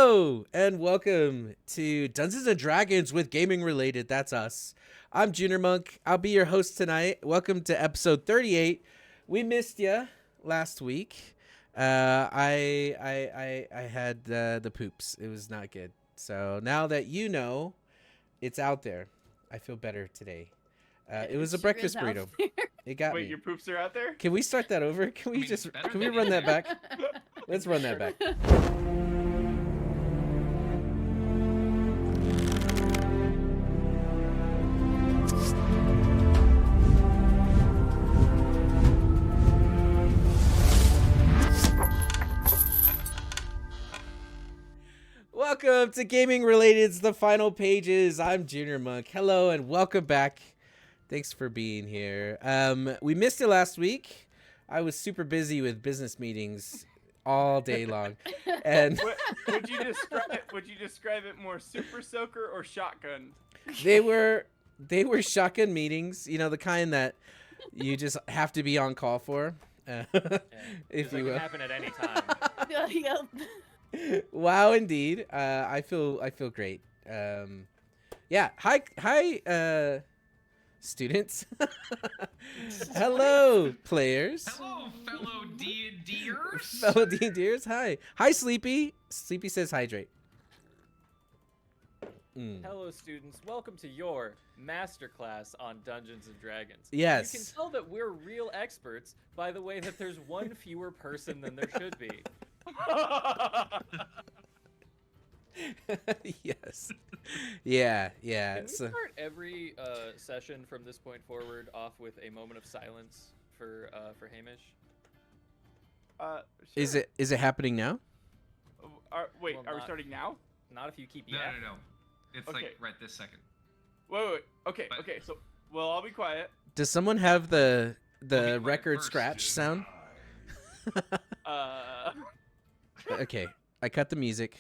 Hello and welcome to Dungeons and Dragons with Gaming Related. That's us. I'm Junior Monk. I'll be your host tonight. Welcome to episode 38. We missed you last week. I had the poops. It was not good. So now that you know, it's out there. I feel better today. It was a breakfast burrito. It got me. Wait, your poops are out there? Can we start that over? Can we run that back? Let's run that back. Welcome to Gaming Related's The Final Pages. I'm Junior Monk. Hello and welcome back. Thanks for being here. We missed it last week. I was super busy with business meetings all day long. And would you describe it more super soaker or shotgun? They were shotgun meetings, you know, the kind that you just have to be on call for. If you will. It can happen at any time. Yep. Wow, indeed. I feel great. Yeah. Hi, students. Hello, players. Hello, fellow deers. Fellow D&Ders. Hi. Hi, Sleepy. Sleepy says hydrate. Hello, students. Welcome to your masterclass on Dungeons and Dragons. Yes. You can tell that we're real experts by the way that there's one fewer person than there should be. Yes. Yeah. Can we So, start every session from this point forward off with a moment of silence for Hamish? Sure. is it happening now? Wait, Well, are we not- starting now? Not if you keep No. yapping. It's Okay. like right this second. Wait. Okay, But- okay. So, well, I'll be quiet. Does someone have the quiet record first, scratch dude. sound? Okay, I cut the music.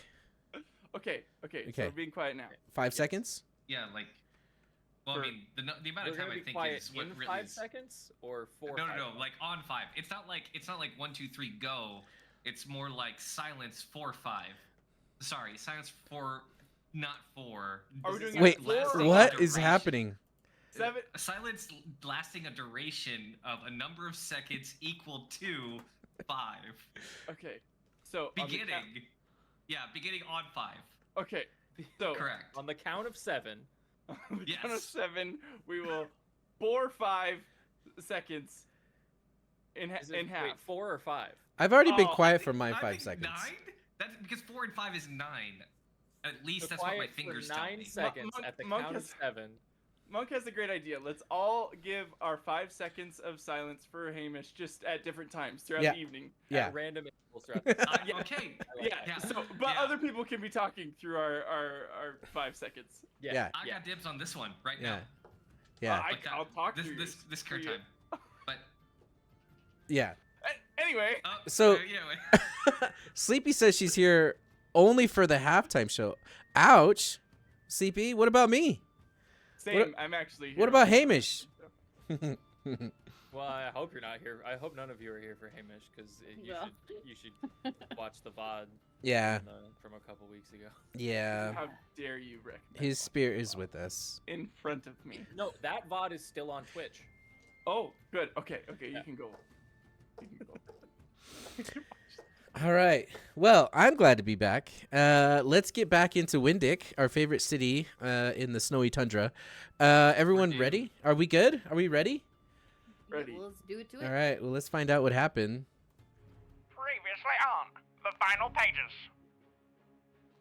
Okay. So Okay. we're being quiet now. 5 seconds? Yeah, like. Well, I mean, the amount We're of time gonna I be think quiet is what in really 5 is. seconds or 4. No, like on 5. It's not like 1, 2, 3, go. It's more like silence 4, 5. Sorry, silence 4, not 4. Are we doing Wait, lasting a what is duration. happening? 7. A silence lasting a duration of a number of seconds equal to 5. Okay. So Beginning. Beginning on 5. Okay. So Correct. On the count of 7. on the count of Yes. 7, we will bore 5 seconds in Is it, half. Wait, 4 or 5? I've already been Oh, I quiet I for think- my I 5 think seconds. 9? That's because 4 and 5 is 9. At least So that's what my quiet fingers for tell 9 me. seconds Monk- at the Monk count of has- 7. Monk has a great idea. Let's all give our 5 seconds of silence for Hamish just at different times throughout Yeah. the evening. Yeah. At random intervals throughout the Yeah. Okay. Yeah. Yeah. So, but Yeah. other people can be talking through our 5 seconds. Yeah. I got dibs on this one right Yeah. now. Yeah. Like that. I'll talk this through this yours this for current you. time. But Yeah. Anyway, So- yeah. Sleepy says she's here only for the halftime show. Ouch. Sleepy, what about me? same. I'm actually. What here. about Hamish? Well, I hope you're not here. I hope none of you are here for Hamish, because Yeah. you should watch the VOD Yeah. from a couple weeks ago. Yeah. How dare you recommend His spirit is with us. in front of me? No, that VOD is still on Twitch. Oh, good. Okay. You Yeah. can go. You can go. All right. Well, I'm glad to be back. Let's get back into Windick, our favorite city in the snowy tundra. Everyone We're ready? Are we good? Are we ready? Ready. Yeah, well, let's do it to it. All right. Well, let's find out what happened. Previously on the final pages.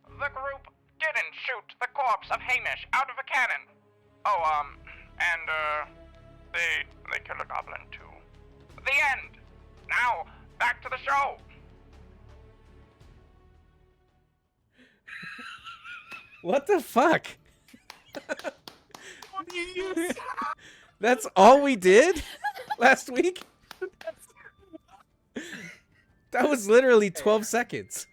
The group didn't shoot the corpse of Hamish out of a cannon. Oh, and, they killed a goblin too. The end! Now, back to the show! What the fuck? What do you use? That's all we did last week? That was literally 12 seconds.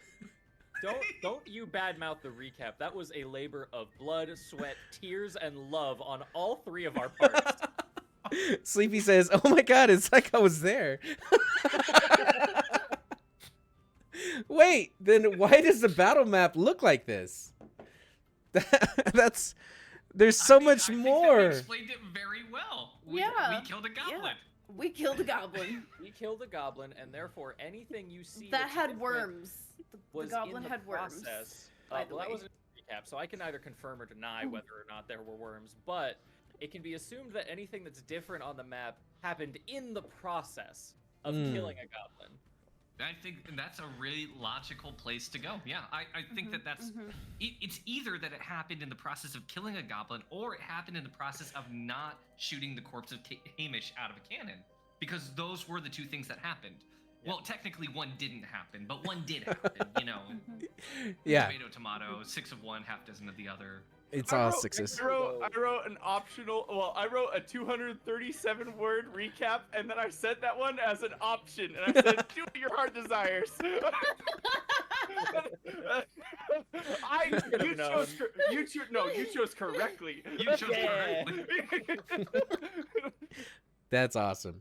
Don't you badmouth the recap. That was a labor of blood, sweat, tears, and love on all 3 of our parts. Sleepy says, "Oh my god, it's like I was there." Wait, then why does the battle map look like this? That's there's so much I think that more. we explained it very well. We killed a goblin. Yeah. We killed a goblin We killed a goblin, and therefore anything you see that that's had different worms. The was goblin in the had worms. process. by the Well, that way. wasn't a recap, so I can either confirm or deny whether or not there were worms. But it can be assumed that anything that's different on the map happened in the process of killing a goblin. I think that's a really logical place to go. Yeah, I think that's it's either that it happened in the process of killing a goblin, or it happened in the process of not shooting the corpse of Hamish out of a cannon, because those were the two things that happened. Yeah. Well, technically one didn't happen, but one did happen. You know, Yeah. Tomato, tomato, 6 of one, half dozen of the other. It's all sixes. I wrote an optional. Well, I wrote a 237-word recap, and then I sent that one as an option, and I said, "Do your heart desires." You chose correctly. You chose correctly. That's awesome.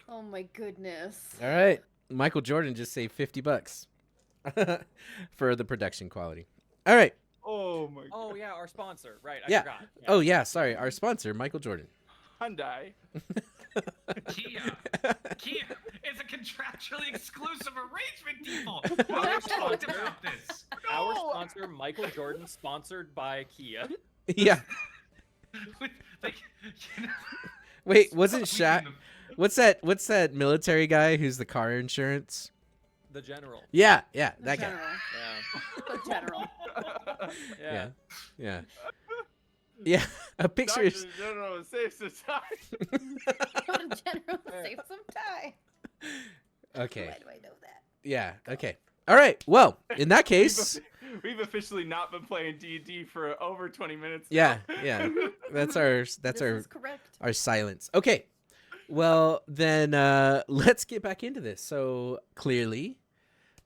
Oh my goodness. All right, Michael Jordan just saved $50 for the production quality. All right. Oh my. Oh yeah, our sponsor. Right, I Yeah. forgot. Yeah. Oh yeah, sorry. Our sponsor, Michael Jordan. Hyundai. Kia is a contractually exclusive arrangement, people. We talked about this. Our sponsor, Michael Jordan, sponsored by Kia. Yeah. Like, you know, Wait, wasn't stop Shaq? leaving What's that military guy who's the car insurance? The general. Yeah, that The guy. general. Yeah. The general. Yeah. Yeah. A picture is Dr. General, save some time. Go to general. Save some time. okay. Why do I know that? Yeah. Okay. All right. Well, in that case, We've officially not been playing D&D for over 20 minutes. yeah. now. That's This is correct. our silence. Okay. Well, then let's get back into this. So clearly,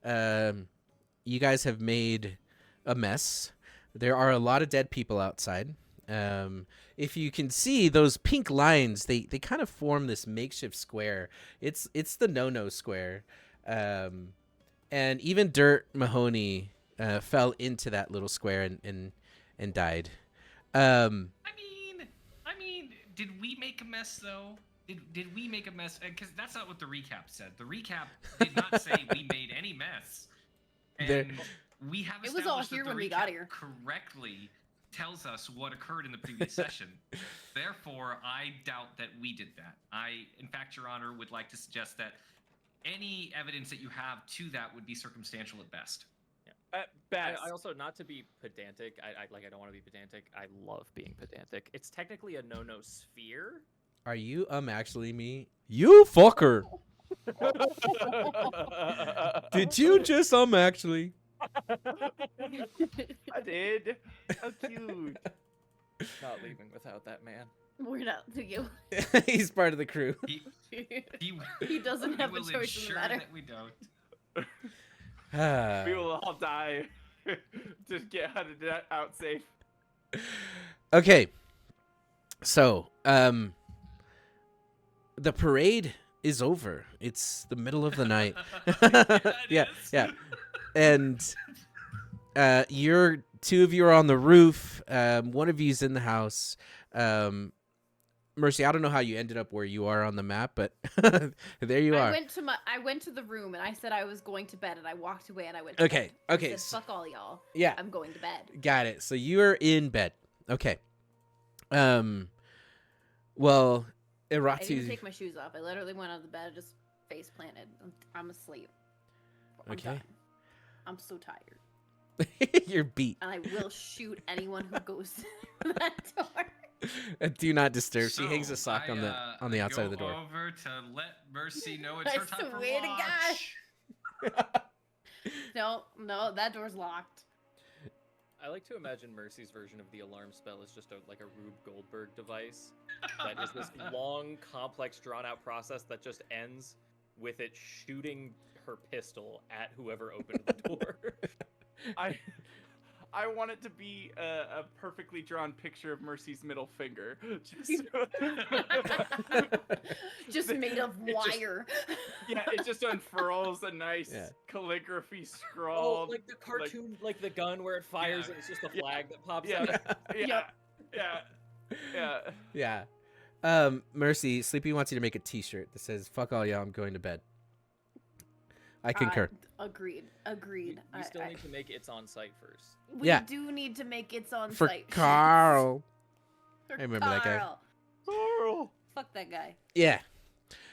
you guys have made a mess. There are a lot of dead people outside. If you can see those pink lines, they kind of form this makeshift square. It's the no square. And even Dirt Mahoney fell into that little square and died. I mean, did we make a mess though? Did we make a mess? Because that's not what the recap said. The recap did not say we made any mess. And we have It was all established here that the when we recap got here. correctly tells us what occurred in the previous session. Therefore, I doubt that we did that. In fact, Your Honor, would like to suggest that any evidence that you have to that would be circumstantial at best. At best. I also, not to be pedantic, I don't want to be pedantic. I love being pedantic. It's technically a no sphere. Are you actually me? You fucker. Did you just actually? I did. How cute. Not leaving without that man. We're not to you. He's part of the crew. He He doesn't have a will choice in the ensure matter. that we don't. We will all die. Just get out safe. Okay. So, the parade is over. It's the middle of the night. Yeah, it is. Yeah. And two of you are on the roof. One of you's in the house. Mercy, I don't know how you ended up where you are on the map, but there you are. I went to the room and I said I was going to bed and I walked away and I went to Okay, bed. okay, I said, fuck all y'all. Yeah. I'm going to bed. Got it. So you're in bed. Okay. Well, I didn't Irati. take my shoes off. I literally went on the bed, just face planted. I'm asleep. I'm Okay. done. I'm so tired. You're beat. And I will shoot anyone who goes through that door. Do not disturb. She hangs So, a sock on the outside of the door. Go over to let Mercy know it's I her time for swear to watch. No, that door's locked. I like to imagine Mercy's version of the alarm spell is just like a Rube Goldberg device that is this long, complex, drawn-out process that just ends with it shooting her pistol at whoever opened the door. I want it to be a perfectly drawn picture of Mercy's middle finger. Just made of wire. Yeah, it just unfurls a nice Yeah. calligraphy Oh, scrawl. like the cartoon, like the gun where it fires Yeah. and it's just a Yeah. flag that pops Yeah, out. yeah. Yeah. Mercy, Sleepy wants you to make a T-shirt that says "Fuck all y'all, I'm going to bed." I concur. Agreed. You still need to make It's on site first. We Yeah. do need to make It's on For site. Carl. For I remember that guy. Carl. Carl, Fuck that guy. Yeah.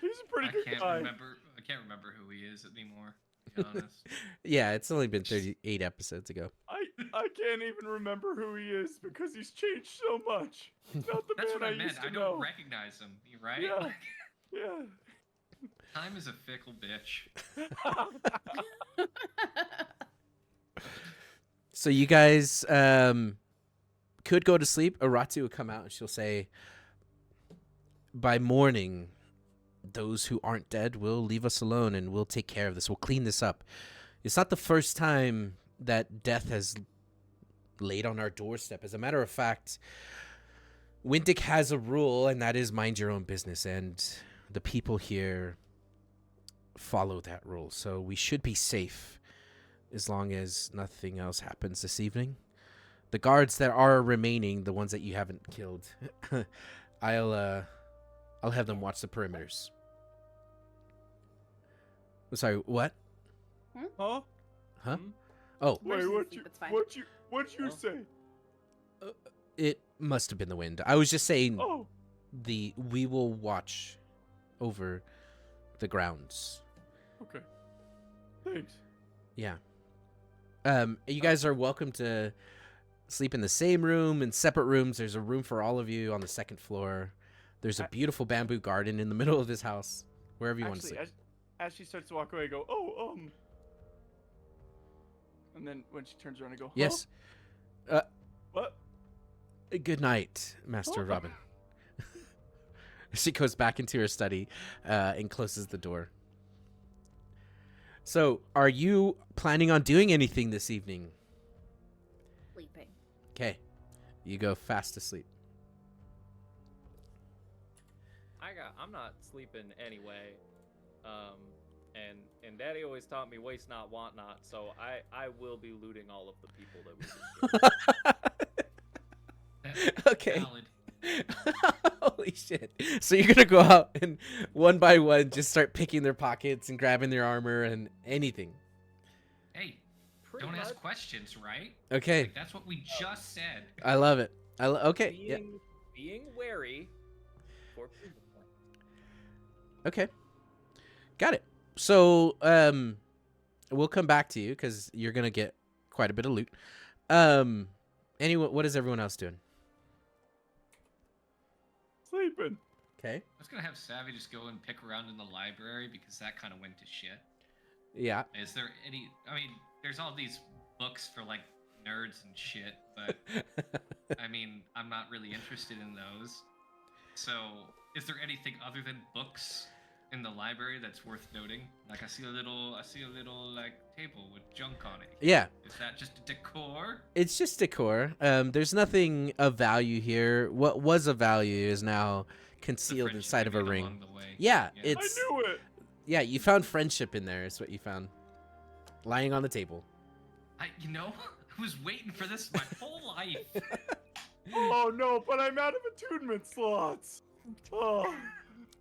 he's a pretty I good can't guy. remember who he is anymore. To be honest. Yeah, it's only been 38 episodes ago. I can't even remember who he is because he's changed so much. He's not the That's man what I used meant. to I know. don't recognize him. You right? Yeah. Like, Yeah. time is a fickle bitch. So you guys could go to sleep. Aratu will come out and she'll say, by morning, those who aren't dead will leave us alone and we'll take care of this. We'll clean this up. It's not the first time that death has laid on our doorstep. As a matter of fact, Windic has a rule, and that is mind your own business. And the people here follow that rule. So we should be safe as long as nothing else happens this evening. The guards that are remaining, the ones that you haven't killed, I'll have them watch the perimeters. Sorry, what? Huh? Huh? Hmm? Oh, Wait, Mercy's what asleep, you it's fine. what you Oh. say? it must have been the wind. I was just saying Oh, we will watch over the grounds. okay. Thanks. Yeah. You guys are welcome to sleep in the same room, in separate rooms. There's a room for all of you on the second floor. There's a beautiful bamboo garden in the middle of this house, wherever you want to Actually, sleep. as she starts to walk away, I go, oh, and then when she turns around, I go, huh? Yes. What? Good night, Master Oh. Robin. She goes back into her study and closes the door. So, are you planning on doing anything this evening? Sleeping. Okay. You go fast asleep. I'm not sleeping anyway. And Daddy always taught me waste not, want not. So I will be looting all of the people that we just killed. Okay. Valid. Holy shit. So you're gonna go out and one by one just start picking their pockets and grabbing their armor and anything. Hey, Pretty don't much ask questions, right? Okay. Like, that's what we just said. I love it. Okay. Yeah. being wary for people. Okay. Got it. So we'll come back to you because you're gonna get quite a bit of loot. Anyway, what is everyone else doing? Sleeping. Okay. I was gonna have Savvy just go and pick around in the library because that kind of went to shit. Yeah. Is there any? I mean, there's all these books for like nerds and shit, but I mean, I'm not really interested in those. So, is there anything other than books in the library that's worth noting? Like, I see a little like table with junk on it. Yeah. Is that just a decor? It's just decor. There's nothing of value here. What was of value is now The concealed friendship inside of a we made ring. along the way. Yeah, I it's knew it. yeah. You found friendship in there. Is what you found, lying on the table. I was waiting for this my whole life. Oh no, but I'm out of attunement slots. Oh.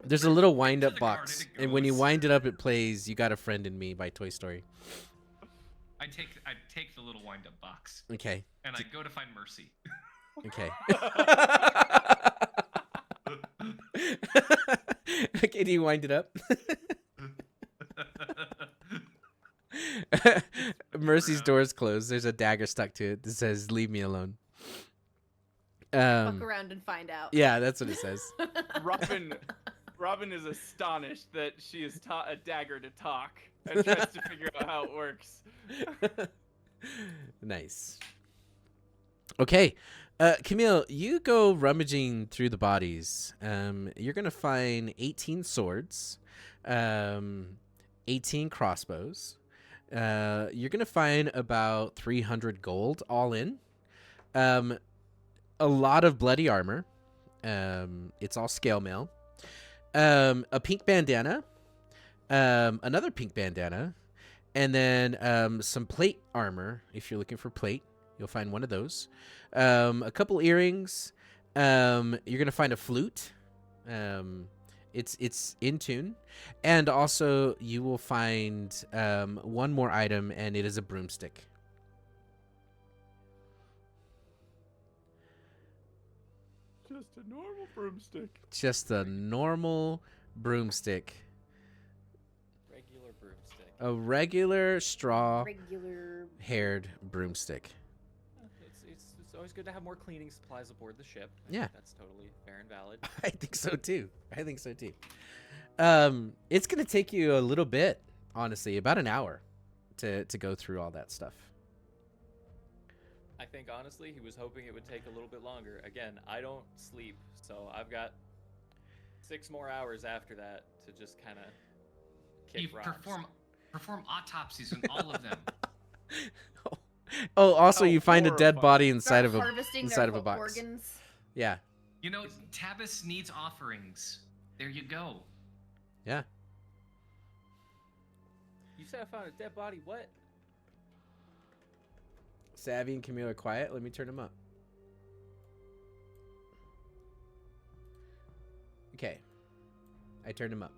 There's a little To wind-up the box, garden it and when you goes. wind it up, it plays "You Got a Friend in Me" by Toy Story. I take the little wind-up box Okay. and I go to find Mercy. Okay. Okay. Do you wind it up? Mercy's door is closed. There's a dagger stuck to it that says "Leave me alone." Fuck around and find out. Yeah, that's what it says. Robin is astonished that she has taught a dagger to talk and tries to figure out how it works. Nice. Okay. Camille, you go rummaging through the bodies. You're going to find 18 swords, 18 crossbows, you're gonna find about 300 gold all in. A lot of bloody armor. It's all scale mail. A pink bandana. Another pink bandana. And then some plate armor. If you're looking for plate, you'll find one of those. A couple earrings. You're gonna find a flute. It's in tune, and also you will find one more item, and it is a broomstick. Just a normal broomstick. Just a normal broomstick. Regular broomstick. A regular straw Regular. haired broomstick. It's always good to have more cleaning supplies aboard the ship. I Yeah. think that's totally fair and valid. I think so too. It's gonna take you a little bit, honestly, about an hour to go through all that stuff. I think honestly he was hoping it would take a little bit longer. Again, I don't sleep, so I've got 6 more hours after that to just kind of You kick rocks. perform autopsies on all of them. Oh, also How you find a dead horrifying. body inside of a harvesting inside of their a box. organs. Yeah. You know, Tabas needs offerings. There you go. Yeah. You said I found a dead body. What? Savvy and Camille are quiet. Let me turn them up. Okay. I turned them up.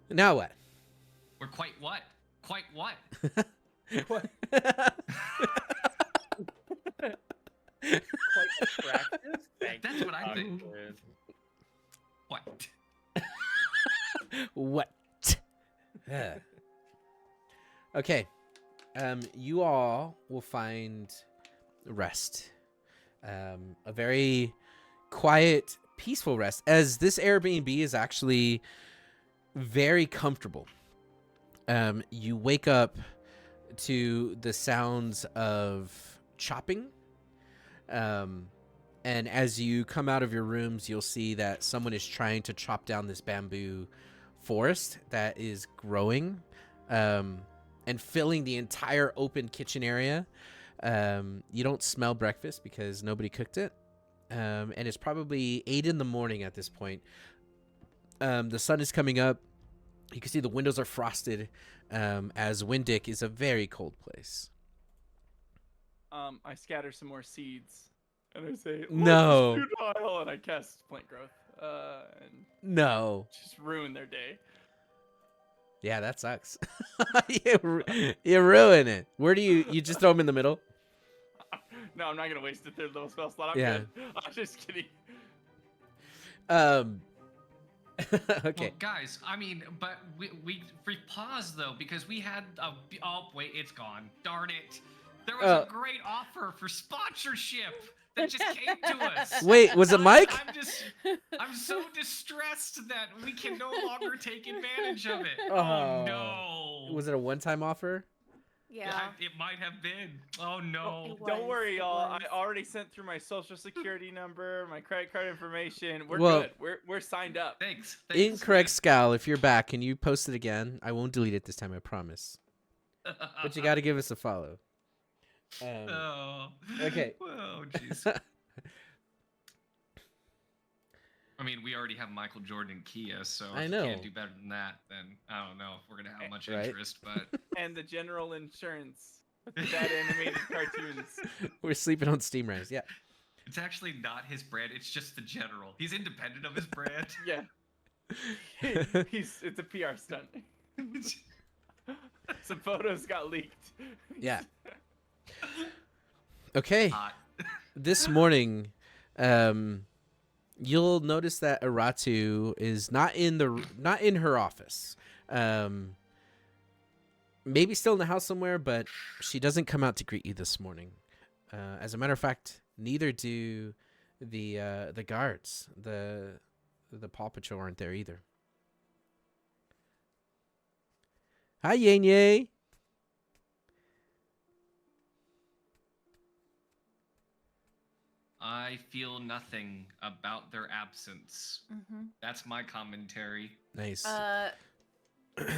Now what? We're quite what? Quite what? What? Quite attractive. That's what I think. Awkward. What? What? Okay. You all will find rest. A very quiet, peaceful rest, as this Airbnb is actually very comfortable. You wake up to the sounds of chopping. And as you come out of your rooms, you'll see that someone is trying to chop down this bamboo forest that is growing and filling the entire open kitchen area. You don't smell breakfast because nobody cooked it. And it's probably 8 in the morning at this point. The sun is coming up. You can see the windows are frosted, as Windick is a very cold place. I scatter some more seeds, and I say, No. "Life is futile," and I cast plant growth, and No. just ruin their day. Yeah, that sucks. you ruin it. Where do you just throw them in the middle? No, I'm not gonna waste a third level spell slot. I'm Yeah. good. I'm just kidding. Okay. Well, guys, I mean, but we paused though because we had a. Oh wait, it's gone. Darn it! There was a great offer for sponsorship that just came to us. Wait, was it Mike? I'm so distressed that we can no longer take advantage of it. Oh. Oh no! Was it a one-time offer? Yeah. It might have been. Oh no! It Don't worry, it y'all. I was. already sent through my social security number, my credit card information. We're Well- good. We're signed up. Thanks. Incorrect Scowl, if you're back, can you post it again? I won't delete it this time, I promise. But you got to give us a follow. Oh. Okay. Oh, jeez. I mean, we already have Michael Jordan and Kia, so I if know. you can't do better than that, then I don't know if we're gonna have much Right. interest. But And the general insurance with the bad animated cartoons. We're sleeping on steam rays. Yeah. it's actually not his brand; it's just the general. He's independent of his brand. Yeah. It's a PR stunt. Some photos got leaked. Yeah. Okay. Hot. This morning, you'll notice that Aratu is not in her office. Maybe still in the house somewhere, but she doesn't come out to greet you this morning. As a matter of fact, neither do the guards. The Paw Patrol aren't there either. Hi, Yenye. I feel nothing about their absence. Mm-hmm. That's my commentary. Nice.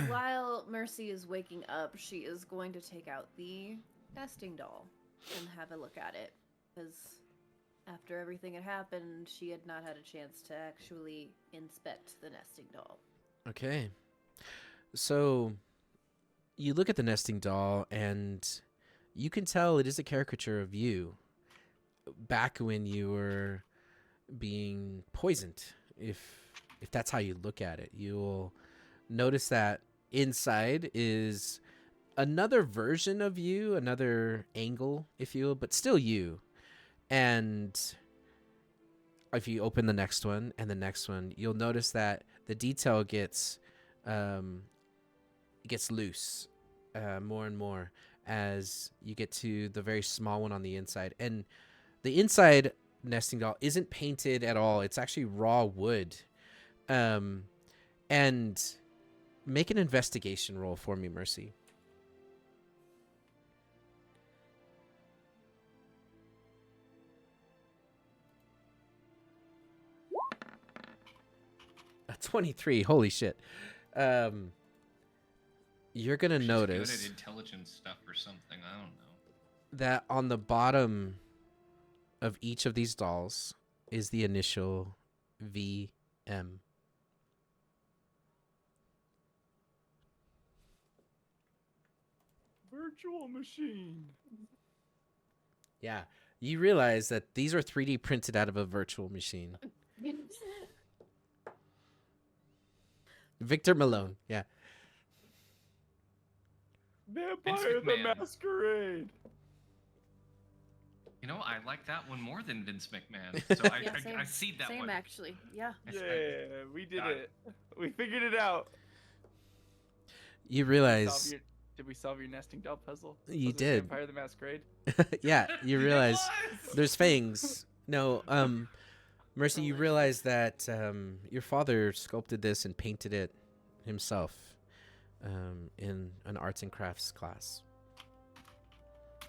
While Mercy is waking up, she is going to take out the nesting doll and have a look at it. Because after everything had happened, she had not had a chance to actually inspect the nesting doll. Okay. So you look at the nesting doll and you can tell it is a caricature of you back when you were being poisoned. If that's how you look at it, you'll notice that inside is another version of you, another angle, if you will, but still you. And if you open the next one and the next one, you'll notice that the detail gets loose more and more as you get to the very small one on the inside. And the inside nesting doll isn't painted at all. It's actually raw wood. And make an investigation roll for me, Mercy. A 23. Holy shit. You're gonna She's notice good at intelligence stuff or something. I don't know. that on the bottom of each of these dolls is the initial VM. Virtual machine. Yeah. You realize that these are 3D printed out of a virtual machine. Victor Malone. Yeah. Vampire the McMahon. Masquerade. You know, I like that one more than Vince McMahon. So Yeah, I see that same one. actually. Yeah. I- Yeah, we did Got it. We figured it out. You realize, Did we solve your nesting doll puzzle? You Was it did. Vampire the Masquerade. yeah, you It realize was! there's fangs. No, Mercy, you realize that your father sculpted this and painted it himself in an arts and crafts class.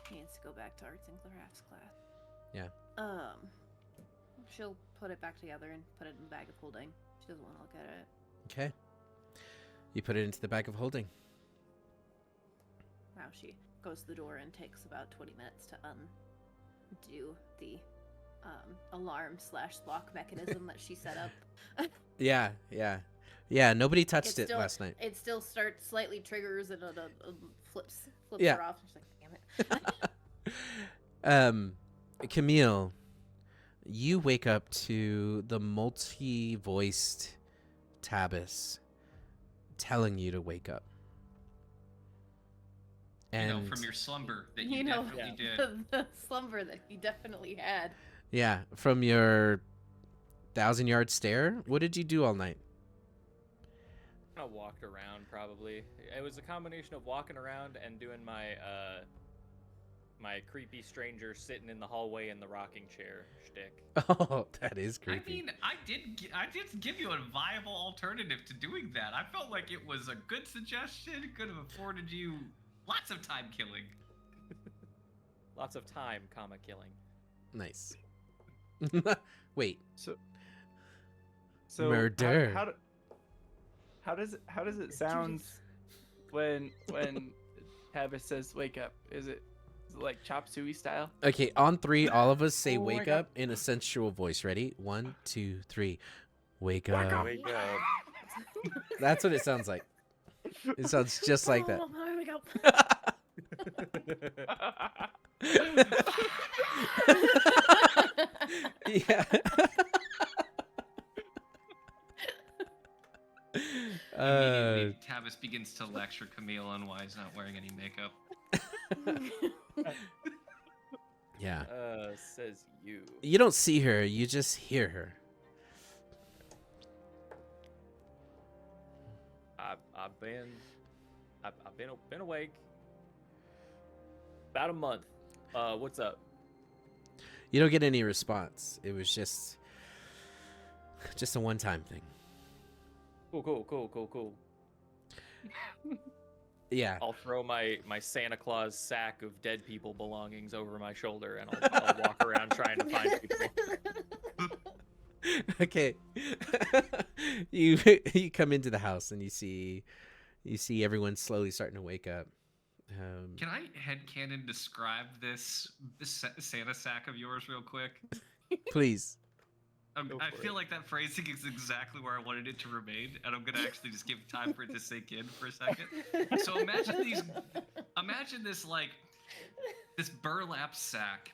He needs to go back to arts and crafts class. Yeah. She'll put it back together and put it in the bag of holding. She doesn't want to look at it. Okay. You put it into the bag of holding. Now she goes to the door and takes about 20 minutes to undo the alarm/lock mechanism that she set up. Yeah. Nobody touched It it still- last night. It still starts slightly triggers and it flips Yeah. her off. She's like, damn it. Camille, you wake up to the multi-voiced Tabis telling you to wake up. And from your slumber that you, You know, definitely did. the slumber that he definitely had. yeah, from your 1,000-yard stare, what did you do all night? I walked around probably. It was a combination of walking around and doing my my creepy stranger sitting in the hallway in the rocking chair shtick. Oh, that is I creepy. mean, I did give you a viable alternative to doing that. I felt like it was a good suggestion. It could have afforded you lots of time killing. Lots of time, comma killing. Nice. Wait. So Murder. How does it sound when Tabitha says wake up? Is it like chop suey style? Okay, on 3, all of us say Oh my wake God. up in a sensual voice. Ready? 1, 2, 3. Wake up. Wake up. That's what it sounds like. It sounds just like that. Oh, there we go. Yeah. Immediately, Tavis begins to lecture Camille on why he's not wearing any makeup. Yeah. Says you. You don't see her, you just hear her. I've been awake about a month. What's up? You don't get any response. It was just a one-time thing. Cool. Yeah. I'll throw my Santa Claus sack of dead people belongings over my shoulder and I'll walk around trying to find people. Okay. You come into the house and you see You see everyone slowly starting to wake up. Can I headcanon describe this Santa sack of yours real quick? Please. Go I for feel it. like that phrasing is exactly where I wanted it to remain, and I'm gonna actually just give time for it to sink in for a second. So imagine this like this burlap sack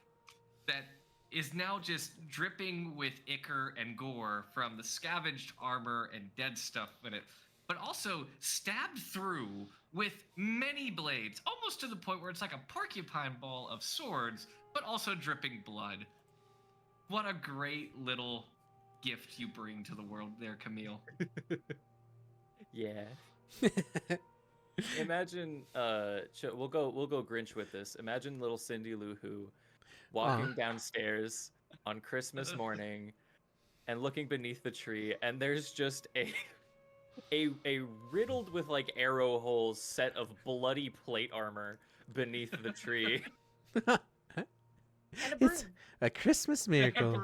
that is now just dripping with ichor and gore from the scavenged armor and dead stuff in it, but also stabbed through with many blades, almost to the point where it's like a porcupine ball of swords, but also dripping blood. What a great little gift you bring to the world there, Camille. Yeah. Imagine, we'll go Grinch with this. Imagine little Cindy Lou Who walking downstairs on Christmas morning and looking beneath the tree, and there's just a riddled with like arrow holes set of bloody plate armor beneath the tree. And a broom. It's a Christmas miracle.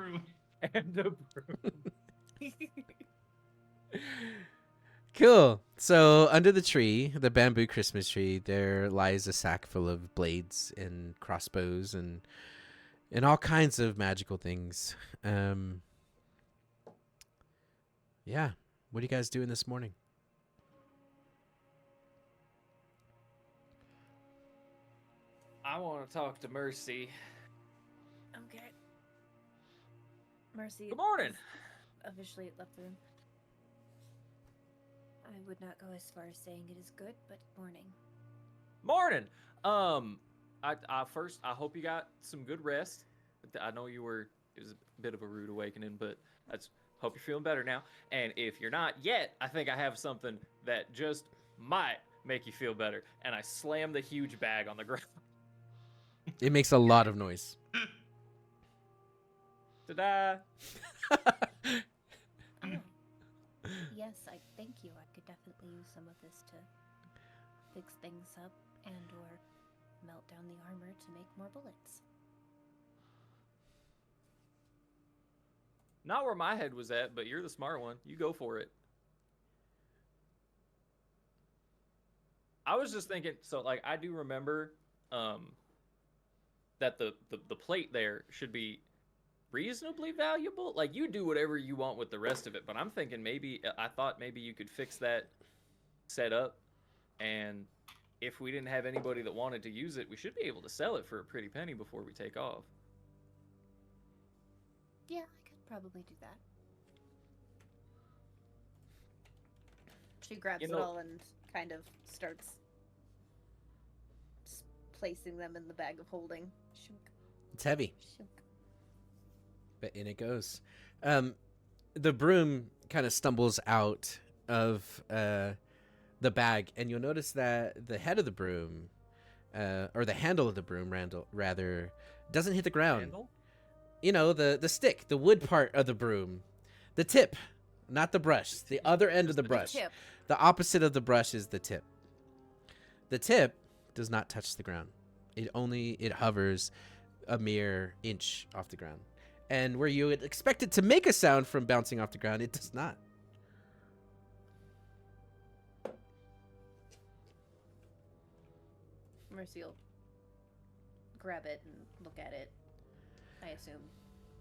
And a broom. Cool. So under the tree, the bamboo Christmas tree, there lies a sack full of blades and crossbows and all kinds of magical things. Yeah. What are you guys doing this morning? I want to talk to Mercy. Okay. Mercy. Good morning. Officially left the room. I would not go as far as saying it is good, but morning. Morning. I first I hope you got some good rest. I know it was a bit of a rude awakening, but I hope you're feeling better now. And if you're not yet, I think I have something that just might make you feel better. And I slam the huge bag on the ground. It makes a lot of noise. Ta-da! Yes, I thank you. I could definitely use some of this to fix things up and or melt down the armor to make more bullets. Not where my head was at, but you're the smart one. You go for it. I was just thinking, so like I do remember that the plate there should be reasonably valuable. Like you do whatever you want with the rest of it, but I'm thinking I thought maybe you could fix that setup, and if we didn't have anybody that wanted to use it, we should be able to sell it for a pretty penny before we take off. Yeah, I could probably do that. She grabs You it know- all and kind of starts placing them in the bag of holding. Shunk, It's heavy, shunk. but in it goes. The broom kind of stumbles out of the bag, and you'll notice that the head of the broom, or the handle of the broom, rather, doesn't hit the ground. Handle? You know, the stick, the wood part of the broom, the tip, not the brush, the other end of the brush. Tip. The opposite of the brush is the tip. The tip does not touch the ground. It hovers a mere inch off the ground. And where you would expect it to make a sound from bouncing off the ground, it does not. Mercy will grab it and look at it. I assume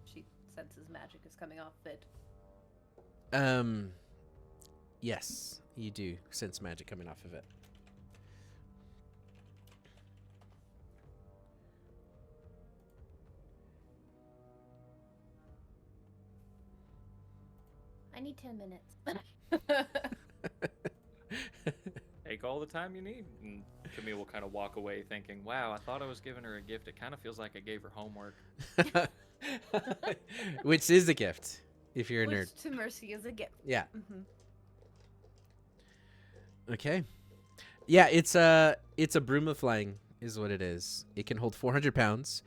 she senses magic is coming off it. Yes, you do sense magic coming off of it. I need 10 minutes. Take all the time you need. And Camille will kind of walk away thinking, wow, I thought I was giving her a gift. It kind of feels like I gave her homework. Which is a gift, if you're a Which nerd. to Mercy is a gift. Yeah. Mm-hmm. Okay. Yeah, it's a broom of flying is what it is. It can hold 400 pounds.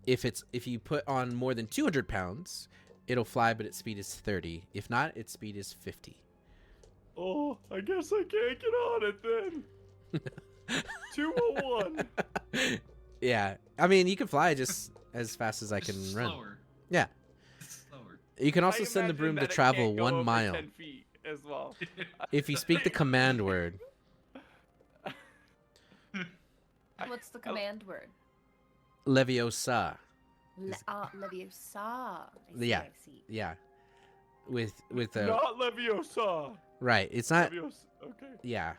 If you put on more than 200 pounds, it'll fly, but its speed is 30. If not, its speed is 50. Oh, I guess I can't get on it then. 201. Yeah, I mean, you can fly just as fast as I can run. Slower. Yeah. Slower. You can also I send the imagine broom to that it travel can't go 1 over mile. 10 feet. as well. If you speak the command word. What's the command word? Leviosa. Leviosa. I Yeah. see. Yeah. With a Not Leviosa. right. It's not. Leviosa. Okay. Yeah.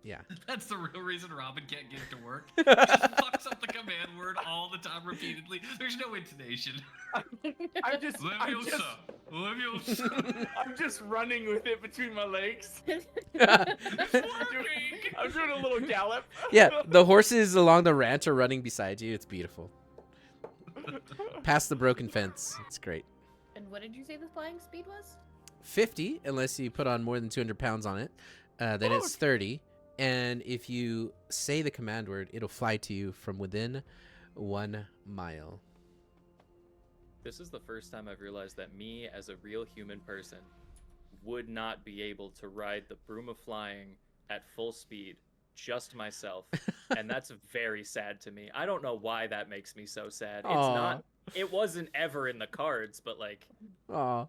Yeah. That's the real reason Robin can't get it to work. He just fucks up the command word all the time repeatedly. There's no intonation. I'm just Leviosa. I'm just running with it between my legs. It's working. I'm doing a little gallop. Yeah. The horses along the ranch are running beside you. It's beautiful. Past the broken fence. It's great. And what did you say the flying speed was? 50, unless you put on more than 200 pounds on it. Then it's 30. And if you say the command word, it'll fly to you from within 1 mile. This is the first time I've realized that me, as a real human person, would not be able to ride the broom of flying at full speed, just myself. And that's very sad to me. I don't know why that makes me so sad. Aw. It wasn't ever in the cards, but like, Aw.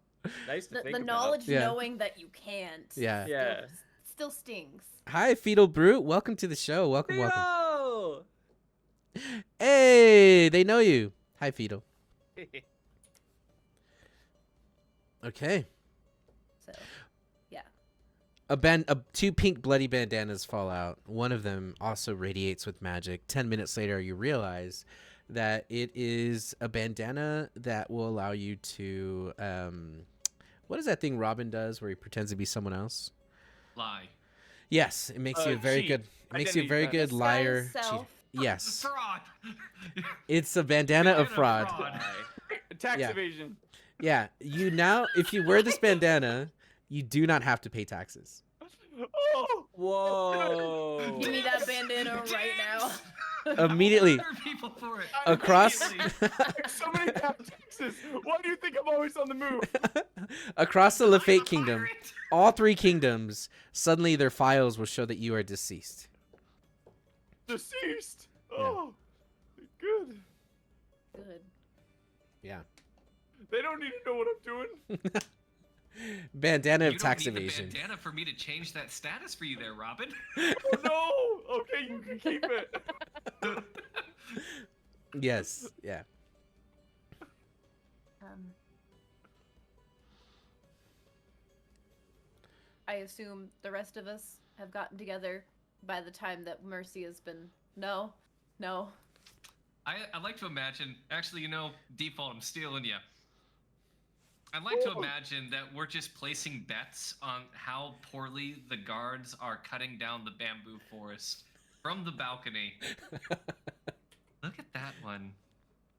nice to think The about. knowledge Yeah. knowing that you can't. Yeah. Yeah. Still stings. Hi, Fetal Brute. Welcome to the show. Welcome, welcome. Yo! Hey, they know you. Hi, Fetal. Okay. So, yeah. Two pink bloody bandanas fall out. One of them also radiates with magic. 10 minutes later, you realize that it is a bandana that will allow you to what is that thing Robin does where he pretends to be someone else? Lie. Yes, it makes you a very cheat. good Identity very theft. good Disguise liar. self. Yes. Fraud. It's a bandana of fraud. Tax Yeah. evasion. Yeah, you now if you wear this bandana, you do not have to pay taxes. Oh, Whoa! Give me that bandana right now. Immediately. Hire people for it. Across Immediately. there's so many taxes. Why do you think I'm always on the move? across the I'm a Lafate Kingdom, pirate. all 3 kingdoms, suddenly their files will show that you are deceased. Deceased. Oh, good. Good. Yeah. They don't need to know what I'm doing. Bandana of You tax don't need evasion. the bandana for me to change that status for you there, Robin. Oh no. Okay, you can keep it. Yes. Yeah. I assume the rest of us have gotten together by the time that Mercy has been. No. I'd like to imagine, actually, default, I'm stealing you. I'd like to Whoa. imagine that we're just placing bets on how poorly the guards are cutting down the bamboo forest from the balcony. Look at that one.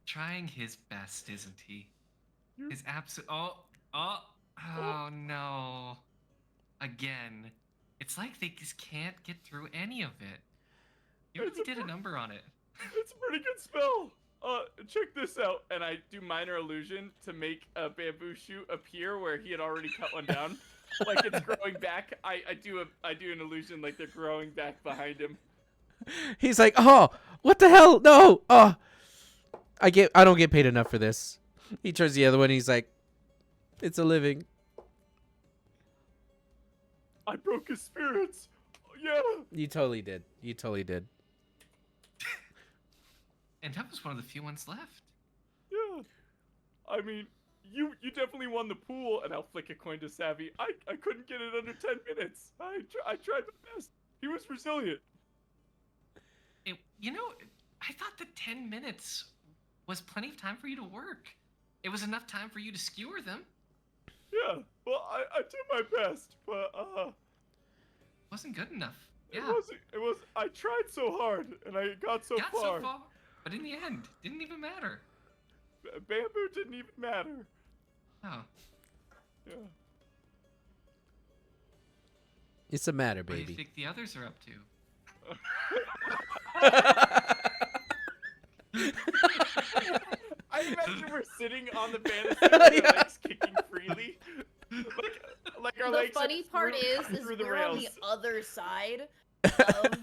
Trying his best, isn't he? His absolute. Oh no. Again. It's like they just can't get through any of it. You really did a number on it. It's a pretty good spell. Check this out. And I do minor illusion to make a bamboo shoot appear where he had already cut one down. Like it's growing back. I do an illusion like they're growing back behind him. He's like, "Oh, what the hell? No. Oh. I don't get paid enough for this." He turns the other one, he's like, "It's a living." I broke his spirits. Yeah. You totally did. You totally did. And that was one of the few ones left. Yeah. I mean, you definitely won the pool, and I'll flick a coin to Savvy. I couldn't get it under 10 minutes. I tried my best. He was resilient. I thought that 10 minutes was plenty of time for you to work. It was enough time for you to skewer them. Yeah. Well, I did my best, but Wasn't good enough. it Yeah. wasn't. It was. I tried so hard, and I got so Got far. so far, but in the end, didn't even matter. Bamboo didn't even matter. Oh, Yeah. It's a matter, what do you baby. think the others are up to? I imagine we're sitting on the banister with our Yeah. legs kicking freely. Like our The legs are funny part through- is through the we're on the rails. other side of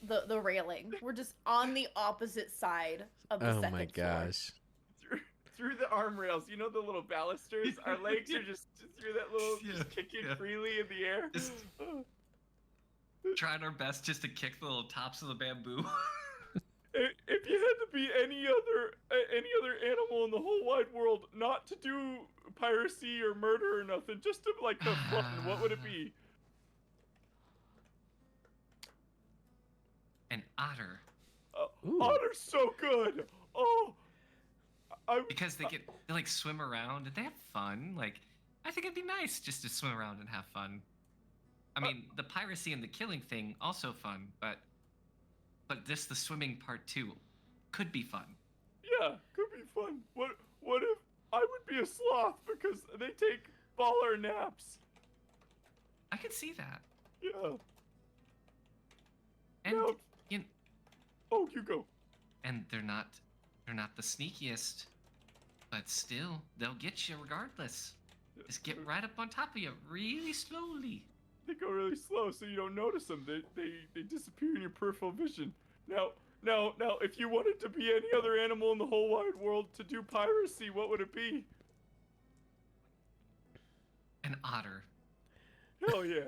the railing. We're just on the opposite side of the Oh second my floor. gosh. through the arm rails. You know the little balusters. Our legs are just through that little, Yeah, just kicking yeah. freely in the air. Just trying our best just to kick the little tops of the bamboo. If you had to be any other animal in the whole wide world, not to do piracy or murder or nothing, just to like have fun, what would it be? An otter. Ooh. Otter's so good. Oh, Because they like swim around and they have fun. Like, I think it'd be nice just to swim around and have fun. I mean, the piracy and the killing thing also fun, but this the swimming part too could be fun. yeah, could be fun. What if I would be a sloth because they take baller naps? I could see that. Yeah. And No. you know, Oh, you go. and they're not the sneakiest, but still they'll get you regardless. Just get right up on top of you really slowly. They go really slow, so you don't notice them. They disappear in your peripheral vision. Now, if you wanted to be any other animal in the whole wide world to do piracy, what would it be? An otter. Hell yeah.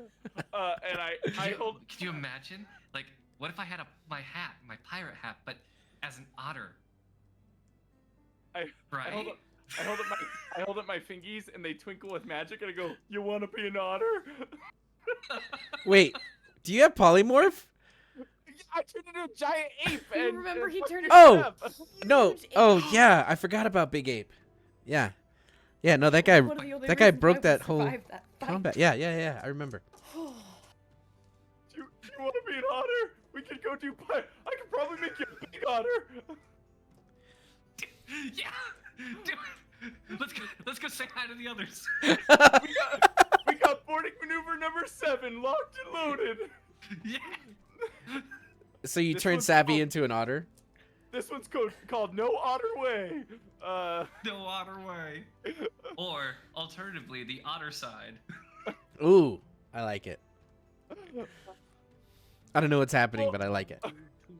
And I hold. Could you imagine? Like, what if I had my pirate hat, but as an otter? Right? I hold up my fingies, and they twinkle with magic, and I go, "You want to be an otter?" Wait, do you have polymorph? I turned into a giant ape. You And remember he turned Oh! into a No. huge ape. Oh yeah, I forgot about Big Ape. Yeah. Yeah. No, that guy. One of the only That guy reasons broke why we that whole survived that fight. combat. Yeah. I remember. Do you want to be an otter? We could go do I could probably make you a big otter. Yeah. Do it. Let's go say hi to the others. We got boarding maneuver number 7 locked and loaded. Yeah. So you This turned one's Savvy called- into an otter? This one's called No Otter Way. No otter way. Or alternatively, the otter side. Ooh, I like it. I don't know what's happening, but I like it. To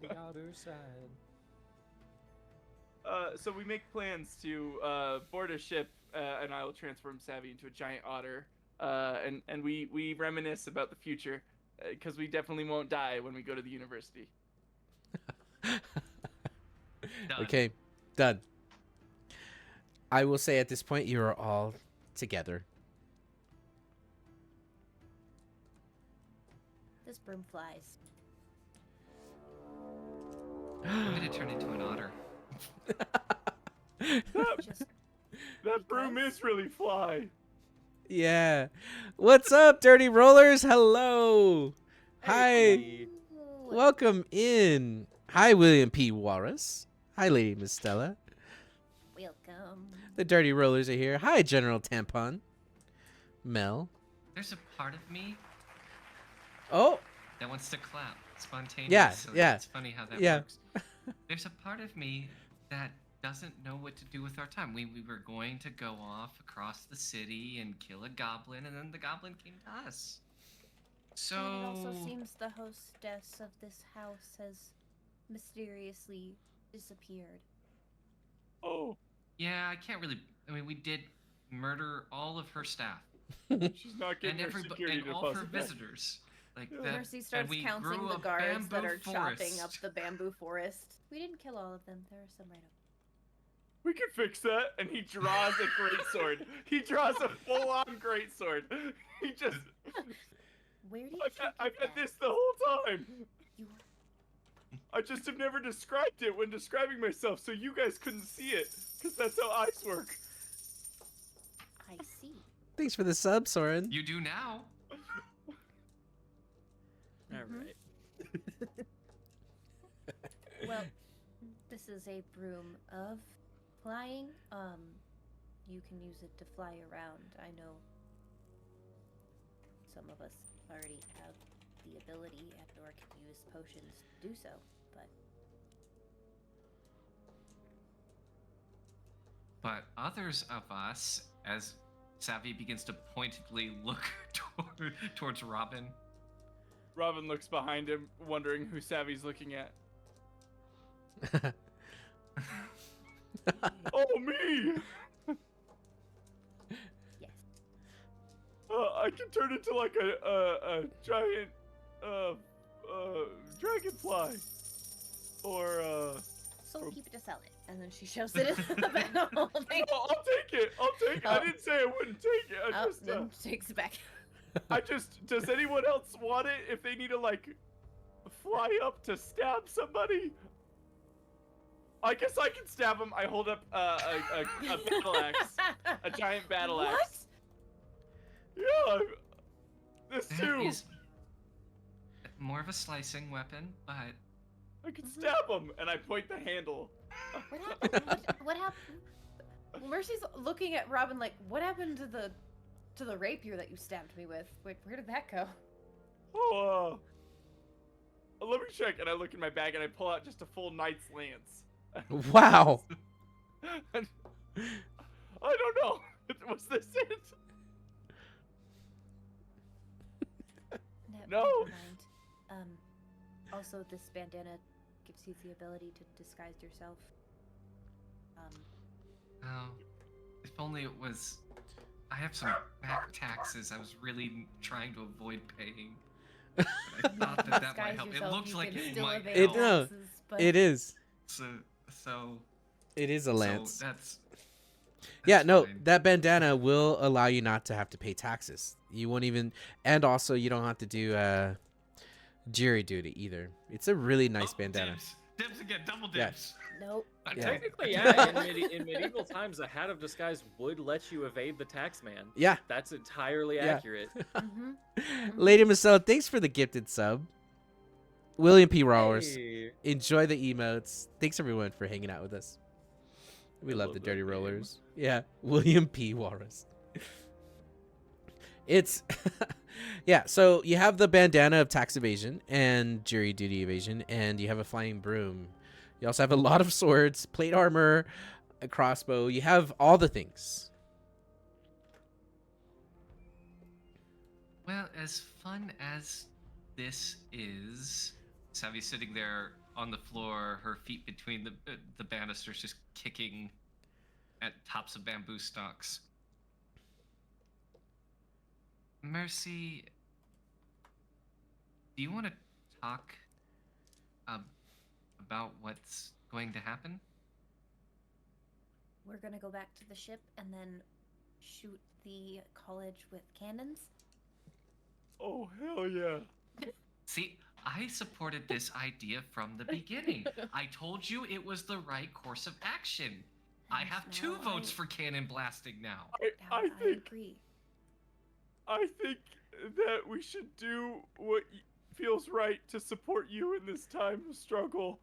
the outer side. So we make plans to board a ship, and I will transform Savvy into a giant otter. And we reminisce about the future, because we definitely won't die when we go to the university. Done. Okay, done. I will say at this point you are all together. This broom flies. I'm gonna turn into an otter. Just That broom is really fly. Yeah. What's up, Dirty Rollers? Hello. Hi. Hey. Welcome in. Hi, William P. Walrus. Hi, Lady Miss Stella. welcome. The Dirty Rollers are here. Hi, General Tampon. Mel. There's a part of me Oh. that wants to clap spontaneously. Yeah, so yeah. It's funny how that Yeah. works. There's a part of me that doesn't know what to do with our time. We were going to go off across the city and kill a goblin, and then the goblin came to us. So And it also seems the hostess of this house has mysteriously disappeared. Oh, yeah, I can't really. I mean, we did murder all of her staff she's not getting and her everybody security and all of her deposit back. visitors. Like Yeah. that, Mercy and starts we counting grew the a guards that bamboo are chopping up forest. the bamboo forest. We didn't kill all of them. There are some right up. We can fix that. And he draws a greatsword. He draws a full-on greatsword. He just. Where did you I've get had that? this the whole time. You I just have never described it when describing myself, so you guys couldn't see it, because that's how eyes work. I see. Thanks for the sub, Soren. You do now. All Mhm. right. Well, this is a broom of flying. You can use it to fly around. I know some of us already have the ability and or can use potions to do so, but But others of us, as Savvy begins to pointedly look towards Robin. Robin looks behind him, wondering who Savvy's looking at. Oh, me! Yes. I can turn into like a giant dragonfly, or So keep it to sell it, and then she shows it in the battle. No, I'll take it. I'll take it. I Oh. didn't say I wouldn't take it. I Oh, just then she takes it back. does anyone else want it if they need to like fly up to stab somebody? I guess I can stab him. I hold up a battle axe, a giant battle axe. Yeah, this That too. is more of a slicing weapon, but I can stab him, and I point the handle. What happened? What happened? Mercy's looking at Robin like, what happened to the rapier that you stabbed me with? Where did that go? Oh, let me check. And I look in my bag, and I pull out just a full knight's lance. Wow. I don't know. Was this it? No. Never mind. Also, this bandana gives you the ability to disguise yourself. oh, if only it was. I have some back taxes I was really trying to avoid paying. But I thought that disguise might help. It yourself, looks you like can it still might evade It- help. no, taxes, but It is. So It is a lance. So that's Yeah, no, fine. that bandana will allow you not to have to pay taxes. You won't even, and also you don't have to do jury duty either. It's a really nice bandana. Dibs again, double Yeah. dibs. nope. I Yeah. take it. Technically, yeah. In medieval times, a hat of disguise would let you evade the tax man. Yeah. That's entirely Yeah. accurate. Mm-hmm. Lady Marcel, thanks for the gifted sub. William P. Rawers, Hey. enjoy the emotes. Thanks everyone for hanging out with us. We I love love the that Dirty name. Rollers. Yeah, William P. Walrus. It's yeah. So you have the bandana of tax evasion and jury duty evasion, and you have a flying broom. You also have a lot of swords, plate armor, a crossbow. You have all the things. Well, as fun as this is, Savvy's sitting there on the floor, her feet between the banisters, just kicking at tops of bamboo stalks. Mercy, do you want to talk about what's going to happen? We're gonna go back to the ship and then shoot the college with cannons. Oh, hell yeah. See, I supported this idea from the beginning. I told you it was the right course of action. I And have 2 now votes for cannon blasting now. I think agree. I think that we should do what feels right to support you in this time of struggle.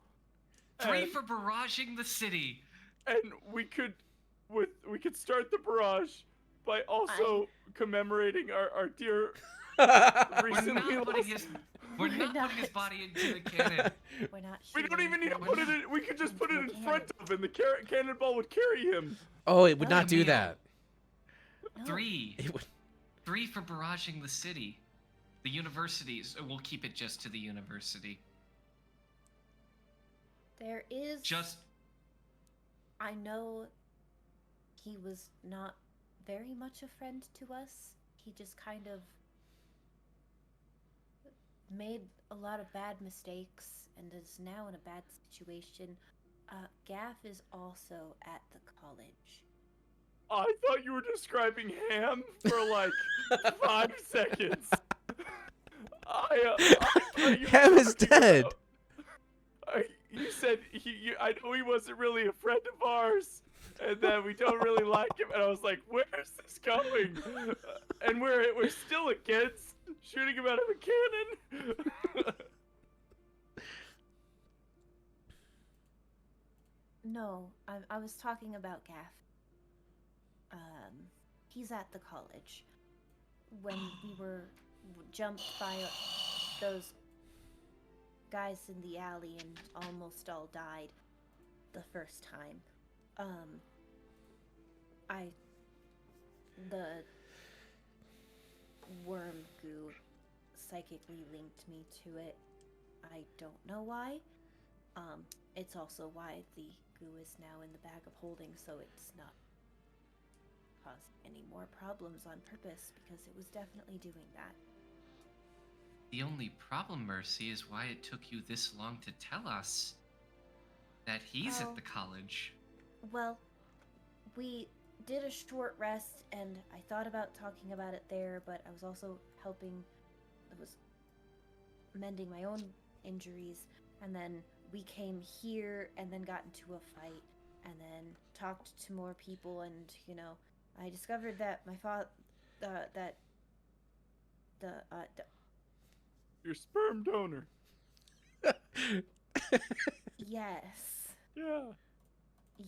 3 And- for barraging the city. And we could start the barrage by also commemorating our dear We're recently not putting lost. his, we're not putting his not. body into the cannon. We're not. We don't shooting even need to them. put it in. We could just put it in front of him. The cannonball would carry him. Oh, it would No. not do that. No. 3. It would. 3 for barraging the city. The universities. We'll keep it just to the university. There is. Just I know he was not very much a friend to us. He just kind of made a lot of bad mistakes and is now in a bad situation. Gaff is also at the college. I thought you were describing Ham for like 5 seconds. I thought you were Ham is talking dead. about- you said I know he wasn't really a friend of ours, and that we don't really like him. And I was like, "Where's this going?" And we're still against shooting him out of a cannon. No, I was talking about Gaff. He's at the college. When we were jumped by those guys in the alley and almost all died the first time, the worm goo psychically linked me to it. I don't know why. It's also why the goo is now in the bag of holding, so it's not causing any more problems on purpose, because it was definitely doing that. The only problem, Mercy, is why it took you this long to tell us that he's Oh. at the college. Well, we did a short rest, and I thought about talking about it there, but I was also I was mending my own injuries, and then we came here and then got into a fight and then talked to more people, and, I discovered that my father, Your sperm donor. yes, Yeah.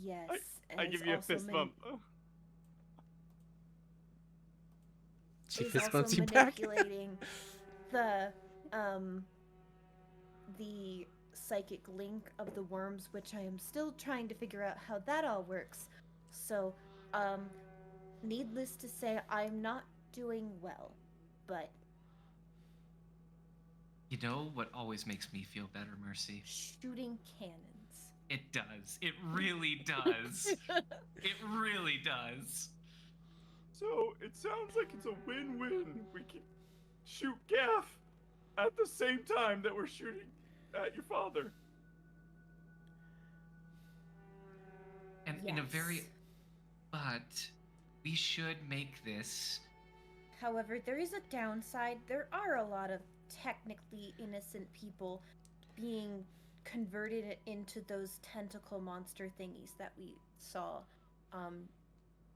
yes. and I is give you a also fist bump. She is fist also bumps you back. manipulating the psychic link of the worms, which I am still trying to figure out how that all works. So, needless to say, I'm not doing well, but You know what always makes me feel better, Mercy? shooting cannons. It does. It really does. It really does. So it sounds like it's a win-win. We can shoot Gaff at the same time that we're shooting at your father. And in a very... Yes. But we should make this... However, there is a downside. There are a lot of technically innocent people being converted into those tentacle monster thingies that we saw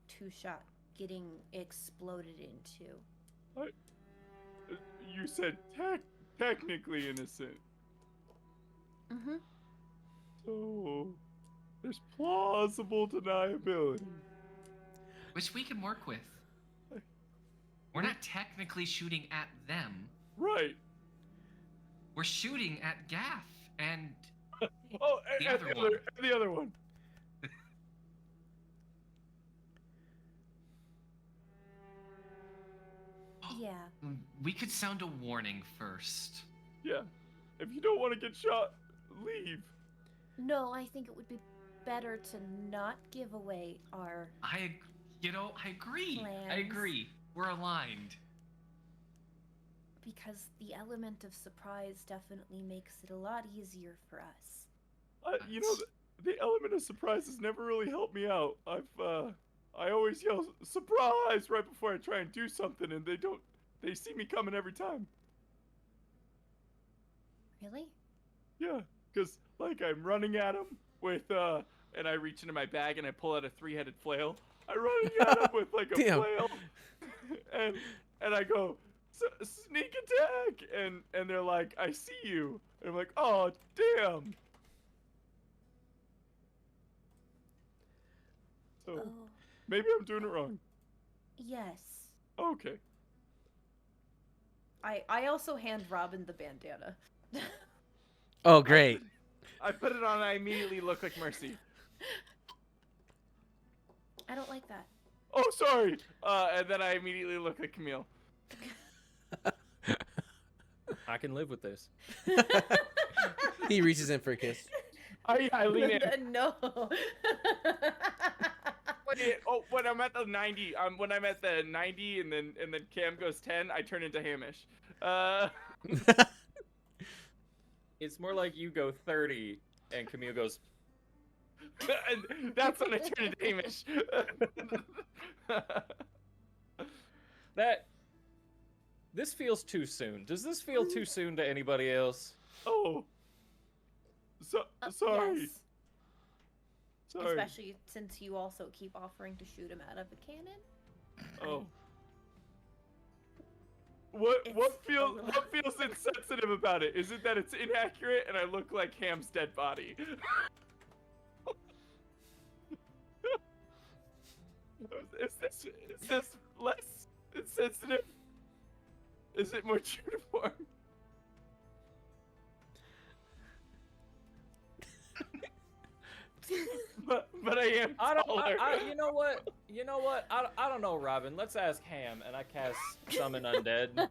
Two-Shot getting exploded into. You said technically innocent. Mm-hmm. So there's plausible deniability. Which we can work with. We're not technically shooting at them. Right. We're shooting at Gaff and... Oh, The and other one. the other one. Yeah. We could sound a warning first. Yeah. If you don't want to get shot, leave. No, I think it would be better to not give away our I agree. I Plans. agree. We're aligned. because the element of surprise definitely makes it a lot easier for us. The element of surprise has never really helped me out. I always yell surprise right before I try and do something, and they see me coming every time. Really? Yeah, because, like, I'm running at them with, and I reach into my bag and I pull out a 3-headed flail. I'm running at them with, like, a Damn. flail, and I go, sneak attack, and they're like, I see you. And I'm like, oh, damn. So, Oh, maybe I'm doing it wrong. yes. Okay. I also hand Robin the bandana. Oh, great. I put it on and I immediately look like Mercy. I don't like that. Oh, sorry. And then I immediately look like Camille. I can live with this. He reaches in for a kiss. I lean in. No. When I'm at the 90, when I'm at the 90 and then Cam goes 10, I turn into Hamish. It's more like you go 30 and Camille goes, and that's when I turn into Hamish. this feels too soon. Does this feel too soon to anybody else? Oh. Sorry. Yes. Sorry. Especially since you also keep offering to shoot him out of a cannon. Oh. What It's feels a little- what feels insensitive about it? Is it that it's inaccurate and I look like Ham's dead body? Is this less insensitive? Is it more true to form? but I am taller. You know what? I don't know, Robin. Let's ask Ham, and I cast Summon Undead.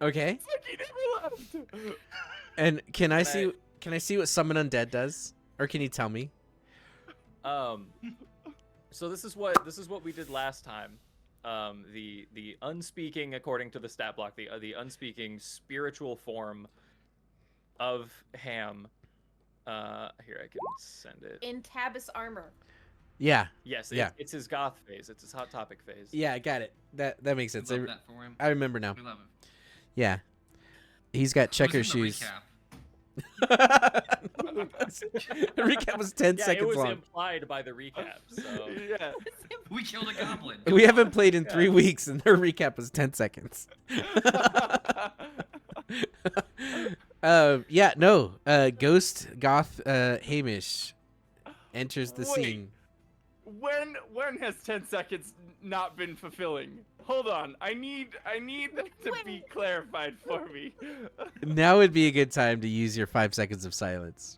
Okay. It's like he never left. And can I Can see? Can I see what summon undead does, or can you tell me? So this is what we did last time. The unspeaking, according to the stat block, the unspeaking spiritual form of Ham. Here I can send it. In Tabas armor. Yeah. Yes, Yeah. it's his goth phase. It's his hot topic phase. Yeah, I got it. That makes sense. We love that for him. I remember now. We love it. Yeah. He's got checker Who's in the shoes. recap? The recap was 10 Yeah, seconds it was long. implied by the recap. So Yeah. We killed a goblin. We haven't played in 3 weeks, and their recap was 10 seconds. Yeah, no. Ghost Goth Hamish enters the Wait. scene. When has 10 seconds not been fulfilling? Hold on. I need that to be clarified for me. Now would be a good time to use your 5 seconds of silence.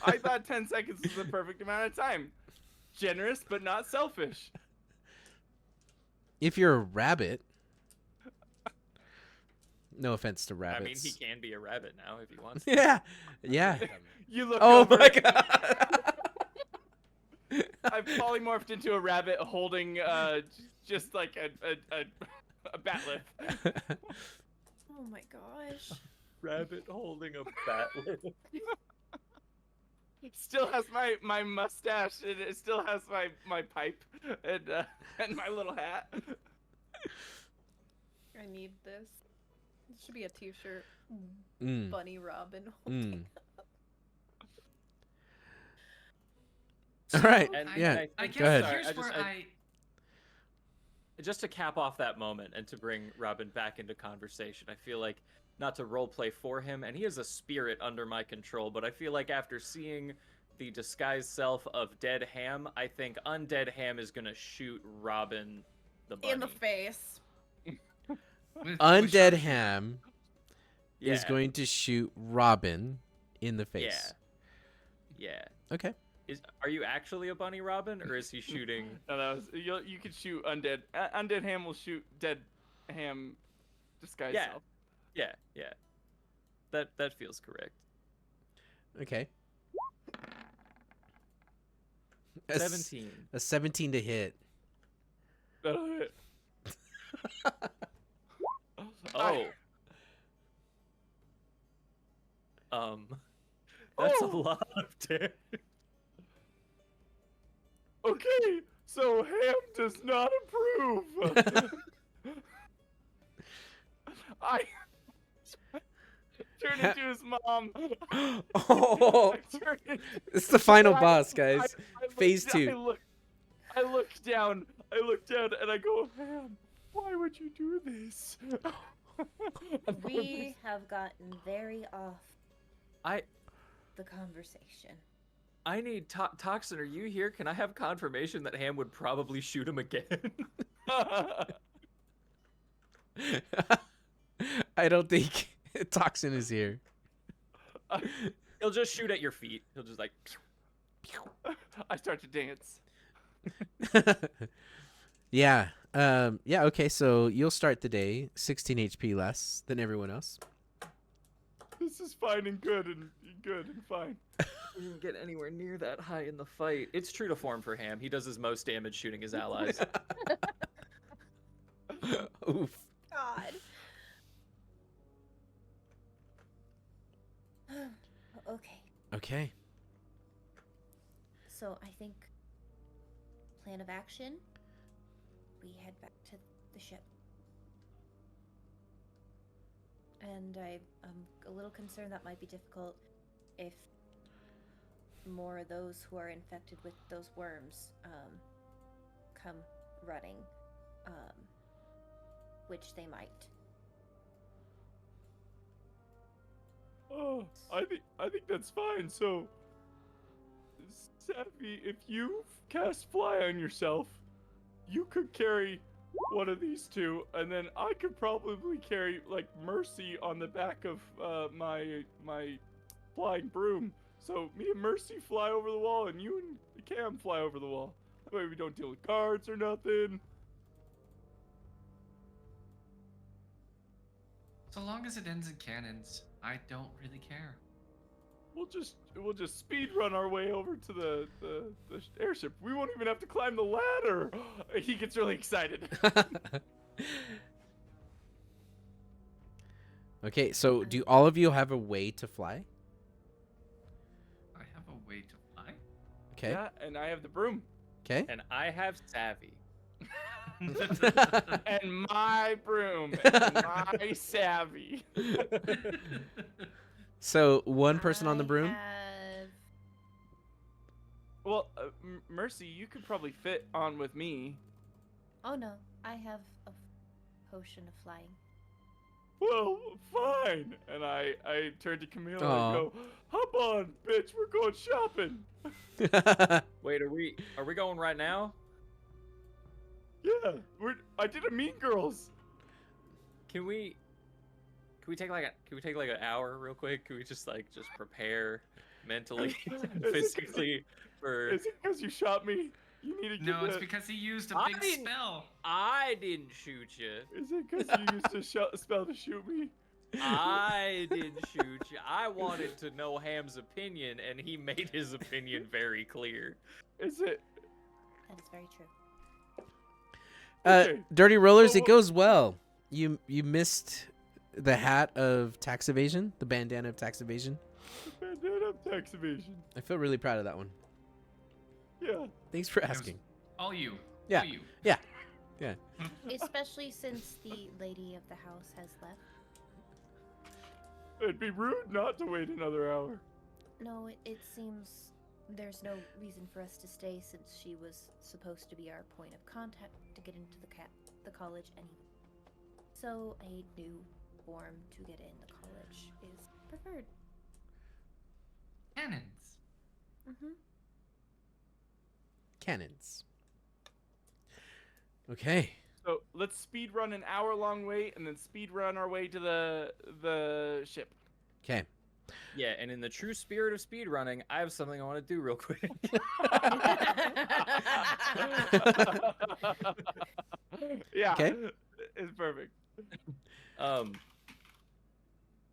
I thought 10 seconds was the perfect amount of time. Generous, but not selfish. If you're a rabbit. No offense to I rabbits. mean, he can be a rabbit now if he wants. Yeah. Yeah. You look Oh over, my god. I've polymorphed into a rabbit holding just like a bat lip. Oh my gosh. Rabbit holding a bat lip. It still has my mustache, and it still has my pipe and my little hat. I need this. It should be a t-shirt. Mm. Bunny Robin. Mm. All right. And Yeah. I think- guess Go ahead. here's I where just- I just to cap off that moment and to bring Robin back into conversation, I feel like, not to roleplay for him, and he is a spirit under my control, but I feel like after seeing the disguised self of Dead Ham, I think Undead Ham is gonna shoot Robin the bunny. In the face. with Undead sharpshooter. Ham Yeah. is going to shoot Robin in the face. Yeah. Okay. Are you actually a bunny, Robin, or is he shooting? No, that was you could shoot undead. Undead Ham will shoot dead Ham disguise Yeah. self. Yeah. That feels correct. Okay. A 17. A 17 to hit. That'll hit. Oh. That's a Oh. lot of damage. Okay, so Ham does not approve. I turn into his mom. Oh, I turn into- it's the final I- boss, guys. I look Phase down- 2. I look down and I go, Ham, why would you do this? We have gotten very off I the conversation. need Toxin, are you here? Can I have confirmation that Ham would probably shoot him again? I don't think Toxin is here. He'll just shoot at your feet. He'll just like I start to dance. Yeah. Yeah, okay, so you'll start the day 16 HP less than everyone else. This is fine and good and fine. we didn't get anywhere near that high in the fight. It's true to form for Ham. He does his most damage shooting his allies. Oof. God. Okay, Okay. so I think plan of action. We head back to the ship. And I'm a little concerned that might be difficult if more of those who are infected with those worms come running, which they might. Oh, I think that's fine. So, Savvy, if you cast fly on yourself, you could carry one of these two, and then I could probably carry like Mercy on the back of my flying broom. So me and Mercy fly over the wall, and you and Cam fly over the wall. That way we don't deal with guards or nothing. So long as it ends in cannons, I don't really care. We'll just speed run our way over to the airship. We won't even have to climb the ladder. He gets really excited. Okay, so do all of you have a way to fly? I have a way to fly. Okay. Yeah, and I have the broom. Okay. And I have savvy. And my broom. And my savvy. So one person on the I broom. have- Well, Mercy, you could probably fit on with me. Oh no, I have a potion of flying. Well, fine. And I turn to Camille and Aw. I go, hop on, bitch, we're going shopping. Wait, are we going right now? Yeah, I did a Mean Girls. Can we take like an hour real quick? Can we just prepare mentally, and physically for? Is it because you shot me? You need to get No, it's that- because he used a I big didn't- spell. I didn't shoot you. Is it because you used a spell to shoot me? I didn't shoot you. I wanted to know Ham's opinion, and he made his opinion very clear. Is it? That is very true. Okay. Dirty Rollers, Well, it goes well. You missed the hat of tax evasion, the bandana of tax evasion. Bandana of tax evasion. I feel really proud of that one. Yeah. Thanks for was- asking. All you. Yeah. All you. Especially since the lady of the house has left. It'd be rude not to wait another hour. No, it seems there's no reason for us to stay since she was supposed to be our point of contact to get into the college anyway. So a new form to get in the college is preferred. Cannons. Mm-hmm. Cannons. Okay. So let's speed run an hour-long wait and then speed run our way to the ship. Okay. Yeah, and in the true spirit of speedrunning, I have something I want to do real quick. Yeah. Okay. It's perfect.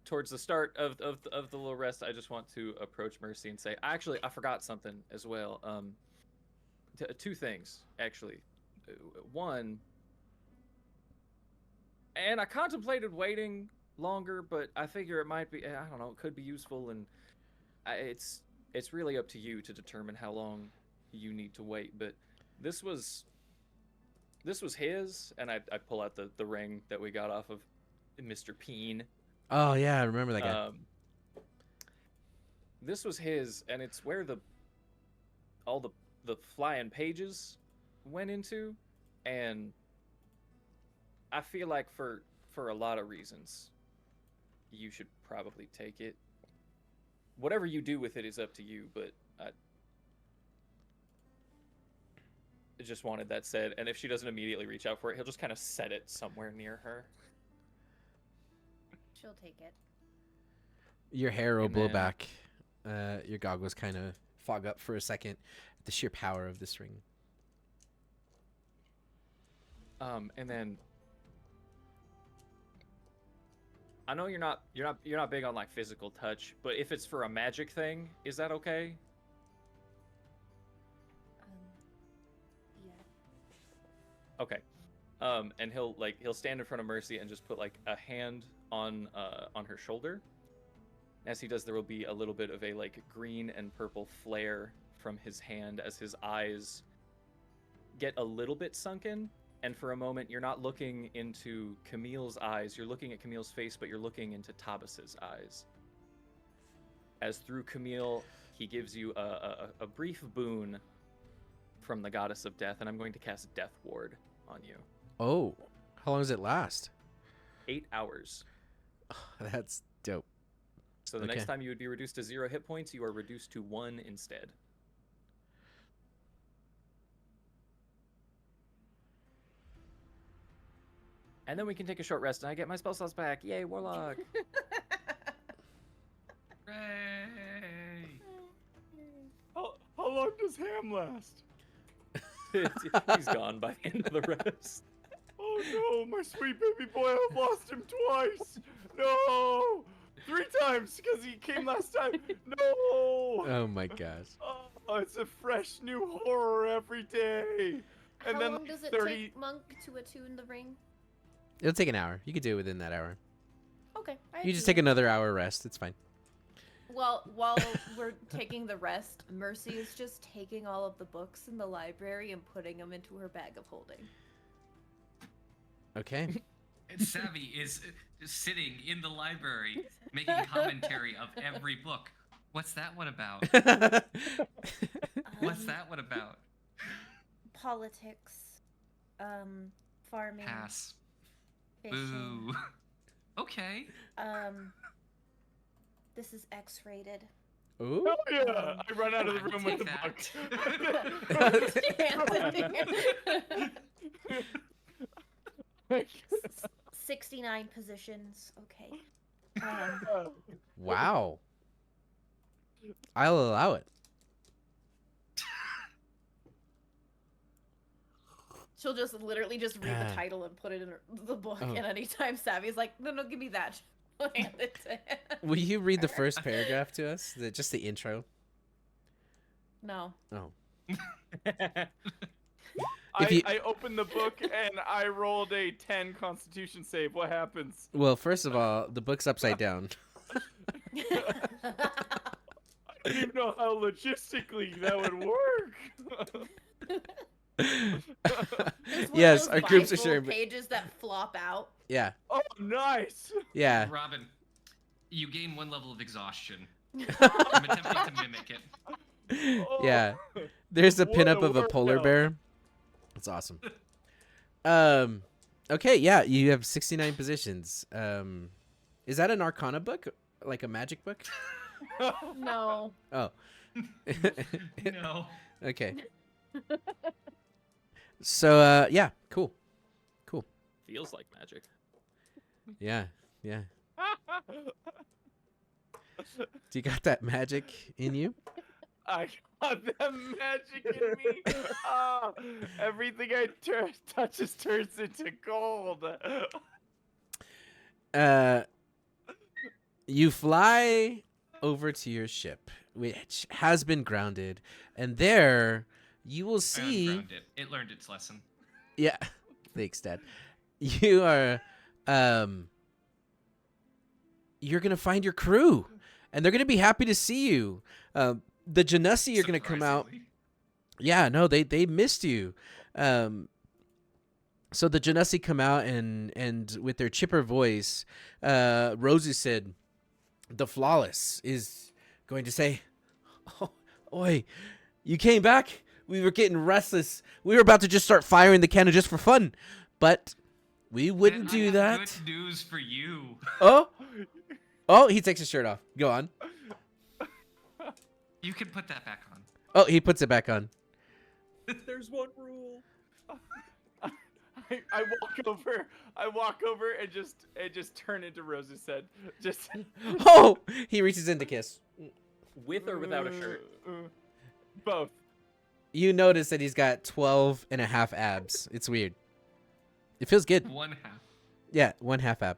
Towards the start of the little rest, I just want to approach Mercy and say, actually, I forgot something as well. Two things actually. One, and I contemplated waiting longer, but I figure it might be, I don't know, it could be useful, and it's really up to you to determine how long you need to wait. But this was his, and I pull out the ring that we got off of Mr. Peen. Oh yeah, I remember that guy. This was his, and it's where all the flying pages went into, and I feel like for a lot of reasons, you should probably take it. Whatever you do with it is up to you, but I just wanted that said, and if she doesn't immediately reach out for it, he'll just kind of set it somewhere near her. She'll take it. Your hair will and blow then- back. Your goggles kind of fog up for a second at the sheer power of this ring. And then I know you're not big on like physical touch, but if it's for a magic thing, is that okay? Yeah. Okay. And he'll stand in front of Mercy and just put like a hand on her shoulder. As he does, there will be a little bit of a like green and purple flare from his hand as his eyes get a little bit sunken. And for a moment, you're not looking into Camille's eyes. You're looking at Camille's face, but you're looking into Tabas's eyes. As through Camille, he gives you a brief boon from the goddess of death, and I'm going to cast Death Ward on you. Oh, how long does it last? 8 hours. That's dope. So the Okay. next time you would be reduced to 0 hit points, you are reduced to 1 instead. And then we can take a short rest, and I get my spell slots back. Yay, Warlock! Hooray! How long does Ham last? He's gone by the end of the rest. Oh Oh no, my sweet baby boy! I've lost him twice. No, 3 times because he came last time. No. Oh my gosh. Oh, it's a fresh new horror every day. And How then long does it 30. take Monk to attune the ring? It'll take an hour. You could do it within that hour. Okay. You just take another hour rest. It's fine. Well, while we're taking the rest, Mercy is just taking all of the books in the library and putting them into her bag of holding. Okay. And Savvy is sitting in the library making commentary of every book. What's that one about? What's that one about? Politics, farming, Pass. fishing. Boo. Okay. This is X-rated. Ooh. Oh yeah! I run out of the I will room with the take book. 69 positions. Okay. Wow. I'll allow it. She'll just literally just read the title and put it in the book, Oh. and anytime Savvy's like, no, give me that. She'll hand it to him. Will you read the first paragraph to us? Just the intro? No. Oh. I opened the book and I rolled a 10 Constitution save. What happens? Well, first of all, the book's upside down. I don't even know how logistically that would work. It's one Yes, of our those groups are Bible sharing. pages that flop out. Yeah. Oh, nice. Yeah. Robin, you gain 1 level of exhaustion. I'm attempting to mimic it. Oh, Yeah. There's a what pinup a of a polar workout. bear. It's awesome. Okay, yeah, you have 69 positions. Is that an Arcana book? Like a magic book? No. Oh. No. Okay. So, yeah, cool. Feels like magic. Yeah, yeah. Do you got that magic in you? I got that magic in me. Ah, everything I touches turns into gold. You fly over to your ship, which has been grounded, and there you will I see. unground it. It learned its lesson. Yeah, thanks, Dad. You are, you're gonna find your crew, and they're gonna be happy to see you. The Genasi are gonna come out. Surprisingly. Yeah, no, they missed you. So the Genasi come out and with their chipper voice, Rosie said, "The Flawless is going to say, oh, oi, you came back? We were getting restless. We were about to just start firing the cannon just for fun, but we wouldn't Then I do have that." Good news for you. Oh, he takes his shirt off. Go on. You can put that back on. Oh, he puts it back on. There's one rule. I walk over and just turn into Rose's head. Just Oh, he reaches in to kiss. With or without a shirt? Both. You notice that he's got 12 and a half abs. It's weird. It feels good. 1/2. Yeah, 1/2 ab.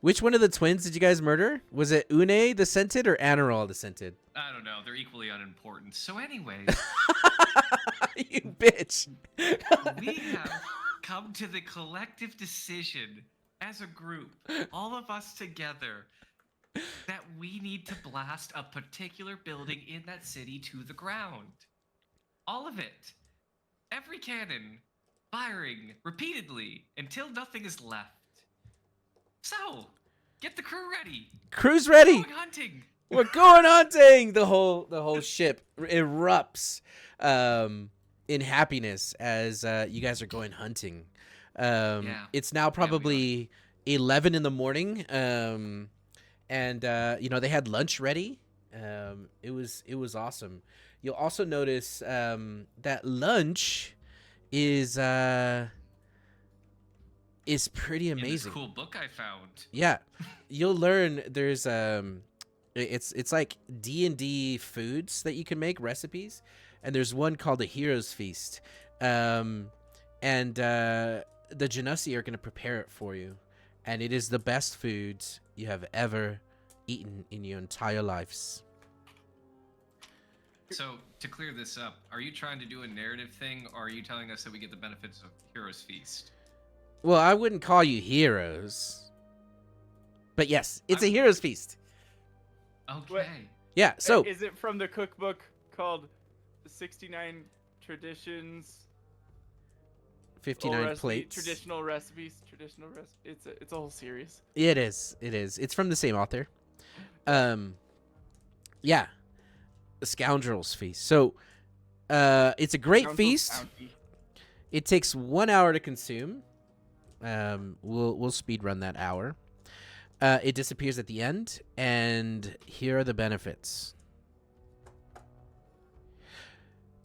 Which one of the twins did you guys murder? Was it Une the Scented or Anaral the Scented? I don't know. They're equally unimportant. So, anyways, You bitch. we have come to the collective decision as a group, all of us together, that we need to blast a particular building in that city to the ground. All of it. Every cannon. Firing repeatedly until nothing is left. So, get the crew ready. Crew's ready. Going hunting. We're going hunting. The whole ship erupts in happiness as you guys are going hunting. Yeah. It's now probably 11 in the morning. And they had lunch ready. It was awesome. You'll also notice that lunch is pretty In this amazing. cool book I found. Yeah, you'll learn there's it's like D&D foods that you can make, recipes, and there's one called the Hero's Feast. and the Genasi are going to prepare it for you, and it is the best food you have ever eaten in your entire lives. So, to clear this up, are you trying to do a narrative thing, or are you telling us that we get the benefits of Hero's Feast? Well, I wouldn't call you heroes, but yes, it's a hero's feast. Okay. What? Yeah, so Is it from the cookbook called 69 Traditions? 59 plates. Traditional recipes. It's a whole series. It is. It's from the same author. Yeah, a scoundrel's feast. So, it's a great Scoundrel's feast. Bounty. It takes 1 hour to consume. We'll speed run that hour. It disappears at the end, and here are the benefits.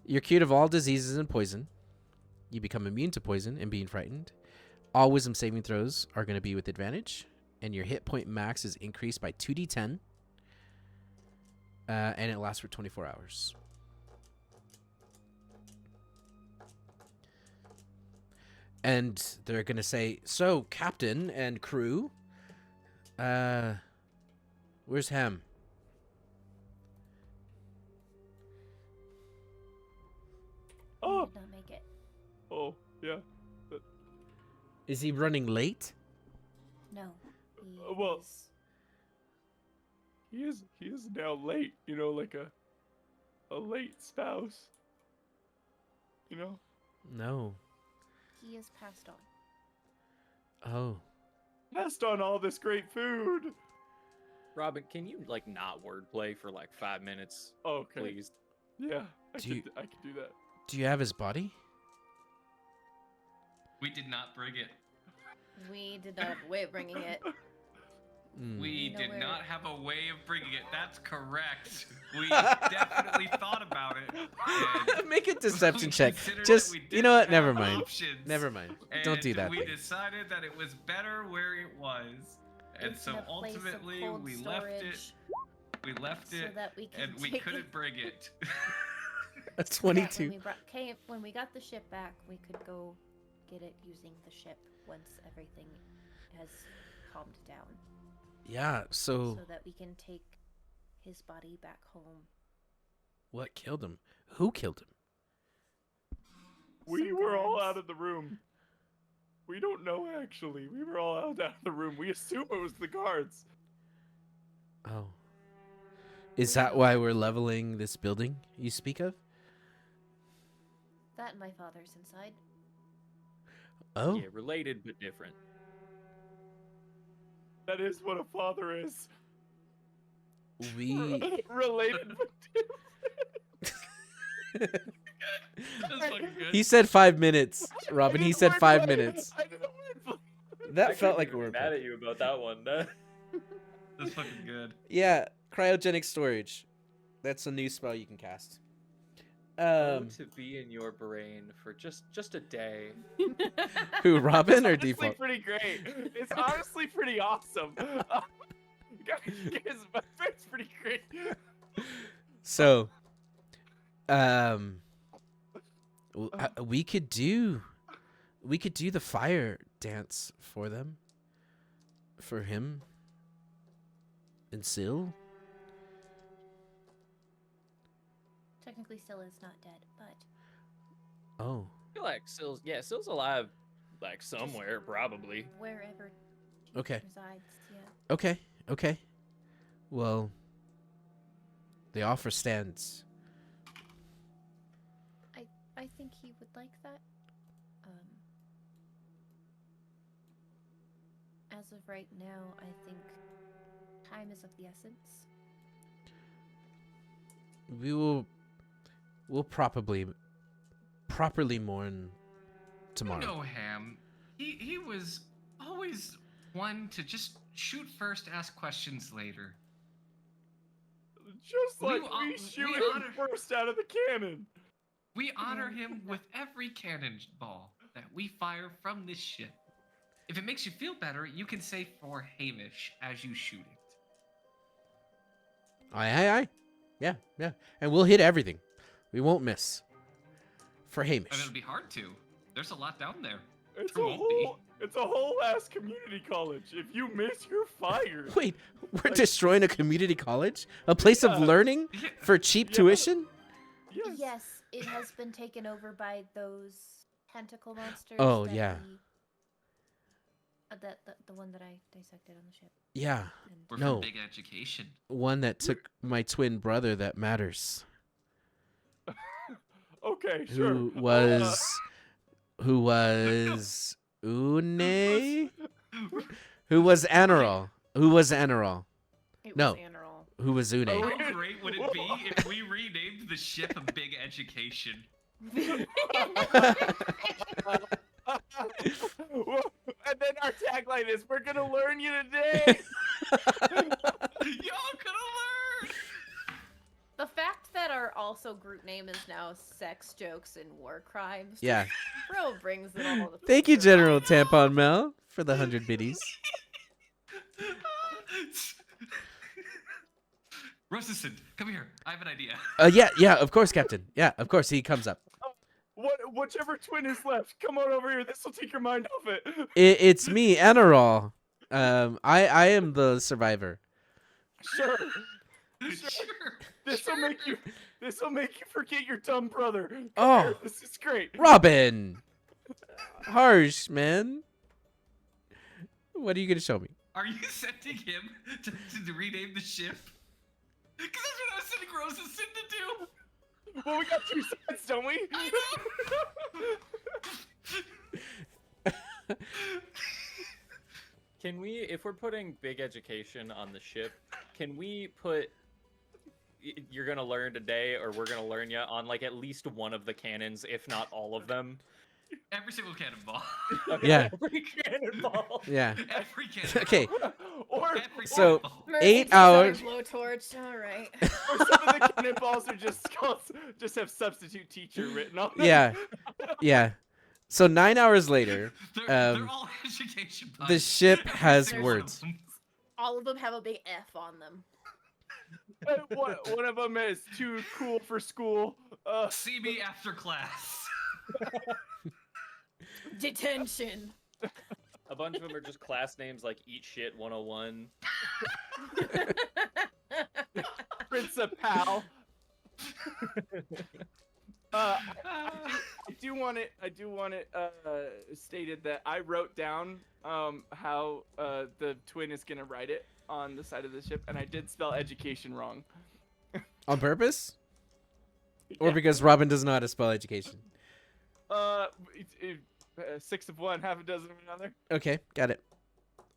You're cured of all diseases and poison. You become immune to poison and being frightened. All wisdom saving throws are going to be with advantage, and your hit point max is increased by 2d10, and it lasts for 24 hours. And they're going to say, so, Captain and crew, where's Ham? He Oh, did not make it. oh, yeah. Is he running late? No. He Well- is- He is now late. You know, like a late spouse. You know. No. he is passed on. Oh. Passed on all this great food. Robin, can you like not wordplay for like 5 minutes, Okay. please? Yeah, I Do you- could do that. Do you have his body? We did not bring it. We did not have a way of bringing it. Mm. We know did where- not have a way of bringing it. That's correct. We definitely thought about it. and Make a deception we check. considered that Just, we you know what? didn't Never have mind. options, Never mind. Don't do and that. We Thing. decided that it was better where it was. And It's so in a place of ultimately cold we left it. storage We left so it that we can and we take couldn't it. bring it. A That 22. when we got the ship back, we could go get it using the ship once everything has calmed down, Yeah, so so that we can take his body back home. what killed him? Who killed him? We Some were all guards. out of the room. We don't know actually. We were all out of the room. We assume it was the guards. Oh. Is that why we're leveling this building you speak of? That and my father's inside. Oh. Yeah, related but different. That is what a father is. We Related but That's fucking good. He said 5 minutes, Robin. He said 5 minutes. I didn't wordplay. That felt like a word. Mad at you about that one. That's fucking good. Yeah, cryogenic storage. That's a new spell you can cast. To be in your brain for just a day. Who, Robin or It's honestly default? pretty great. It's honestly pretty awesome. Guys, my friend's pretty great. So, we could do the fire dance for them, for him, and Syl. Technically, still is not dead, but Oh, I feel like Sill's alive, like somewhere probably. wherever she Okay. resides, yeah. okay. Well, the offer stands. I think he would like that. As of right now, I think time is of the essence. We'll properly mourn tomorrow. You know Ham. He was always one to just shoot first, ask questions later. Just We like wa- we we shoot him honor- first out of the cannon. We honor him with every cannonball that we fire from this ship. If it makes you feel better, you can say for Hamish as you shoot it. Aye. Yeah. And we'll hit everything. We won't miss. For I mean, Hamish. it'll be hard to. There's a lot down there. It's There won't be. a whole ass community college. If you miss, you're fired. Wait, we're destroying a community college? A place of learning Yeah. for cheap Yeah. tuition? Yes. Yes, it has been taken over by those tentacle monsters. Oh, that yeah. the one that I dissected on the ship. Yeah, And We're No. from Big Education. one that took my twin brother that matters. Okay, sure. Who was Une? Who was Anerol? Who was Anerol? It No. was Anerol. Who was Une? Oh, How great would it be if we renamed the ship a Big Education? And then our tagline is, "We're gonna learn you today." Y'all gonna learn! The fact that our also group name is now Sex Jokes and War Crimes. Yeah. Bro brings it all the Thank you, future. General Tampon Mel, for the 100 biddies. Roseson, come here. I have an idea. Yeah, of course, Captain. Yeah, of course, he comes up. Whichever twin is left, come on over here. This will take your mind off it. It's me, Anerol. I am the survivor. Sure. Sure. This will make you forget your dumb brother. Come Oh. here, this is great. Robin! Harsh, man. What are you going to show me? Are you sending him to rename the ship? Because that's what I was sending Roseson to do. Well, we got two sides, don't we? Can we, if we're putting Big Education on the ship, can we put "You're gonna learn today" or "We're gonna learn ya" on like at least one of the cannons, if not all of them? Every single cannonball. Okay, Yeah. every cannonball. Yeah. Every cannonball. Okay, or Every So- cannonball. Mercy 8 just got a hours. Blowtorch. All right. or some of the cannonballs are just have substitute teacher written on them. yeah. Yeah. So 9 hours later, They're all education the puns. ship Every has single one of words. them. All of them have a big F on them. One of them is too cool for school. See me after class. Detention. A bunch of them are just class names like Eat Shit 101. Principal. I do want it stated that I wrote down how the twin is gonna write it on the side of the ship, and I did spell education wrong. On purpose? Or Yeah. because Robin doesn't know how to spell education? 6 of one, half a dozen of another. Okay, got it.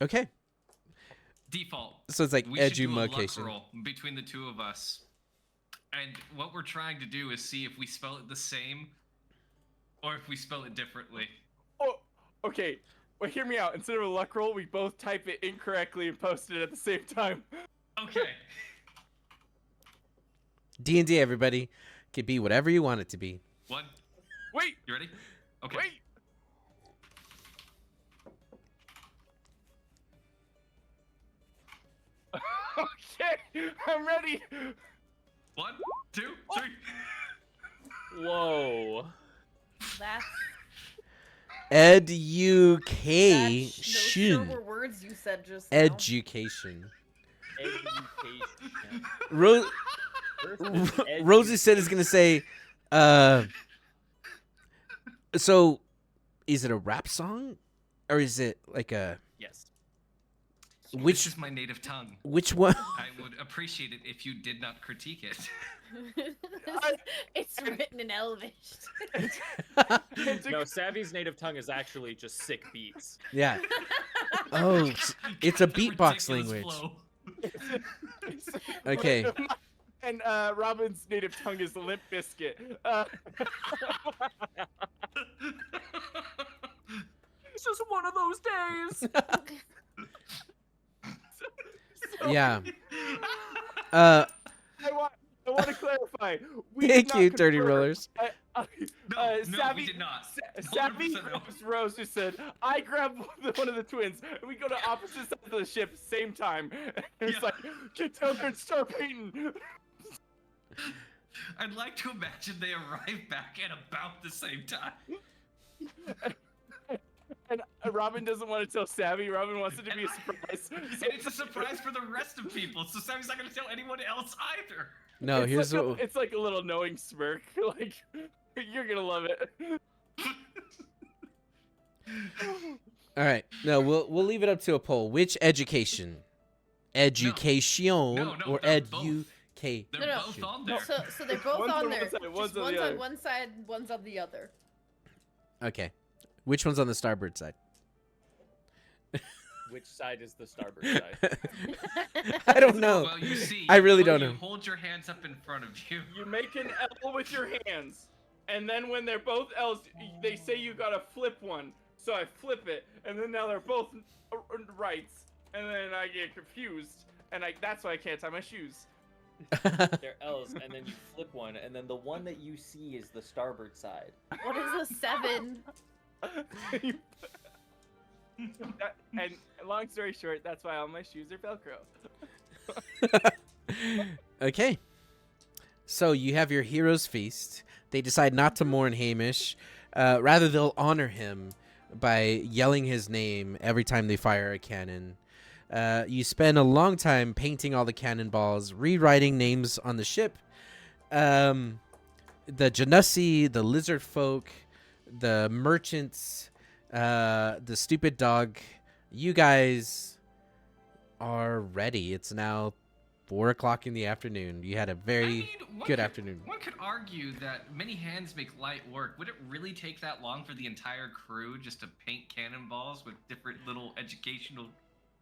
Okay. Default. So it's like We should do a luck edumacation. roll between the two of us. And what we're trying to do is see if we spell it the same or if we spell it differently. Oh, okay. Well, hear me out. Instead of a luck roll, we both type it incorrectly and post it at the same time. Okay. D&D, everybody. Could be whatever you want it to be. One. Wait, You ready? Okay. wait. Okay, I'm ready. 1, 2, 3. Whoa. That's Education. those sure were words you said just now. Education. Education. Ro- Versus Rosie said is gonna say, so is it a rap song? Or is it like a Yes. This which is my native tongue. which one? I would appreciate it if you did not critique it. It's written in Elvish. No, Savvy's native tongue is actually just sick beats. Yeah. Oh, it's a The beatbox ridiculous language. flow. Okay. And Robin's native tongue is Limp Biscuit. It's just one of those days. Yeah. I want to clarify. We did Thank not you, Dirty confirm. Rollers. No, no, Savvy, we did not. Savvy 100% no. Rose just said, I grabbed one of the twins, and we go to opposite sides of the ship, same time. And it's Yeah. like, get down there and start painting. I'd like to imagine they arrive back at about the same time. Robin doesn't want to tell Savvy. Robin wants it to be a surprise. And it's a surprise for the rest of people, so Sammy's not gonna tell anyone else either. No, it's here's like what. it's like a little knowing smirk. Like, you're gonna love it. All right. No, we'll leave it up to a poll. Which education? Education No, or they're both. education? They're No. both on there. So they're both One's on on there. one side, Just one's on the one's other. on one side, one's on the other. Okay. Which one's on the starboard side? Which side is the starboard side? I don't know. Well, you see, I really don't you know. hold your hands up in front of you. You make an L with your hands, and then when they're both L's, they say you gotta flip one. So I flip it, and then now they're both rights, and then I get confused, and that's why I can't tie my shoes. They're L's, and then you flip one, and then the one that you see is the starboard side. What is a 7? And long story short, that's why all my shoes are Velcro. Okay. So you have your hero's feast. They decide not to mourn Hamish. Rather, they'll honor him by yelling his name every time they fire a cannon. You spend a long time painting all the cannonballs, rewriting names on the ship. The Janussi, the lizard folk, the merchants, the stupid dog. You guys are ready. It's now 4 o'clock in the afternoon. You had a very good afternoon. One could argue that many hands make light work. Would it really take that long for the entire crew just to paint cannonballs with different little educational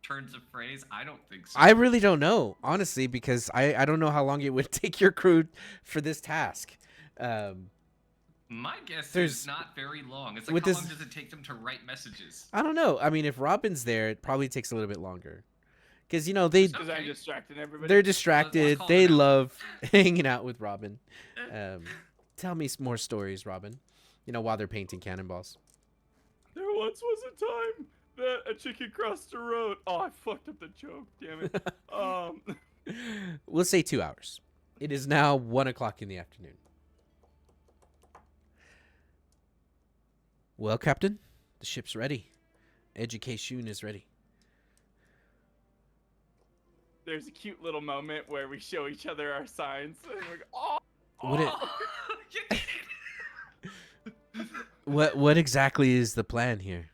turns of phrase? I don't think so. I really don't know, honestly, because I don't know how long it would take your crew for this task. My guess There's- is not very long. It's like, with how this- long does it take them to write messages? I don't know. I mean, if Robin's there, it probably takes a little bit longer. Because, you know, they, Because I'm distracting everybody. they're distracted. call They it out. love hanging out with Robin. Tell me some more stories, Robin. You know, while they're painting cannonballs. There once was a time that a chicken crossed the road. Oh, I fucked up the joke. Damn it. We'll say 2 hours. It is now 1 o'clock in the afternoon. Well, Captain, the ship's ready. Educayshunion is ready. There's a cute little moment where we show each other our signs, and we're oh. Would it- You did it! What exactly is the plan here?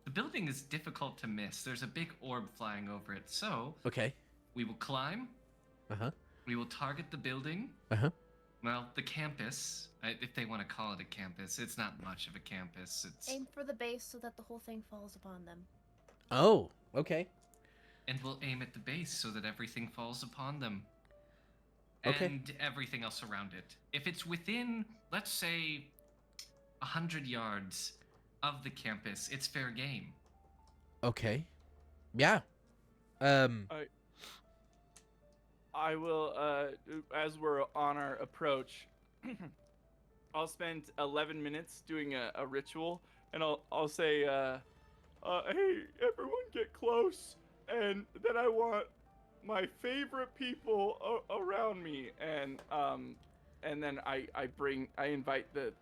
The building is difficult to miss. There's a big orb flying over it, so Okay. we will climb. Uh-huh. We will target the building. Uh-huh. Well, the campus, if they want to call it a campus. It's not much of a campus. It's Aim for the base so that the whole thing falls upon them. Oh, okay. and we'll aim at the base so that everything falls upon them. Okay. And everything else around it. If it's within, let's say, 100 yards of the campus, it's fair game. Okay. Yeah. I will, as we're on our approach, I'll spend 11 minutes doing a ritual, and I'll say, hey, everyone get close, and then I want my favorite people around me, and then I invite the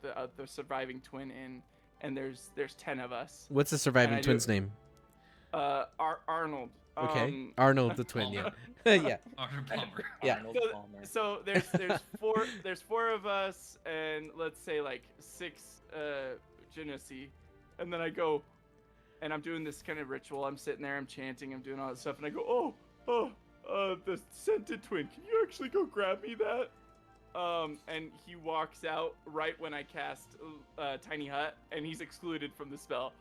surviving twin in, and there's 10 of us. What's the surviving And I twin's do- name? Arnold. Okay. Arnold the twin, yeah. Yeah. Arthur Plumber. Yeah. Arnold Palmer. So there's four of us, and let's say like 6 Genasi, and then I go, and I'm doing this kind of ritual. I'm sitting there, I'm chanting, I'm doing all that stuff, and I go, the scented twin, can you actually go grab me that? And he walks out right when I cast Tiny Hut, and he's excluded from the spell,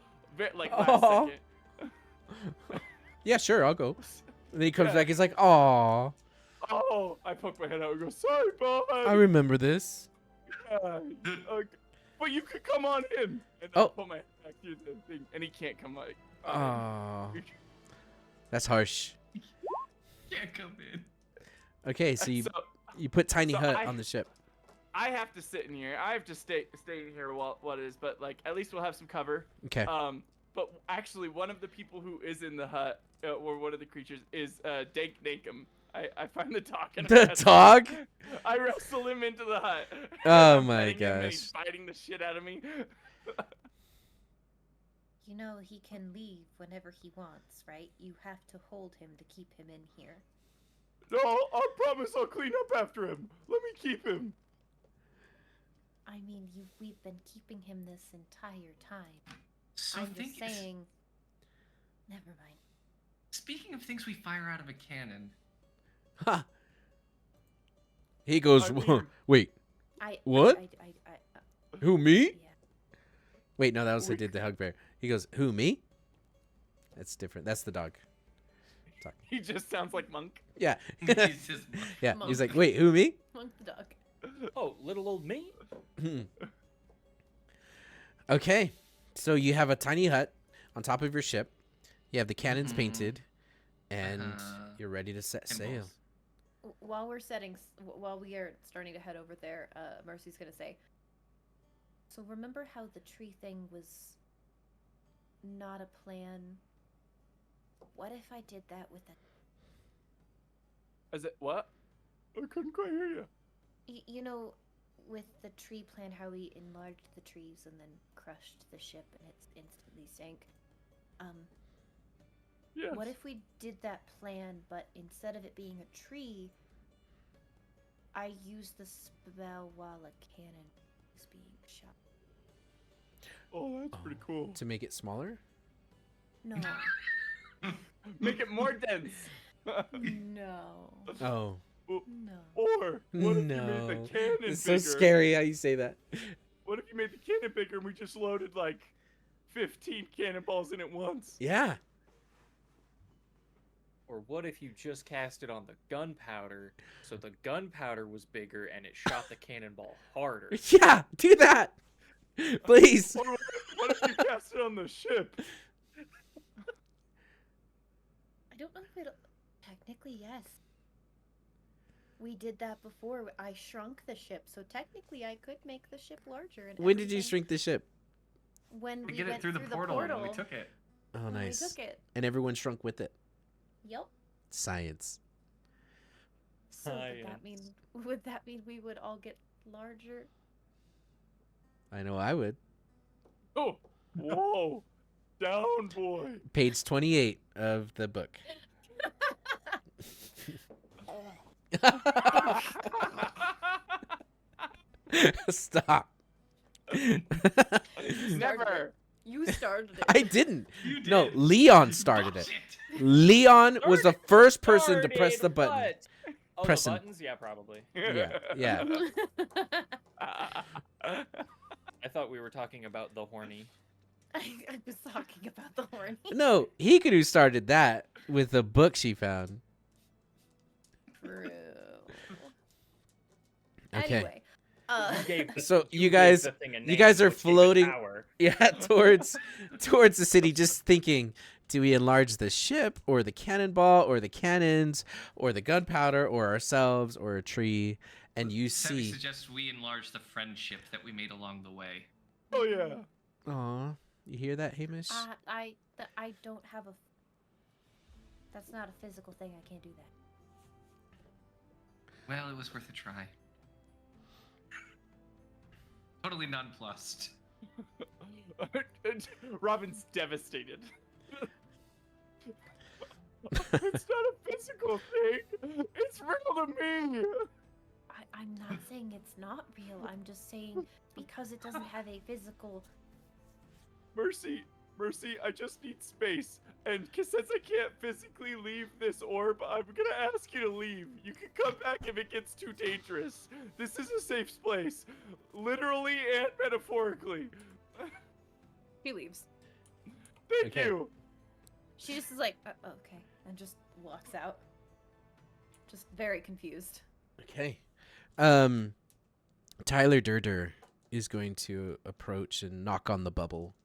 like last Aw. second. Yeah, sure, I'll go. And then he comes Yeah. back, he's like, "Aw, Oh, I poke my head out and go, sorry, bud. I remember this." But you could come on in. And Oh. I'll put my head back through the thing, and he can't come like. Aw. That's harsh. Can't come in. Okay, so you So you put Tiny so Hut I- on the ship. I have to sit in here. I have to stay in here while what it is, but like at least we'll have some cover. Okay. But actually, one of the people who is in the hut, or one of the creatures, is Dank Dankum. I find the dog. The dog? I wrestle him into the hut. Oh I'm my petting him, and he's gosh. biting the shit out of me. You know, he can leave whenever he wants, right? You have to hold him to keep him in here. No, I promise I'll clean up after him. Let me keep him. I mean, we've been keeping him this entire time. So I'm just saying. Never mind. Speaking of things we fire out of a cannon, Ha. He goes, I mean- wait, What? who, me? Yeah. Wait, no, that was We who did the hug bear. He goes, who, me? That's different. That's the dog. He just sounds like Monk. Yeah. he's just Yeah. Monk. He's like, wait, who, me? Monk the dog. Oh, little old me? Okay. So you have a tiny hut on top of your ship. You have the cannons Mhm. painted, and Uh-huh. you're ready to set sail. Symbols. While we're while we are starting to head over there, Mercy's gonna say, So remember how the tree thing was not a plan? What if I did that with a... Is it what? I couldn't quite hear you. You know, with the tree plan, how we enlarged the trees and then crushed the ship and it instantly sank. Yes. What if we did that plan, but instead of it being a tree, I used the spell while a cannon was being shot? Oh, that's pretty cool. To make it smaller? No. Make it more dense. No. Oh. No. Or what if you made No. the cannon It's bigger? so scary how you say that. What if you made the cannon bigger and we just loaded like 15 cannonballs in at once? Yeah. Or what if you just cast it on the gunpowder, so the gunpowder was bigger and it shot the cannonball harder? Yeah, do that. Please. Or what if you cast it on the ship? I don't know if it'll... Technically, yes. We did that before. I shrunk the ship, so technically I could make the ship larger. And When did you everything. shrink the ship? When We we get went it through the portal when we took it. Oh, when nice. We took it. And everyone shrunk with it. Yep. Science. So Science. would that mean we would all get larger? I know I would. Oh, whoa. Down, boy. Page 28 of the book. Stop. Never. "You started it." I didn't. You did. No, Leon started it. Bullshit. Leon was the first person to press the button. But... Oh, Pressing. the buttons? Yeah, probably. Yeah, yeah. I thought we were talking about the horny. I was talking about the horny. No, he could have started that with the book she found. True. Okay. Anyway, So you guys are floating- Yeah, towards the city, just thinking, do we enlarge the ship or the cannonball or the cannons or the gunpowder or ourselves or a tree? And you Sammy see, suggests we enlarge the friendship that we made along the way. Oh, yeah. aw, you hear that, Hamish? I don't have a... That's not a physical thing. I can't do that. Well, it was worth a try. Totally nonplussed. Robin's devastated. It's not a physical thing. It's real to me. I'm not saying it's not real. I'm just saying because it doesn't have a physical... Mercy, I just need space. And since I can't physically leave this orb, I'm gonna ask you to leave. You can come back if it gets too dangerous. This is a safe place. Literally and metaphorically. he leaves. Thank Okay. you. She just is like, okay, and just walks out. Just very confused. Okay. Tyler Durder is going to approach and knock on the bubble.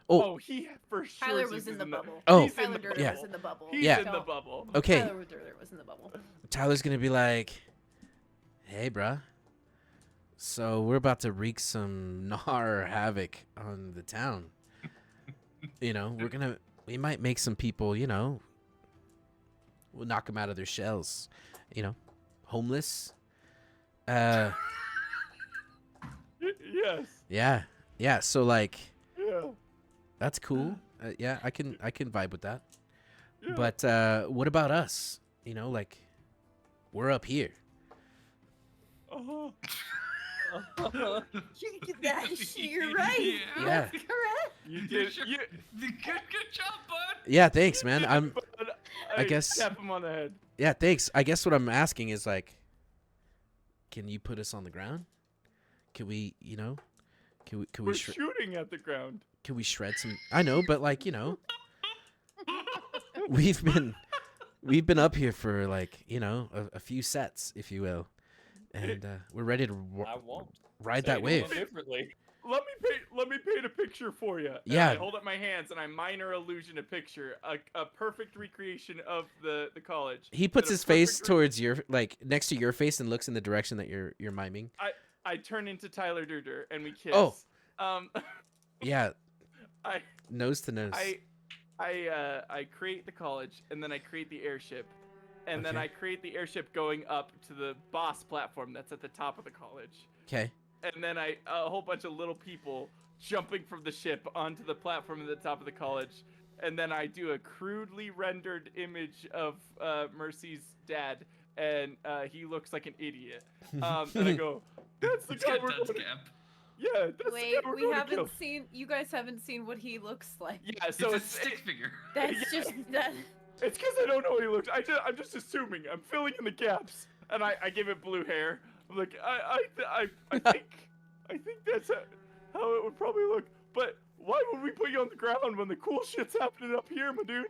Oh, he for sure. Tyler was in the bubble. Oh, He's in Tyler the Durden yeah. was in the bubble. He's Yeah. in the bubble. Okay. Tyler Durden was in the bubble. Tyler's gonna be like, "Hey, bruh. So we're about to wreak some gnar havoc on the town. You know, we might make some people, you know, we'll knock them out of their shells. You know, homeless. Yes. Yeah. So like, Yeah. that's cool. Yeah, I can vibe with that. Yeah. But what about us? You know, like, we're up here. Uh-huh. You're right. Yeah. That's correct. You did. Sure. You, Good job, bud. Yeah, thanks, man. I I guess- tap him on the head. Yeah, thanks. I guess what I'm asking is like, can you put us on the ground? Can we, you know, can we We're shooting at the ground. can we shred some? I know, but like, you know, we've been up here for like, you know, a few sets, if you will, and we're ready to I won't ride say that it wave. differently. Let me paint a picture for you. Yeah. I hold up my hands and I minor illusion a picture, a perfect recreation of the college. He puts And a his face perfect towards your, like, next to your face and looks in the direction that you're miming. I turn into Tyler Durden and we kiss. Oh. Um, Yeah, I nose to nose. I create the college and then I create the airship, and then Okay. I create the airship going up to the boss platform that's at the top of the college. Okay. And then a whole bunch of little people jumping from the ship onto the platform at the top of the college. And then I do a crudely rendered image of Mercy's dad, and he looks like an idiot. And I go, "That's the It's guy got we're Duds going to." Gap. Yeah, that's Wait, the guy we're we going to haven't kill. seen. You guys haven't seen what he looks like. Yeah, so It's a stick figure. That's Yeah. just that. It's because I don't know what he looks. I'm just assuming. I'm filling in the gaps, and I give it blue hair. I'm like, I think that's how it would probably look. But why would we put you on the ground when the cool shit's happening up here, my dude?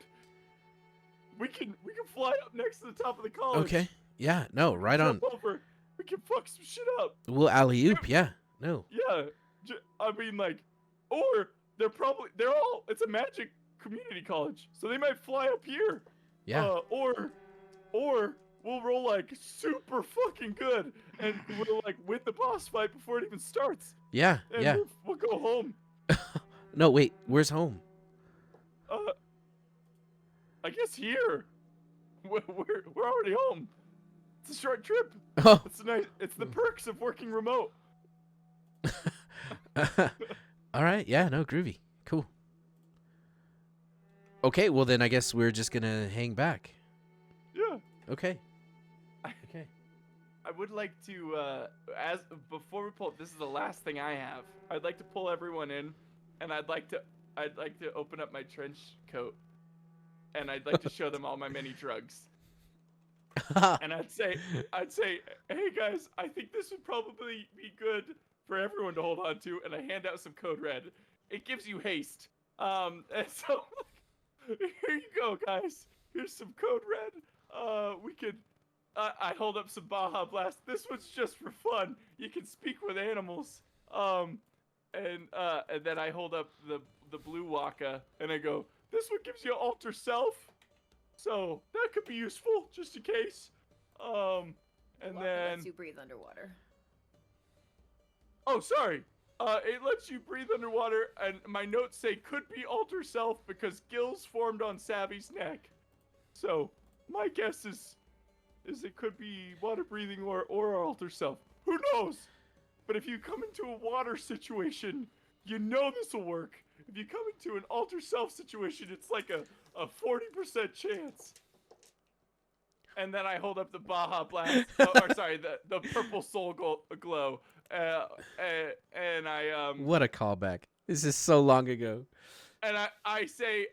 We can fly up next to the top of the college. Okay. Yeah. No. Right on. Jump over. We can fuck some shit up. We'll alley oop. Yeah. No. Yeah. I mean, like, or they're all. It's a magic community college, so they might fly up here. Yeah. Or we'll roll like super fucking good, and we'll like win the boss fight before it even starts. Yeah. And Yeah. we'll go home. No. Wait. Where's home? I guess here. We're already home. It's a short trip. Oh. It's nice. It's the perks of working remote. All right. Yeah. No. Groovy. Cool. Okay. Well, then I guess we're just gonna hang back. Yeah. Okay. Okay. I would like to, before we pull, this is the last thing I have. I'd like to pull everyone in, and I'd like to open up my trench coat, and I'd like to show them all my many drugs. And I'd say, hey guys, I think this would probably be good for everyone to hold on to, and I hand out some code red. It gives you haste. And so here you go, guys. Here's some code red. We could. I hold up some Baja Blast. This one's just for fun. You can speak with animals. And then I hold up the blue Waka, and I go, this one gives you alter self. So that could be useful, just in case. And Waka then lets you breathe underwater. oh, sorry. It lets you breathe underwater, and my notes say could be alter self because gills formed on Savvy's neck. So my guess is it could be water breathing or alter self. Who knows? But if you come into a water situation, you know this will work. If you come into an alter self situation, it's like a 40% chance. And then I hold up the Baja Blast, or sorry, the purple soul glow, and I What a callback. This is so long ago. and I say,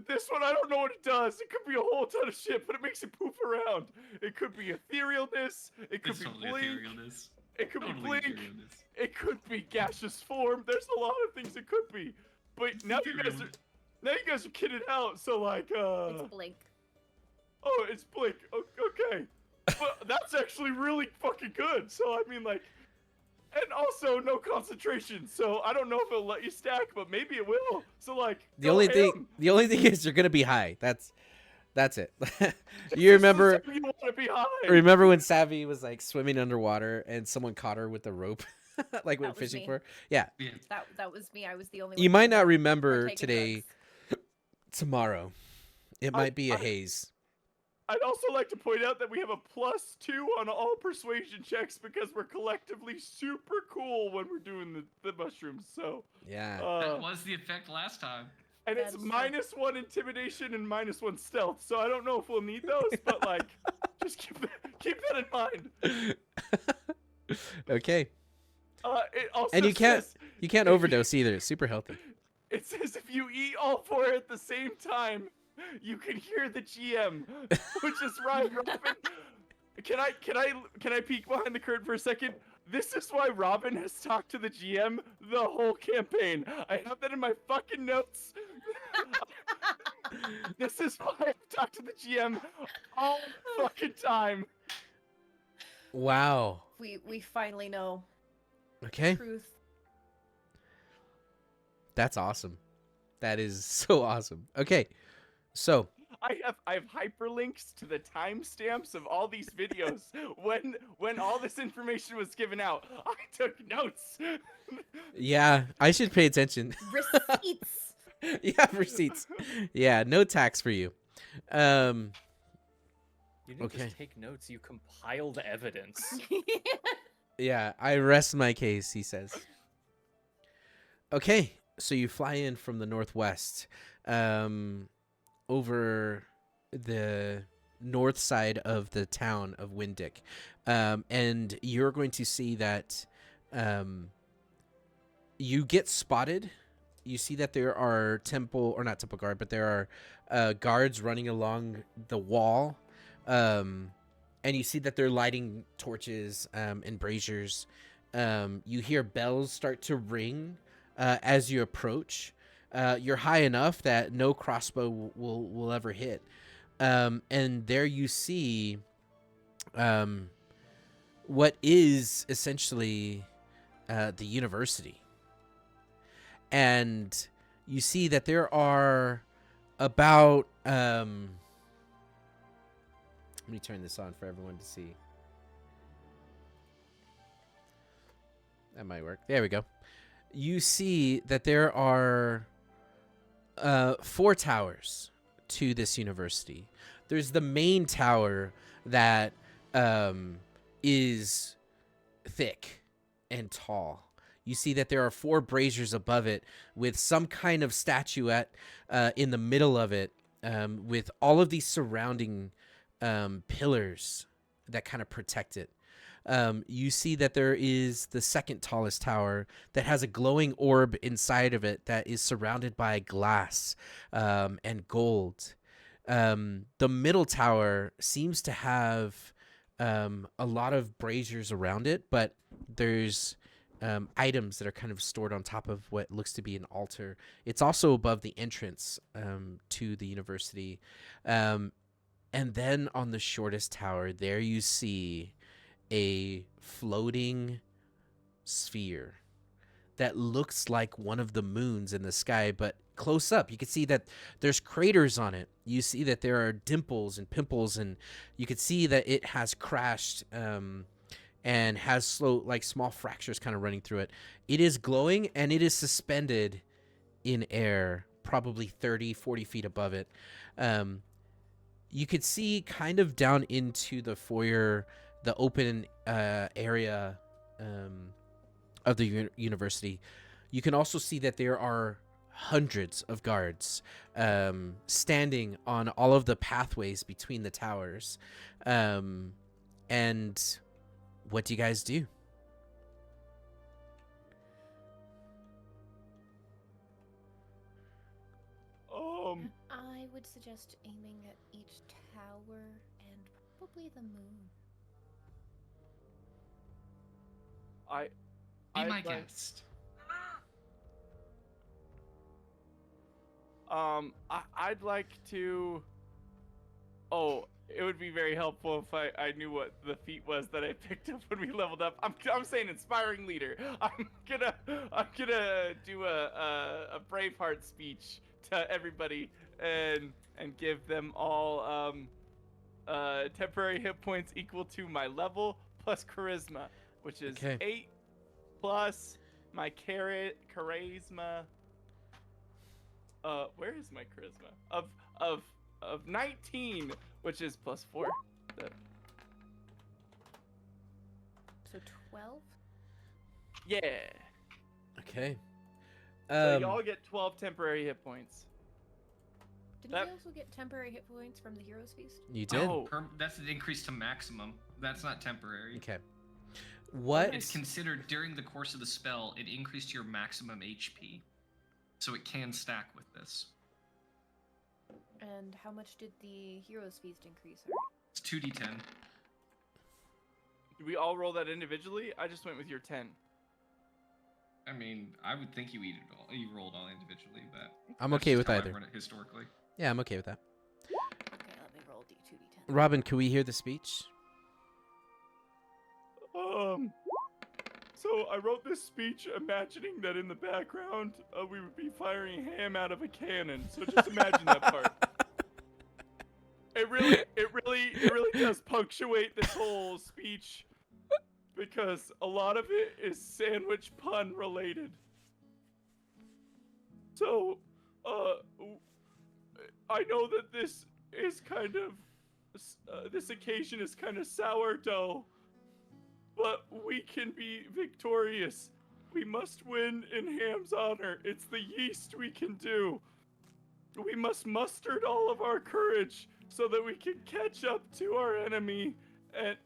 this one I don't know what it does. It could be a whole ton of shit, but it makes it poof around. It could be etherealness. It could It's be totally blink. etherealness. It could be Totally blink. etherealness. It could be gaseous form. There's a lot of things it could be. But now you guys are kidding out. So like, It's blink. oh, it's blink. Okay, but that's actually really fucking good. So I mean, like, and also no concentration. So I don't know if it'll let you stack, but maybe it will. So like, The go only ham. thing is you're gonna be high. That's it. This You is the remember time you want to be high. remember when Savvy was like swimming underwater and someone caught her with a rope, like went That was fishing me. for her? Yeah. Yeah. That was me. I was the only. You one might who not were remember taking today. drugs. Tomorrow, it might be a haze. I'd also like to point out that we have a +2 on all persuasion checks because we're collectively super cool when we're doing the mushrooms. So Yeah. That was the effect last time. and That it's is true. -1 intimidation and -1 stealth. So I don't know if we'll need those, but like, just keep that in mind. Okay. It also And you can't says, overdose either. It's super healthy. It says if you eat all 4 at the same time, you can hear the GM, which is right, Robin. Can I peek behind the curtain for a second? This is why Robin has talked to the GM the whole campaign. I have that in my fucking notes. This is why I've talked to the GM all the fucking time. Wow. We finally know Okay. truth. That's awesome. That is so awesome. Okay. So, I have hyperlinks to the timestamps of all these videos. When all this information was given out, I took notes. yeah, I should pay attention. Receipts. Yeah, receipts. Yeah, no tax for you. You didn't Okay. just take notes, you compiled evidence. Yeah, I rest my case, he says. Okay, so you fly in from the northwest, over the north side of the town of Windick, and you're going to see that you get spotted. You see that there are not temple guard, but there are guards running along the wall, and you see that they're lighting torches and braziers. You hear bells start to ring as you approach. You're high enough that no crossbow will ever hit. And there you see what is essentially the university. And you see that there are about... let me turn this on for everyone to see. That might work. There we go. You see that there are 4 towers to this university. There's the main tower that is thick and tall. You see that there are 4 braziers above it with some kind of statuette in the middle of it, with all of these surrounding pillars that kind of protect it. You see that there is the second tallest tower that has a glowing orb inside of it that is surrounded by glass and gold. The middle tower seems to have a lot of braziers around it, but there's items that are kind of stored on top of what looks to be an altar. It's also above the entrance to the university. And then on the shortest tower, there you see a floating sphere that looks like one of the moons in the sky, but close up you can see that there's craters on it. You see that there are dimples and pimples, and you can see that it has crashed and has small fractures kind of running through it. It is glowing, and it is suspended in air, probably 30-40 feet above it. You could see kind of down into the foyer, the open area of the university. You can also see that there are hundreds of guards standing on all of the pathways between the towers. And what do you guys do? I would suggest aiming at each tower and probably the moon. Be my I'd like- guest. I'd like to. Oh, it would be very helpful if I knew what the feat was that I picked up when we leveled up. I'm saying inspiring leader. I'm gonna do a Braveheart speech to everybody and give them all temporary hit points equal to my level plus charisma, which is Okay. 8 plus my charisma. Where is my charisma? Of 19 which is +4. So 12? Yeah. Okay. So y'all get 12 temporary hit points. Didn't That- we also get temporary hit points from the Hero's Feast? You did. Oh. That's an increase to maximum. That's not temporary. Okay. What? It's considered during the course of the spell, it increased your maximum HP. So it can stack with this. And how much did the Hero's Feast increase her? It's 2d10. Did we all roll that individually? I just went with your 10. I mean, I would think you rolled all individually, but I'm that's okay just with how I've either. run it historically. Yeah, I'm okay with that. Okay, let me roll D2D10. Robin, can we hear the speech? So I wrote this speech imagining that in the background we would be firing ham out of a cannon. So just imagine that part. It really does punctuate this whole speech because a lot of it is sandwich pun related. So, I know that this is kind of this occasion is kind of sourdough. But we can be victorious. We must win in Ham's honor. It's the yeast we can do. We must muster all of our courage so that we can catch up to our enemy, and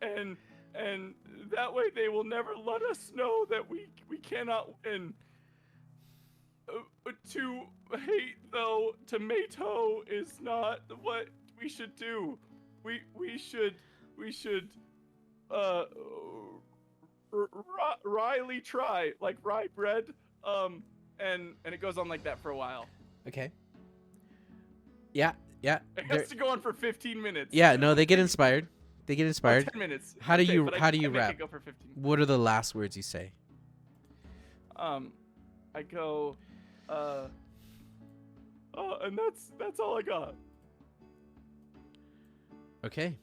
that way they will never let us know that we cannot win. To hate though tomato is not what we should do. We should Riley try like rye bread, and it goes on like that for a while. Okay. Yeah. It they're- has to go on for 15 minutes. Yeah, no, they get inspired. They get Or inspired. 10 minutes. How do Okay, you but how do I you make rap? it go for 15. What are the last words you say? I go, and that's all I got. Okay.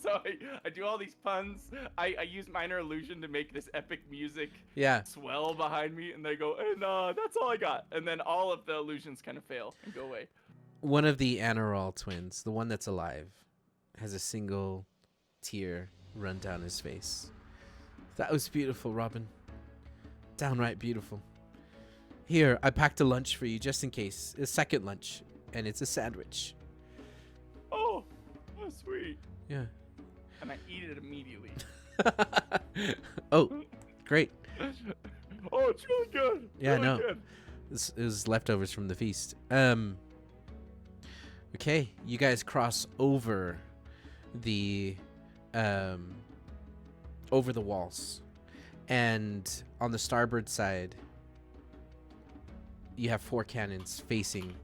So I do all these puns. I use minor illusion to make this epic music Yeah. swell behind me, and they go, and that's all I got. And then all of the illusions kind of fail and go away. One of the Anaral twins, the one that's alive, has a single tear run down his face. That was beautiful, Robin. Downright beautiful. Here, I packed a lunch for you just in case. A second lunch, and it's a sandwich. Oh, sweet. Yeah. And I eat it immediately. Oh, great. Oh, it's really good. Yeah, really no. Good. This is leftovers from the feast. Okay, you guys cross over the walls, and on the starboard side, you have 4 cannons facing,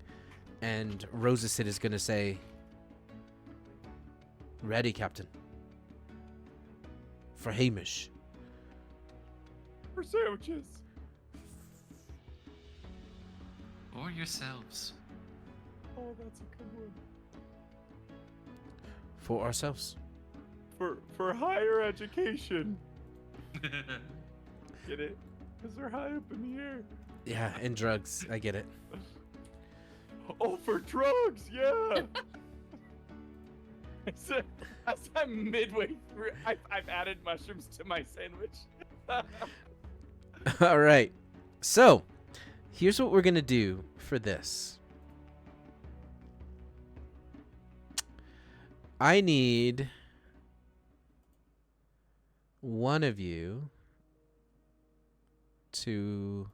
and Rosasid is gonna say, "Ready, Captain." For Hamish. For sandwiches. Or yourselves. Oh, that's a good one. For ourselves. For higher education. Get it? Because they're high up in the air. Yeah, and drugs. I get it. Oh, for drugs, yeah. So, as I'm midway through, I've added mushrooms to my sandwich. All right. So, here's what we're going to do for this. I need one of you to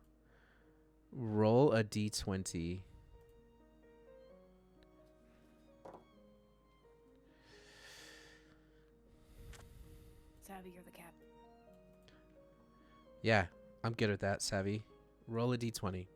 roll a d20. Savvy, you're the captain. Yeah, I'm good at that, Savvy. Roll a d20.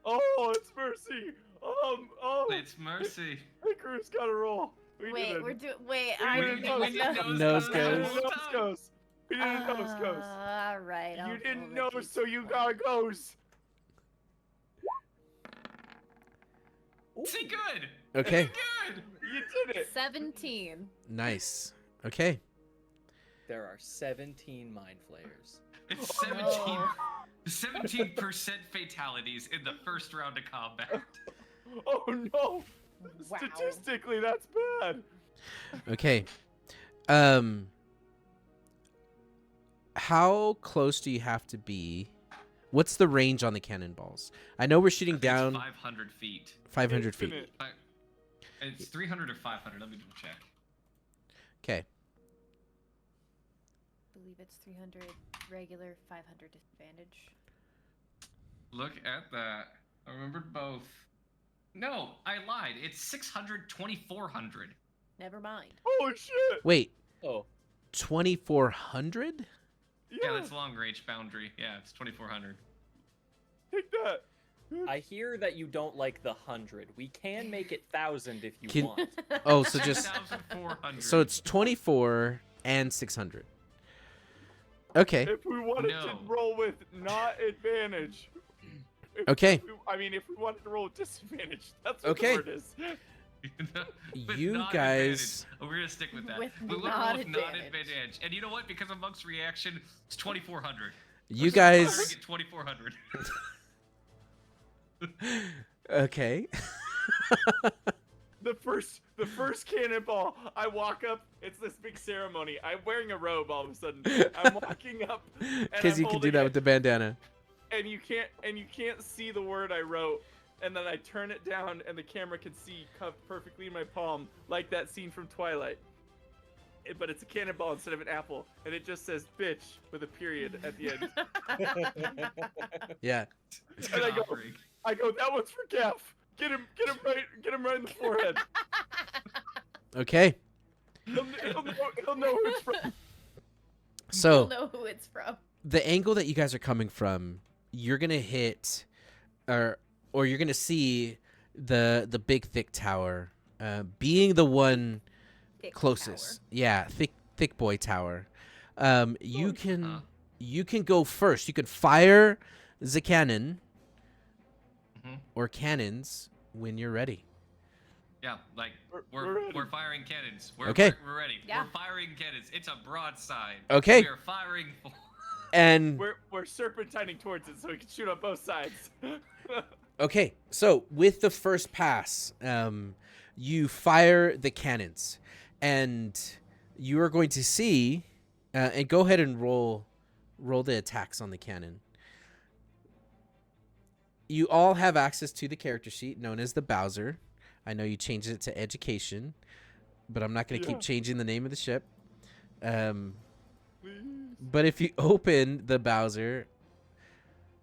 Oh, it's Mercy. Oh, It's Mercy. Hikaru's got to roll. We Wait, did we're it. doing. Wait, We I did don't it. think Nose so. goes. Nose goes. We did a nose goes. All right. I'll You roll didn't the know, D20. so you got goes. See, good. Okay, Good. You did it. 17. nice. Okay. There are 17 mind flayers. It's 17. 17% fatalities in the first round of combat. Oh no! Wow. Statistically, that's bad. Okay. How close do you have to be? What's the range on the cannonballs? I know we're shooting I think it's down 500 feet. 500 feet. Infinite. It's 300 or 500. Let me double check. Okay. I believe it's 300 regular, 500 disadvantage. Look at that. I remembered both. No, I lied. It's 600, 2400. Never mind. Holy shit! Wait, Oh, 2400? Yeah, that's long range boundary. Yeah, it's 2400. Take that. I hear that you don't like the 100. We can make it 1,000 if you Can- want. Oh, so just 2,400. so it's 24 and 600. Okay. If we wanted No. to roll with not advantage. Okay. If we wanted to roll with disadvantage, that's what Okay. the word is. With You not guys- advantage. We're gonna stick with that. With We will not roll with not advantage. advantage. And you know what? Because of Monk's reaction, it's 2400. You We're guys get 2400. Okay. The first cannonball, I walk up. It's this big ceremony. I'm wearing a robe all of a sudden. I'm walking up, and Cuz I'm you can do holding that it, with the bandana. and you can't see the word I wrote. And then I turn it down, and the camera can see perfectly in my palm, like that scene from Twilight. But it's a cannonball instead of an apple, and it just says "bitch" with a period at the end. Yeah. It's And good I go- offering. I go, "That one's for Gaff. Get him right in the forehead. Okay. He'll know who it's from." So, You'll know who it's from. the angle that you guys are coming from, you're going to hit or you're going to see the big thick tower being the one Thick closest. Yeah, thick boy tower. You Huh. can go first. You can fire the cannon Mhm. or cannons when you're ready. Yeah, like We're we're ready. firing cannons. Okay. We're ready. Yeah. We're firing cannons. It's a broadside. Okay. We are firing. And We're serpentining towards it so we can shoot on both sides. okay, so with the first pass, you fire the cannons, and you are going to see, and go ahead and roll the attacks on the cannon. You all have access to the character sheet known as the Bowser. I know you changed it to Education, but I'm not going to keep Yeah. changing the name of the ship. Please. But if you open the Bowser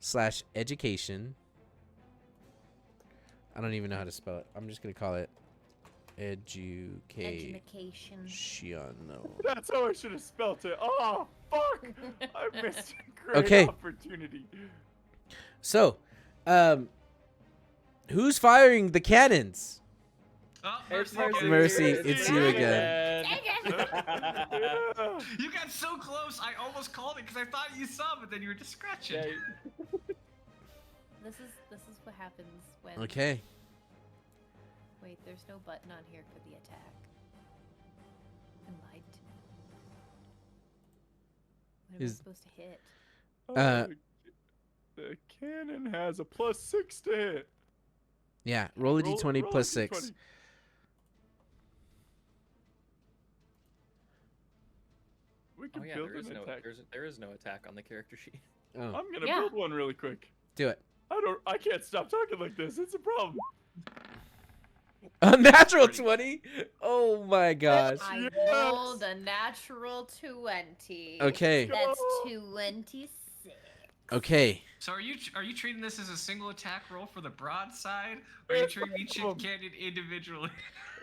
/Education, I don't even know how to spell it. I'm just going to call it Education. Education. That's how I should have spelt it. Oh, fuck! I missed a great Okay. opportunity. So, who's firing the cannons? Oh, It's Mercy. Mercy, again. it's you again. Yeah. You got so close. I almost called it because I thought you saw, but then you were just scratching. Yeah, This is what happens when. Okay. Wait, there's no button on here for the attack. I'm lied to. What am I Is- supposed to hit? The cannon has a +6 to hit. Yeah, roll a d20 roll plus a 6. D20. We can Oh yeah, build there is an no attack. there is no attack on the character sheet. Oh, I'm gonna Yeah. build one really quick. do it. I can't stop talking like this. It's a problem. A natural Pretty- 20? Oh my gosh. I Yes. rolled a natural 20. Okay. That's Go. 26. Okay. So are you treating this as a single attack roll for the broadside, or are you treating each cannon individually?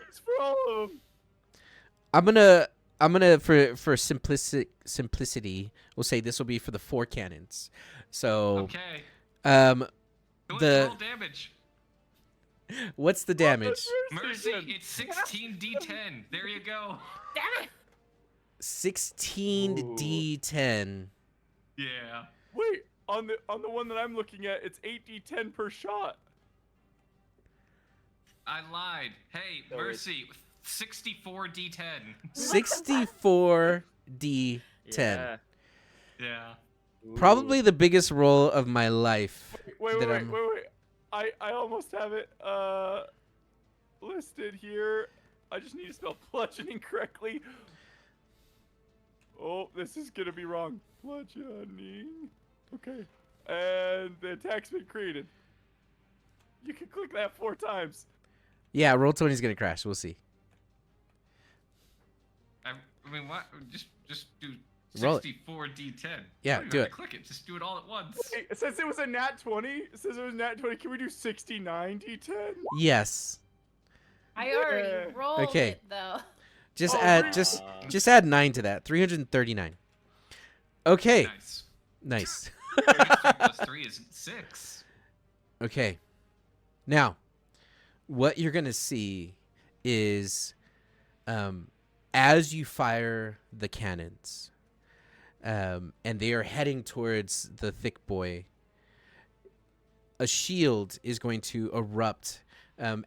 It's for all of them. I'm gonna for simplicity, we'll say this will be for the 4 cannons. So, Okay. um Go ahead and the roll damage. what's the damage? Mercy, it's 16d10. There you go. Damn it! 16d10. Yeah. Wait, on the one that I'm looking at, it's 8d10 per shot. I lied. Hey, No, Mercy, 64d10. 64d10. Yeah. Yeah. Probably the biggest roll of my life. Wait. that I'm- I almost have it listed here. I just need to spell bludgeoning correctly. Oh, this is gonna be wrong. Bludgeoning. Okay. And the attack's been created. You can click that 4 times. Yeah, roll 20 is gonna crash. We'll see. I mean, what? Just do Roll it. 64 D10. Yeah, You don't do have it. to click it. Just do it all at once. Wait, it says it was a nat 20. It says it was nat 20. Can we do 69 D10? Yes. I already Yeah. rolled Okay. it though. Just Oh, add really? just add 9 to that. 339. Okay. Nice. Nice. 33 plus 3 is 6. Okay. Now, what you're going to see is as you fire the cannons and they are heading towards the thick boy, a shield is going to erupt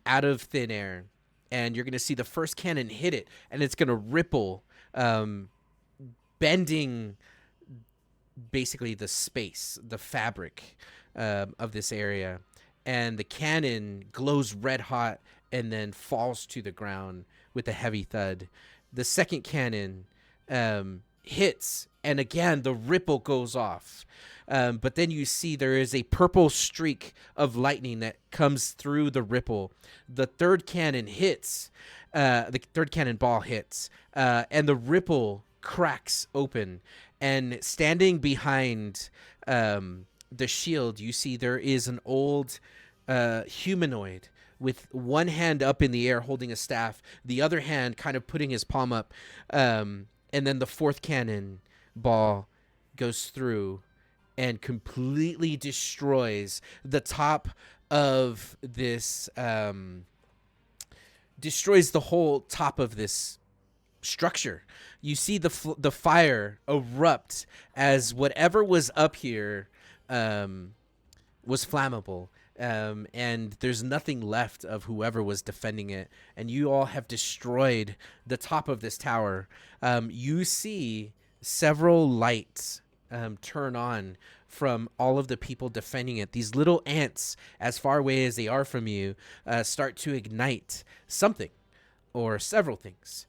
out of thin air, and you're going to see the first cannon hit it, and it's going to ripple, bending basically the space, the fabric of this area, and the cannon glows red hot and then falls to the ground with a heavy thud. The second cannon hits, and again the ripple goes off, but then you see there is a purple streak of lightning that comes through the ripple. The third cannon hits, the third cannonball hits, and the ripple cracks open, and standing behind the shield, you see there is an old humanoid with one hand up in the air holding a staff, the other hand kind of putting his palm up, and then the fourth cannon ball goes through and completely destroys the top of this, destroys the whole top of this structure. You see the fire erupt as whatever was up here was flammable, and there's nothing left of whoever was defending it, and you all have destroyed the top of this tower. You see several lights turn on from all of the people defending it. These little ants, as far away as they are from you, start to ignite something or several things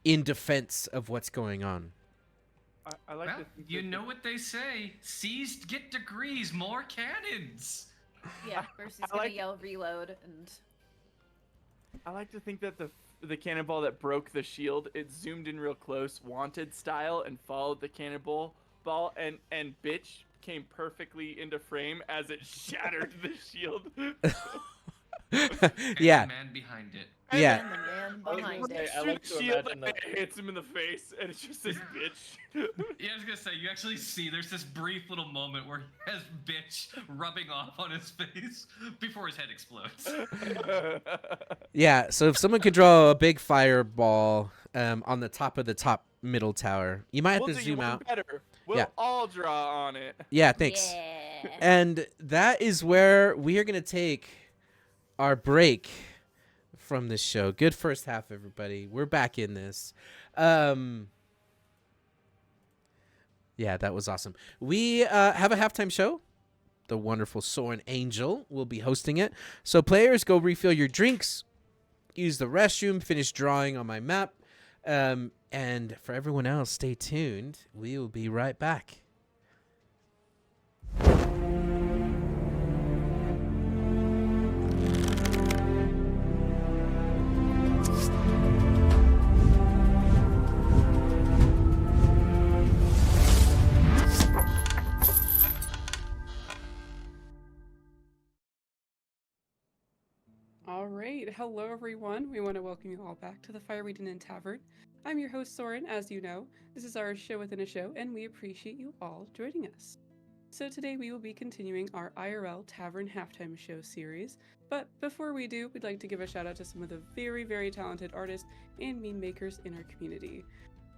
in defense of what's going on. I like Well, to think you that know what they say. Seized get degrees, more cannons. Yeah, Mercy's I gonna like- yell reload and I like to think that the cannonball that broke the shield, it zoomed in real close, wanted style, and followed the cannonball and bitch came perfectly into frame as it shattered the shield. And Yeah. the man behind it. Yeah. and the man I was behind gonna say, it. I like to shield imagine and that. it hits him in the face, and it's just this bitch. Yeah, I was gonna say, you actually see there's this brief little moment where he has bitch rubbing off on his face before his head explodes. Yeah, so if someone could draw a big fireball on the top of the top middle tower, you might have We'll to do you zoom one out. better. We'll Yeah. all draw on it. Yeah, thanks. Yeah. And that is where we are going to take our break from this show. Good first half, everybody. We're back in this. Yeah, that was awesome. We have a halftime show. The wonderful Soren Angel will be hosting it. So players, go refill your drinks, use the restroom, finish drawing on my map. And for everyone else, stay tuned. We will be right back. All right. Hello, everyone. We want to welcome you all back to the Fireweed Inn Tavern. I'm your host, Soren, as you know. This is our show within a show, and we appreciate you all joining us. So today we will be continuing our IRL Tavern Halftime Show series. But before we do, we'd like to give a shout out to some of the very, very talented artists and meme makers in our community.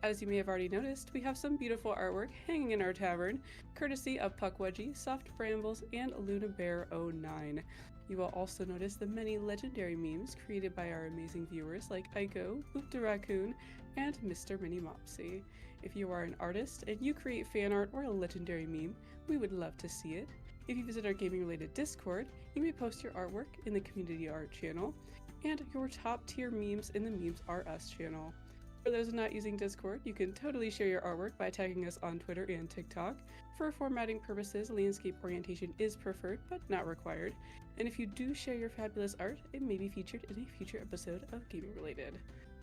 As you may have already noticed, we have some beautiful artwork hanging in our tavern, courtesy of Puckwudgie, Soft Brambles, and Luna Bear 09. You will also notice the many legendary memes created by our amazing viewers like Aiko, Oop the Raccoon, and Mr. Mini Mopsy. If you are an artist and you create fan art or a legendary meme, we would love to see it. If you visit our gaming-related Discord, you may post your artwork in the community art channel, and your top tier memes in the Memes Are Us channel. For those not using Discord, you can totally share your artwork by tagging us on Twitter and TikTok. For formatting purposes, landscape orientation is preferred but not required. And if you do share your fabulous art, it may be featured in a future episode of Gaming Related.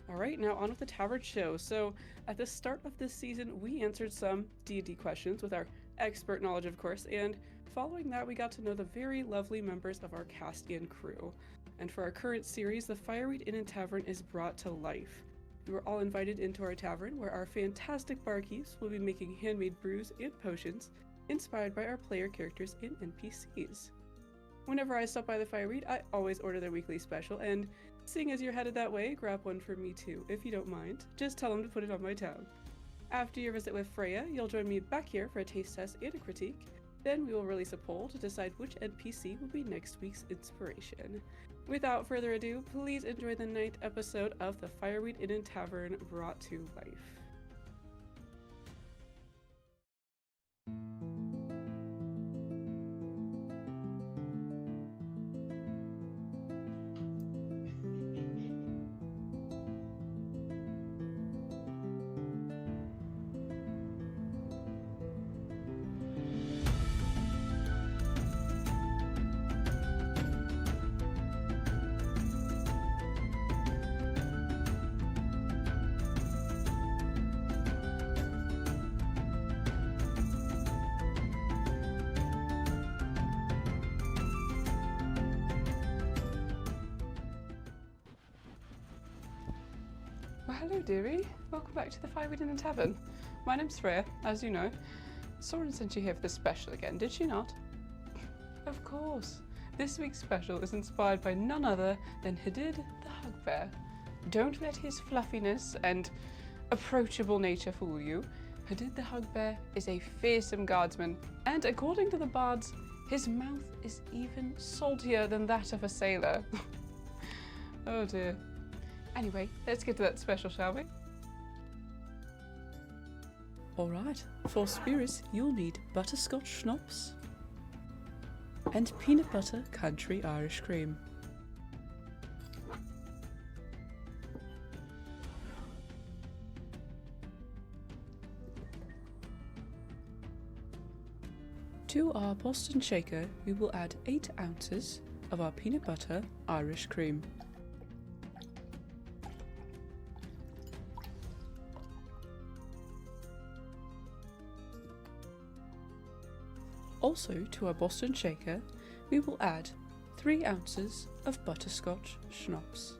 Alright, now on with the Tavern Show. So, at the start of this season, we answered some D&D questions with our expert knowledge, of course, and following that, we got to know the very lovely members of our cast and crew. And for our current series, the Fireweed Inn and Tavern is brought to life. We were all invited into our tavern, where our fantastic barkeeps will be making handmade brews and potions inspired by our player characters and NPCs. Whenever I stop by the Fireweed, I always order their weekly special, and seeing as you're headed that way, grab one for me too, if you don't mind. Just tell them to put it on my tab. After your visit with Freya, you'll join me back here for a taste test and a critique. Then we will release a poll to decide which NPC will be next week's inspiration. Without further ado, please enjoy the 9th episode of the Fireweed Inn and Tavern brought to life. Well, hello dearie, welcome back to the Fireweed Inn and Tavern. My name's Freya, as you know. Soren sent you here for the special again, did she not? Of course. This week's special is inspired by none other than Hadid the Hugbear. Don't let his fluffiness and approachable nature fool you. Hadid the Hugbear is a fearsome guardsman, and according to the bards, his mouth is even saltier than that of a sailor. Oh dear. Anyway, let's get to that special, shall we? Alright, for spirits you'll need butterscotch schnapps and peanut butter country Irish cream. To our Boston shaker, we will add 8 ounces of our peanut butter Irish cream. Also, to our Boston shaker, we will add 3 ounces of butterscotch schnapps.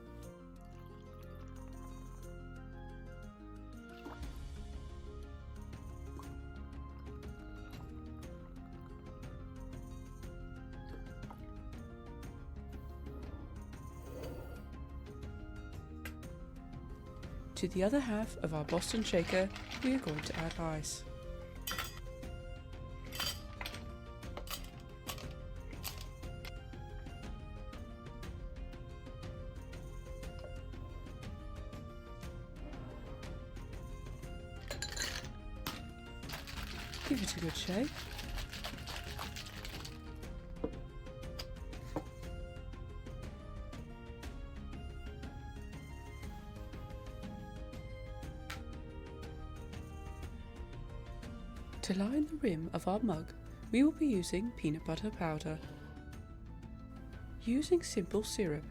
To the other half of our Boston shaker, we are going to add ice. Give it a good shake. To line the rim of our mug, we will be using peanut butter powder. Using simple syrup.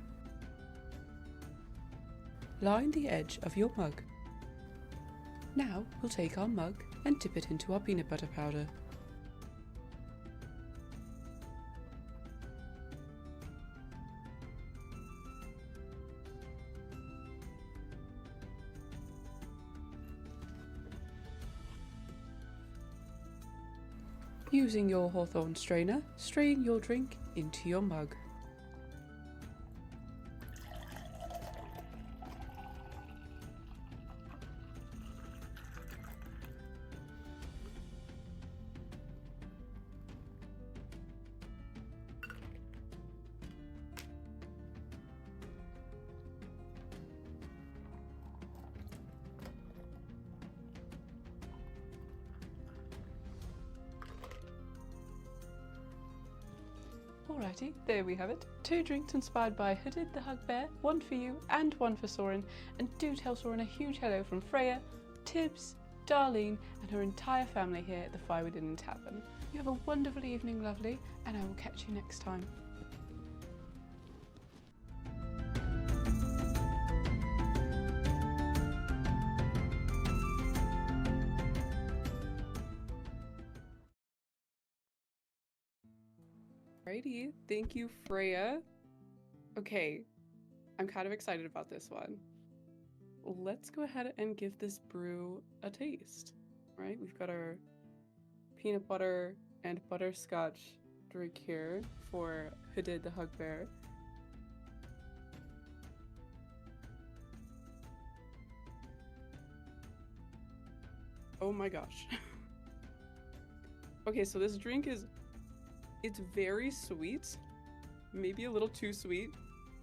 Line the edge of your mug. Now we'll take our mug and dip it into our peanut butter powder. Using your Hawthorne strainer, strain your drink into your mug. Alrighty, there we have it. 2 drinks inspired by Hooded the Hugbear, 1 for you and 1 for Soren. And do tell Soren a huge hello from Freya, Tibbs, Darlene, and her entire family here at the Firewood Inn and Tavern. You have a wonderful evening, lovely, and I will catch you next time. Alrighty, thank you, Freya. Okay, I'm kind of excited about this one. Let's go ahead and give this brew a taste. Right, we've got our peanut butter and butterscotch drink here for Hooded the Hugbear. Oh my gosh. Okay, so this drink it's very sweet, maybe a little too sweet.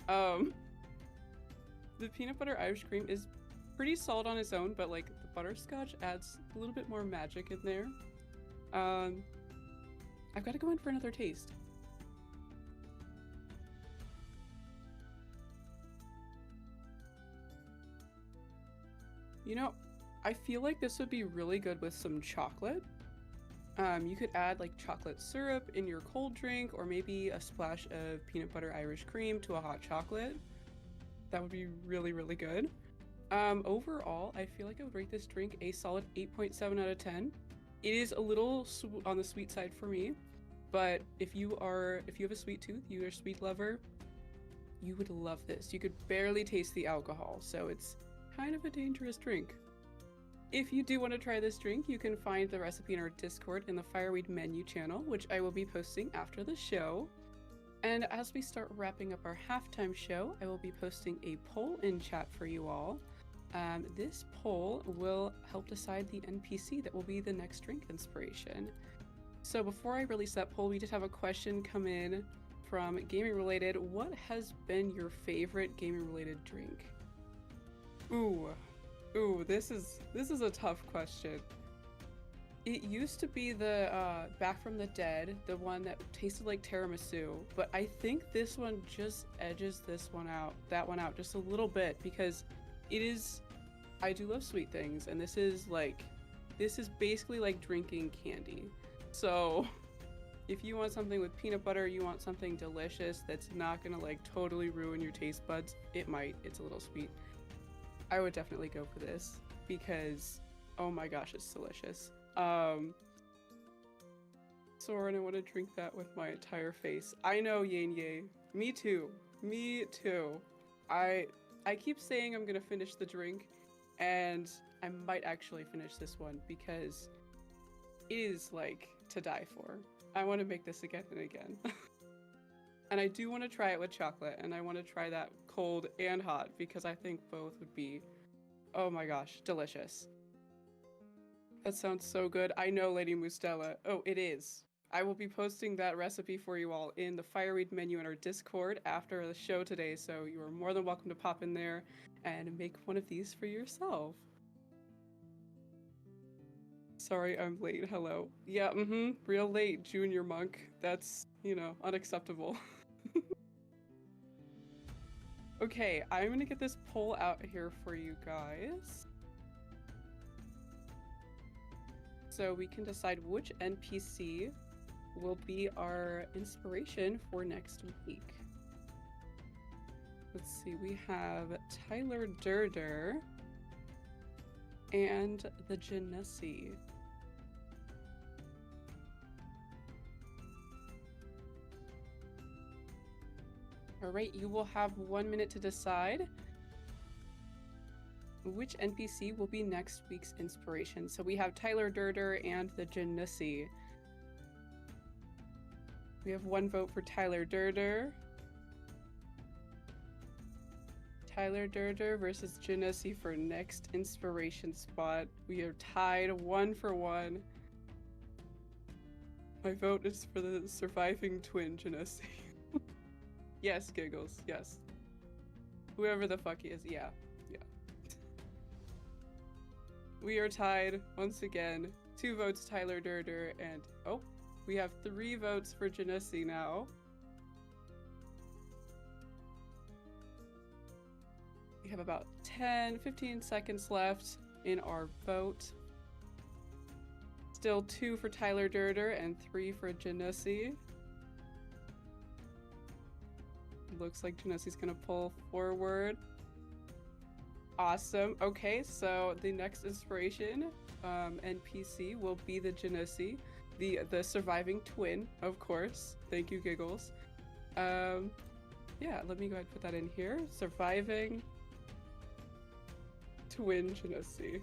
The peanut butter Irish cream is pretty solid on its own, but like the butterscotch adds a little bit more magic in there. I've got to go in for another taste. You know, I feel like this would be really good with some chocolate. You could add like chocolate syrup in your cold drink, or maybe a splash of peanut butter Irish cream to a hot chocolate. That would be really, really good. Overall, I feel like I would rate this drink a solid 8.7 out of 10. It is a little on the sweet side for me, but if you have a sweet tooth, you're a sweet lover, you would love this. You could barely taste the alcohol, so it's kind of a dangerous drink. If you do want to try this drink, you can find the recipe in our Discord in the Fireweed menu channel, which I will be posting after the show. And as we start wrapping up our halftime show, I will be posting a poll in chat for you all. This poll will help decide the NPC that will be the next drink inspiration. So before I release that poll, we did have a question come in from Gaming Related. What has been your favorite gaming related drink? Ooh, this is a tough question. It used to be the Back from the Dead, the one that tasted like tiramisu, but I think this one just edges that one out just a little bit, because I do love sweet things, and this is basically like drinking candy. So if you want something with peanut butter, you want something delicious that's not gonna like totally ruin your taste buds, it's a little sweet. I would definitely go for this because, oh my gosh, it's delicious. Soren, I want to drink that with my entire face. I know, Yanye. Me too. I keep saying I'm gonna finish the drink, and I might actually finish this one because it is like to die for. I want to make this again and again. And I do want to try it with chocolate, and I want to try that cold and hot because I think both would be, oh my gosh, delicious. That sounds so good. I know, Lady Mustela. Oh, it is. I will be posting that recipe for you all in the Fireweed menu in our Discord after the show today, so you are more than welcome to pop in there and make one of these for yourself. Sorry, I'm late. Hello. Yeah, real late, Junior Monk. That's, unacceptable. Okay, I'm gonna get this poll out here for you guys, so we can decide which NPC will be our inspiration for next week. Let's see, we have Tyler Durder and the Genesi. Alright, you will have 1 minute to decide which NPC will be next week's inspiration. So we have Tyler Durder and the Genesi. We have 1 vote for Tyler Durder. Tyler Durder versus Genesi for next inspiration spot. We are tied 1 for 1. My vote is for the surviving twin Genesi. Yes, Giggles, yes. Whoever the fuck he is, yeah. We are tied once again. 2 votes Tyler Durder, and we have 3 votes for Genesi now. We have about 15 seconds left in our vote. Still 2 for Tyler Durder and 3 for Janussi. Looks like Janussi's gonna pull forward. Awesome. Okay, so the next inspiration NPC will be the Janussi, the surviving twin, of course. Thank you, Giggles. Yeah, let me go ahead and put that in here. Surviving twin Janussi.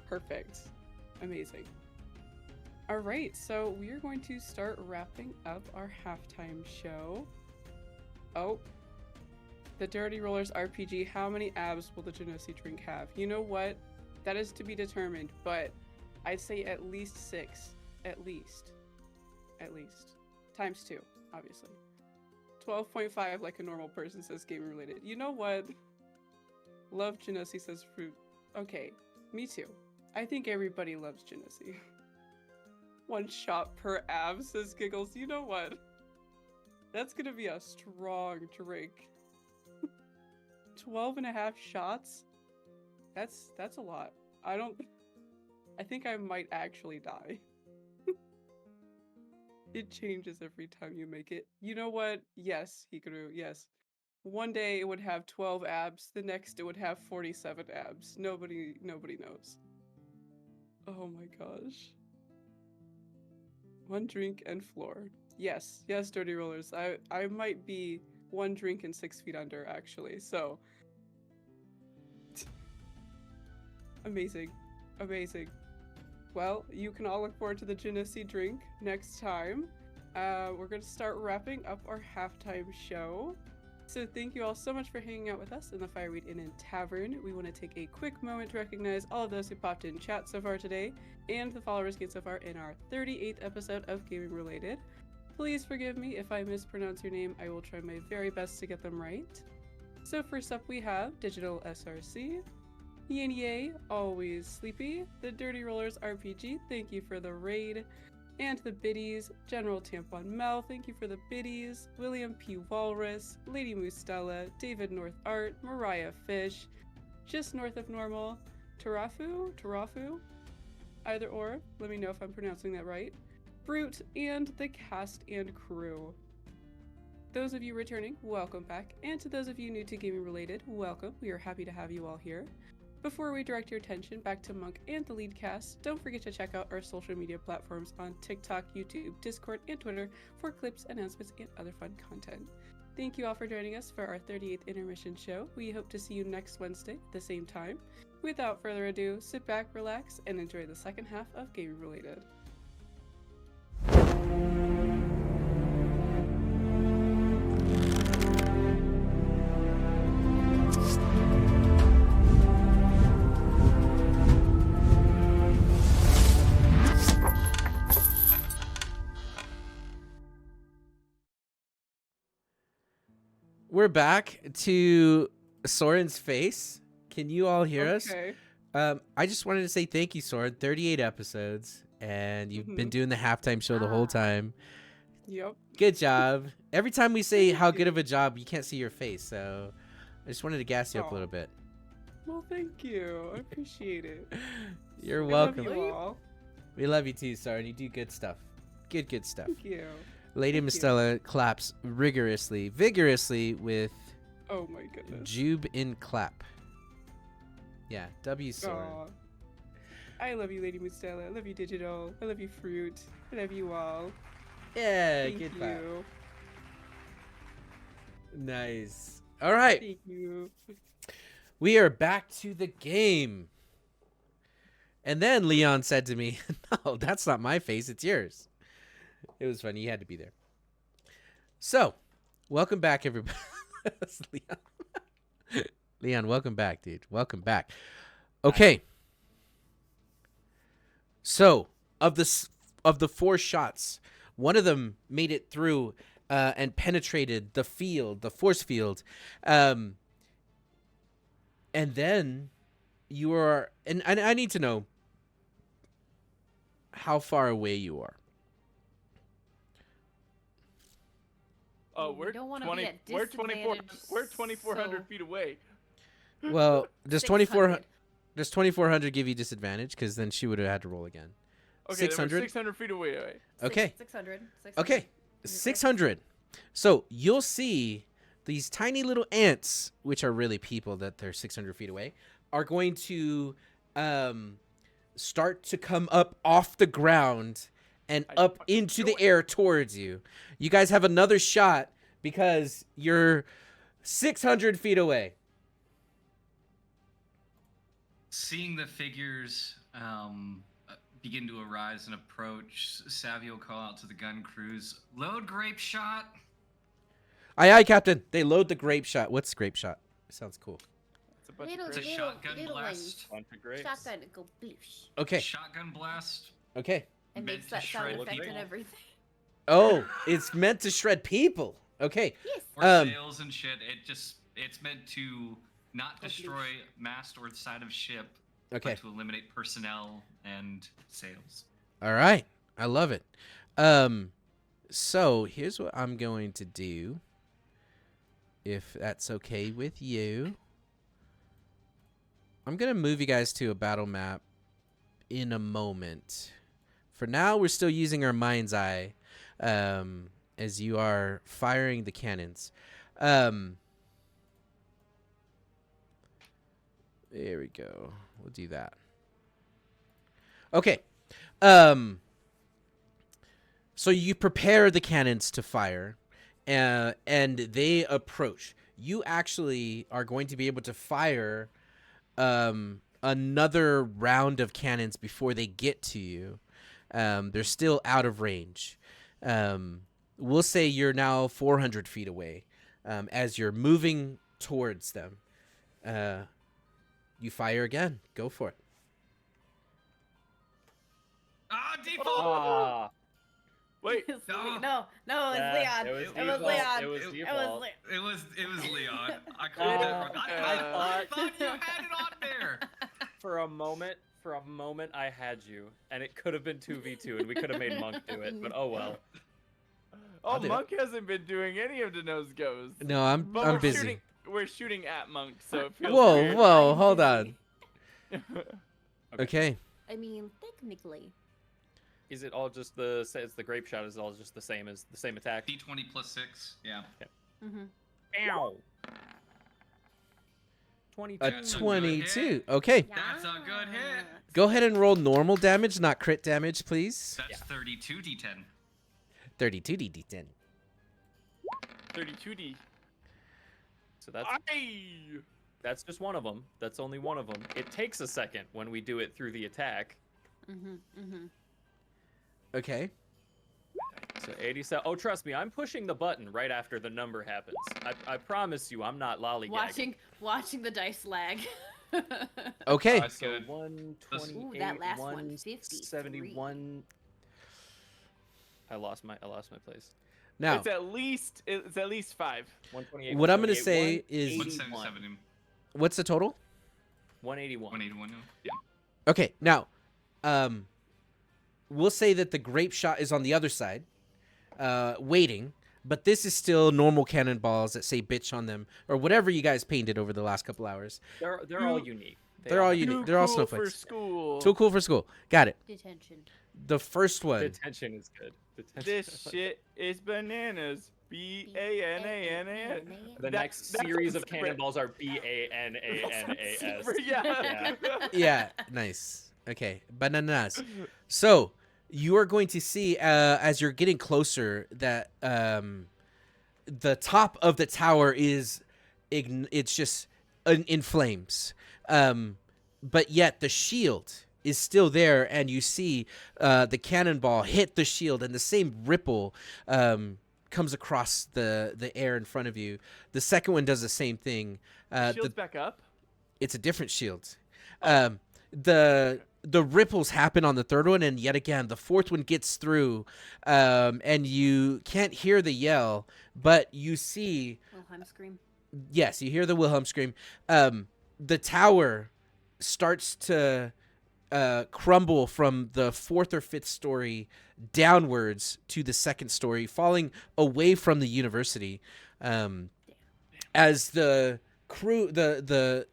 Perfect. Amazing. All right, so we are going to start wrapping up our halftime show. Oh, the Dirty Rollers RPG. How many abs will the Janussi drink have? You know what? That is to be determined, but I'd say at least 6. At least. Times 2, obviously. 12.5 like a normal person says gaming related. You know what? Love Janussi says fruit. Okay, me too. I think everybody loves Janussi. 1 shot per ab says Giggles. You know what? That's gonna be a strong drink. 12.5 shots? That's a lot. I think I might actually die. It changes every time you make it. You know what? Yes, Hikaru, yes. One day it would have 12 abs, the next it would have 47 abs. Nobody knows. Oh my gosh. 1 drink and floor. Yes, Dirty Rollers. I might be 1 drink and 6 feet under, actually, so. Amazing. Well, you can all look forward to the Janussi drink next time. We're going to start wrapping up our halftime show. So thank you all so much for hanging out with us in the Fireweed Inn and Tavern. We want to take a quick moment to recognize all of those who popped in chat so far today, and the followers gained so far in our 38th episode of Gaming Related. Please forgive me if I mispronounce your name. I will try my very best to get them right. So first up we have Digital SRC, Yay, Always Sleepy, the Dirty Rollers RPG, thank you for the raid, and the biddies, General Tampon Mel, thank you for the biddies, William P. Walrus, Lady Mustella, David North Art, Mariah Fish, Just North of Normal, Tarafu, either or, let me know if I'm pronouncing that right, Brute, and the cast and crew. Those of you returning, welcome back, and to those of you new to Gaming Related, welcome, we are happy to have you all here. Before we direct your attention back to Monk and the lead cast, don't forget to check out our social media platforms on TikTok, YouTube, Discord, and Twitter for clips, announcements, and other fun content. Thank you all for joining us for our 38th intermission show. We hope to see you next Wednesday at the same time. Without further ado, sit back, relax, and enjoy the second half of Gaming Related. We're back to Soren's face. Can you all hear us? I just wanted to say thank you, Soren. 38 episodes, and you've been doing the halftime show the whole time. Yep. Good job. Every time we say how good of a job, you can't see your face, so I just wanted to gas you up a little bit. Well, thank you. I appreciate it. You're welcome. Love you all. We love you too, Soren. You do good stuff. Good stuff. Thank you. Lady Mistella claps vigorously with oh my goodness. Jube in clap. Yeah, W Soren. I love you, Lady Mustella. I love you, Digital. I love you, Fruit. I love you all. Yeah, Thank good you. clap. Nice. All right. Thank you. We are back to the game. And then Leon said to me, "No, that's not my face. It's yours." It was funny. You had to be there. So, welcome back, everybody. Leon, welcome back, dude. Welcome back. Okay. So, of the 4 shots, one of them made it through and penetrated the force field. And then you are, and I need to know how far away you are. Oh, we're don't wanna 20. be at We're 24. disadvantage, We're 2,400 so- feet away. Well, does 600. 2400 give you disadvantage? Because then she would have had to roll again. Okay, 600? 600 feet away. Okay. 600. Okay, 600. So you'll see these tiny little ants, which are really people that they're 600 feet away, are going to start to come up off the ground and I up fucking into knew the air towards you. You guys have another shot because you're 600 feet away. Seeing the figures begin to arise and approach, Savvy will call out to the gun crews, "Load grape shot." Aye, aye, Captain. They load the grape shot. What's grape shot? Sounds cool. It's a bunch Little, of It's a crazy. shotgun little blast. Bunch of grapes. Shotgun to go bloosh. Okay, Shotgun blast. okay. It Meant makes to that sound shred effect and people. everything. Oh, it's meant to shred people. Okay. Yes. Or Um, sails and shit. It's meant to not Oh, destroy mast or side of ship, Okay. but to eliminate personnel and sails. All right. I love it. So here's what I'm going to do. If that's okay with you. I'm going to move you guys to a battle map in a moment. For now, we're still using our mind's eye as you are firing the cannons. There we go. We'll do that. Okay. So you prepare the cannons to fire, and they approach. You actually are going to be able to fire another round of cannons before they get to you. They're still out of range. We'll say you're now 400 feet away as you're moving towards them. You fire again. Go for it. Ah, default! Ah, Wait, It's no. no, no, it's yeah, Leon. It was It was default. Leon. It was It default. it was Leon. I called it wrong. I thought you had it on there. For a moment, I had you, and it could have been 2v2, and we could have made Monk do it, but oh well. I'll oh, do it. Monk hasn't been doing any of the nose goes. No, I'm But busy. We're shooting at Monk, so it feels Whoa, weird. whoa, I'm hold busy. on. Okay. I mean, technically. Is it all just the? It's the grape shot. Is it all just the same as the same attack? D20 plus 6. Yeah. Mm-hmm. Ow. 22. A That's a good 22. hit. Okay. That's a good hit. Go ahead and roll normal damage, not crit damage, please. That's 32 D10. 32 d10. 32D. So that's Aye! that's just one of them. That's only one of them. It takes a second when we do it through the attack. Mm-hmm. Mm-hmm. Okay. So 87. Oh, trust me, I'm pushing the button right after the number happens. I promise you, I'm not lollygagging. Watching the dice lag. Okay. That's So good. 128, Ooh, that last one, 171. I lost my place. Now, It's at least 5. 128. What I'm gonna 128, say is- 177. what's the total? 181. 181. Yeah. Okay. Now, we'll say that the grape shot is on the other side, waiting, but this is still normal cannonballs that say bitch on them or whatever you guys painted over the last couple hours. They're all unique. They're all have unique. Too They're all cool snowflakes. for school. Too cool for school. Got it. Detention. The first one. Detention is good. Detention. This shit is bananas. BANANAS. The next series of cannonballs are BANANAS. Yeah. Yeah, nice. Okay, bananas. So you are going to see as you're getting closer that the top of the tower is it's just in flames, but yet the shield is still there, and you see the cannonball hit the shield, and the same ripple comes across the air in front of you. The second one does the same thing. Shield's back up. It's a different shield. The ripples happen on the third one, and yet again the fourth one gets through, and you can't hear the yell, but you see. Wilhelm scream. Yes, you hear the Wilhelm scream. The tower starts to crumble from the fourth or fifth story downwards to the second story, falling away from the university. As the crew, the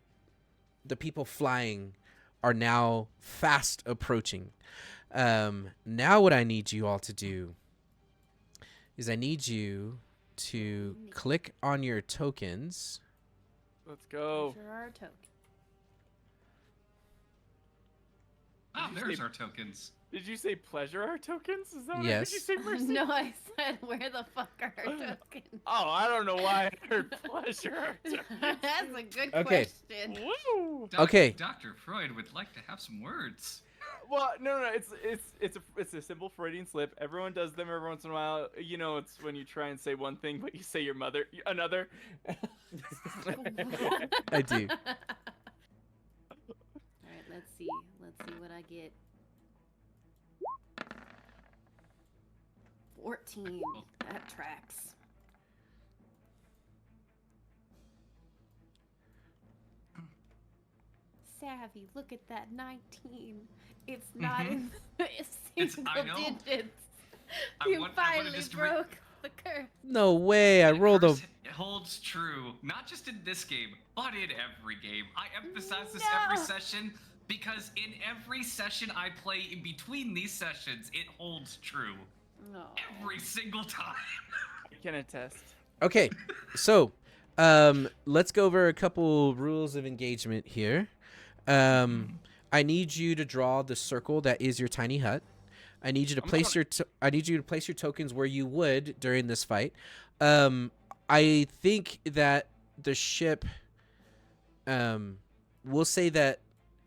the people flying are now fast approaching. Now what I need you all to do is I need you to click on your tokens. Let's go. Sure are a token. Ah, Did you there's say- our tokens. Did you say pleasure our tokens? Is that what Yes. Did you say Mercy? No, I said where the fuck are our tokens? Oh, I don't know why I heard pleasure our tokens. That's a good Okay. question. Woo! Okay. Dr. Freud would like to have some words. Well, no, it's a simple Freudian slip. Everyone does them every once in a while. You know, it's when you try and say one thing, but you say your mother another. I do. Alright, let's see. Let's see what I get. 14. That tracks. Savvy, look at that 19. It's not in single I know. digits. I You wanted finally this to broke the curse. No way. I The rolled a. curse holds true, not just in this game, but in every game. I emphasize this every No. session because in every session I play in between these sessions, it holds true. No. Every single time. I can attest. Okay, so let's go over a couple rules of engagement here. I need you to draw the circle that is your tiny hut. I need you to place your tokens where you would during this fight. I think that the ship. We'll say that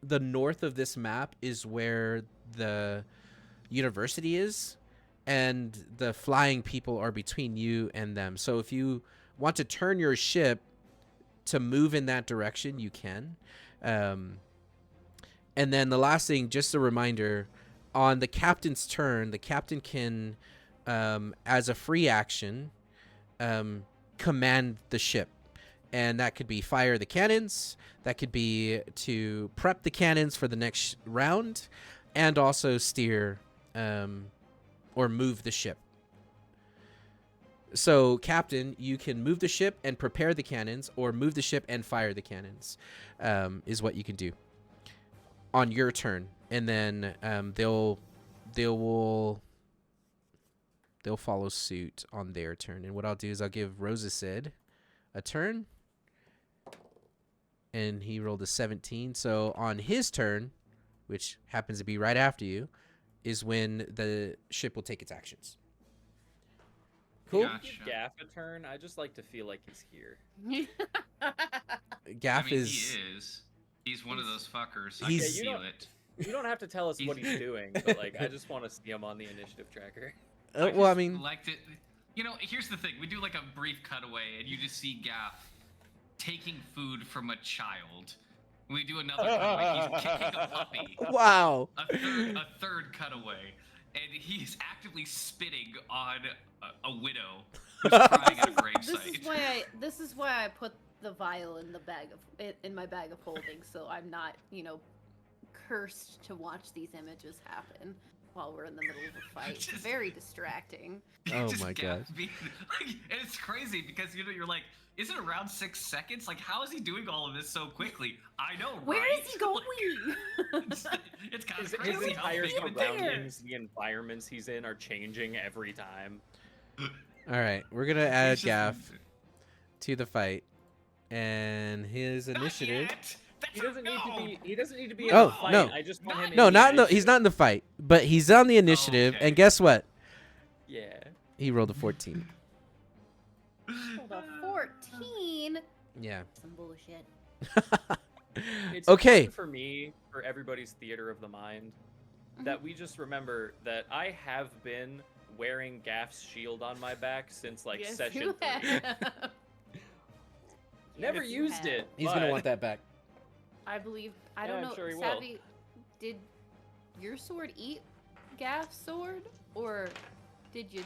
the north of this map is where the university is, and the flying people are between you and them. So if you want to turn your ship to move in that direction, you can. And then the last thing, just a reminder, on the captain's turn, the captain can, as a free action, command the ship. And that could be fire the cannons, that could be to prep the cannons for the next round, and also steer or move the ship. So, Captain, you can move the ship and prepare the cannons, or move the ship and fire the cannons, is what you can do on your turn. And then they'll follow suit on their turn. And what I'll do is I'll give Rosasid a turn, and he rolled a 17. So on his turn, which happens to be right after you, is when the ship will take its actions. Cool. Gotcha. Give Gaff a turn. I just like to feel like he's here. Gaff I mean, is. he is. He's one of those fuckers. I He's- can Okay, feel it. You don't have to tell us what he's doing, but like I just want to see him on the initiative tracker. Well, I just mean, like to, you know, here's the thing. We do like a brief cutaway, and you just see Gaff taking food from a child. We do another cutaway. He's kicking a puppy. wow. A third cutaway, and he's actively spitting on a widow who's crying at a gravesite. This is why I put the vial in the in my bag of holding, so I'm not, cursed to watch these images happen while we're in the middle of a fight. It's Just- very distracting. Oh Just my Gaff God. being- and it's crazy because you're like, is it around 6 seconds? Like, how is he doing all of this so quickly? I know, Where right? is he going? It's kind of His crazy how entire big of a there. surroundings, the environments he's in, are changing every time. All right, we're gonna add He's just- Gaff to the fight, and his Not initiative. yet. That's He a doesn't need no. to be. He doesn't need to be in Oh, the fight. no. I just want him. No, in the not no. He's initiative. not in the fight, but he's on the initiative. okay. And guess what? Yeah. He rolled a 14. Hold on, 14? Yeah. Some bullshit. It's Okay. important for me, for everybody's theater of the mind, that we just remember that I have been wearing Gaff's shield on my back since like Yes, session you 3. have. Never Yes, you used have. it. He's gonna but- want that back. I believe. I Yeah, don't I'm know. sure he will. Savvy, did your sword eat Gaff's sword, or did you?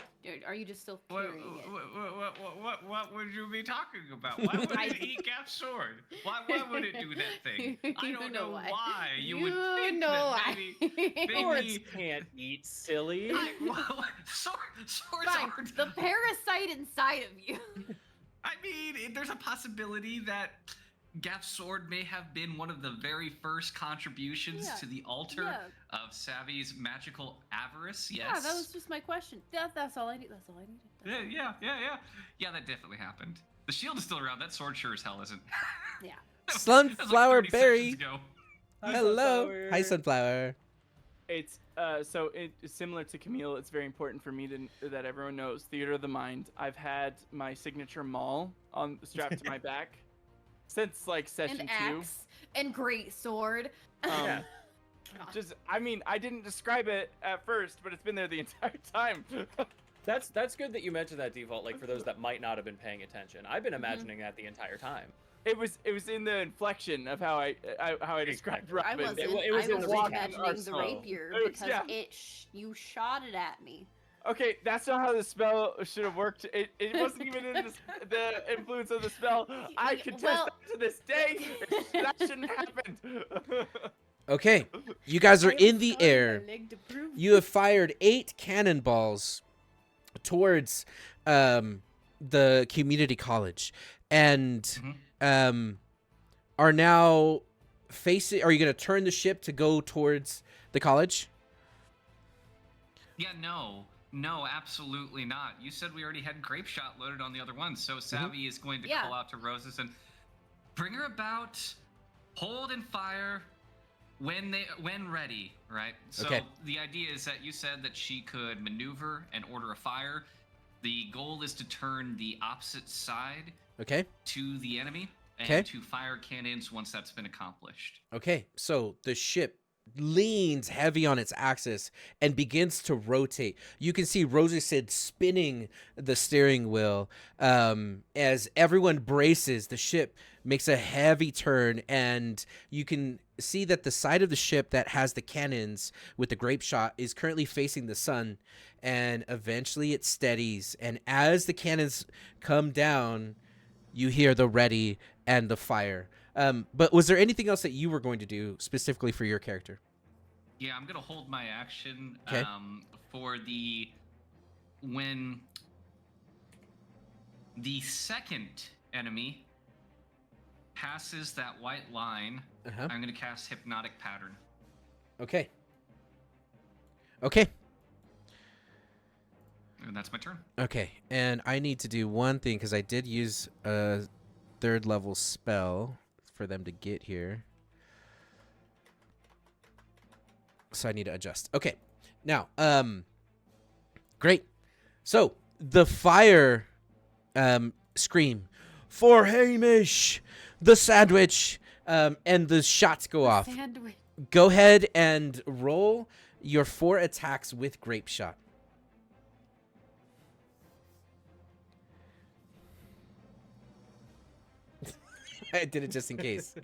Are you just still What, carrying it? what would you be talking about? Why would it eat Gaff's sword? Why would it do that thing? I You don't know know why. why. You You would think know that why. maybe Swords can't eat, silly. swords Fine. aren't. The parasite inside of you. I mean, there's a possibility that Gaff's sword may have been one of the very first contributions Yeah, to the altar yeah. of Savvy's magical avarice. Yes. Yeah, that was just my question. That's all I need. That's all I needed. That's all I needed. Yeah, that definitely happened. The shield is still around. That sword sure as hell isn't. Yeah. That was Sunflower 30 sessions berry. ago. Hello. Hi, Sunflower. It's it's similar to Camille. It's very important for me that everyone knows theater of the mind. I've had my signature maul strapped to my back since like session And 2. axe and great sword. Um, God. just I mean I didn't describe it at first, but it's been there the entire time. That's good that you mentioned that, Default. Like for those that might not have been paying attention, I've been imagining that the entire time. It was in the inflection of how I described I Robin. wasn't. it was I in the was recap. imagining the Arsenal. rapier It was- because yeah. you shot it at me. Okay, that's not how the spell should have worked. It wasn't even in the influence of the spell. I contest Well- that to this day. That shouldn't happen. Okay, you guys are I in am the sorry, air. my leg to prove You have fired 8 cannonballs towards the community college, and are now facing. Are you going to turn the ship to go towards the college? Yeah, no, absolutely not. You said we already had grape shot loaded on the other one, so Savvy is going to Yeah. call out to Roses and bring her about, hold and fire when ready, right? So Okay. the idea is that you said that she could maneuver and order a fire. The goal is to turn the opposite side Okay. to the enemy and Okay. to fire cannons once that's been accomplished. Okay, so the ship leans heavy on its axis and begins to rotate. You can see Rosesid spinning the steering wheel as everyone braces. The ship makes a heavy turn, and you can see that the side of the ship that has the cannons with the grape shot is currently facing the sun, and eventually it steadies. And as the cannons come down, you hear the ready and the fire. But was there anything else that you were going to do specifically for your character? Yeah, I'm gonna hold my action 'Kay. for when the second enemy passes that white line. Uh-huh. I'm gonna cast Hypnotic Pattern. Okay. Okay. And that's my turn. Okay. And I need to do one thing because I did use a 3rd level spell for them to get here. So I need to adjust. Okay. Now, great. So the fire scream for Hamish, the sandwich, and the shots go off. Sandwich. Go ahead and roll your 4 attacks with grape shot. I did it just in case.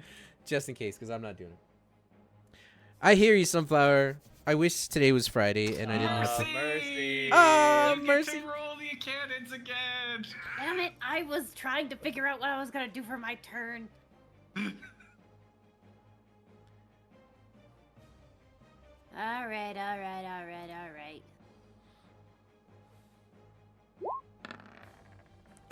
Just in case, because I'm not doing it. I hear you, Sunflower. I wish today was Friday and I didn't have to. Mercy. Oh, You mercy. get to roll the cannons again. Damn it! I was trying to figure out what I was gonna do for my turn. All right.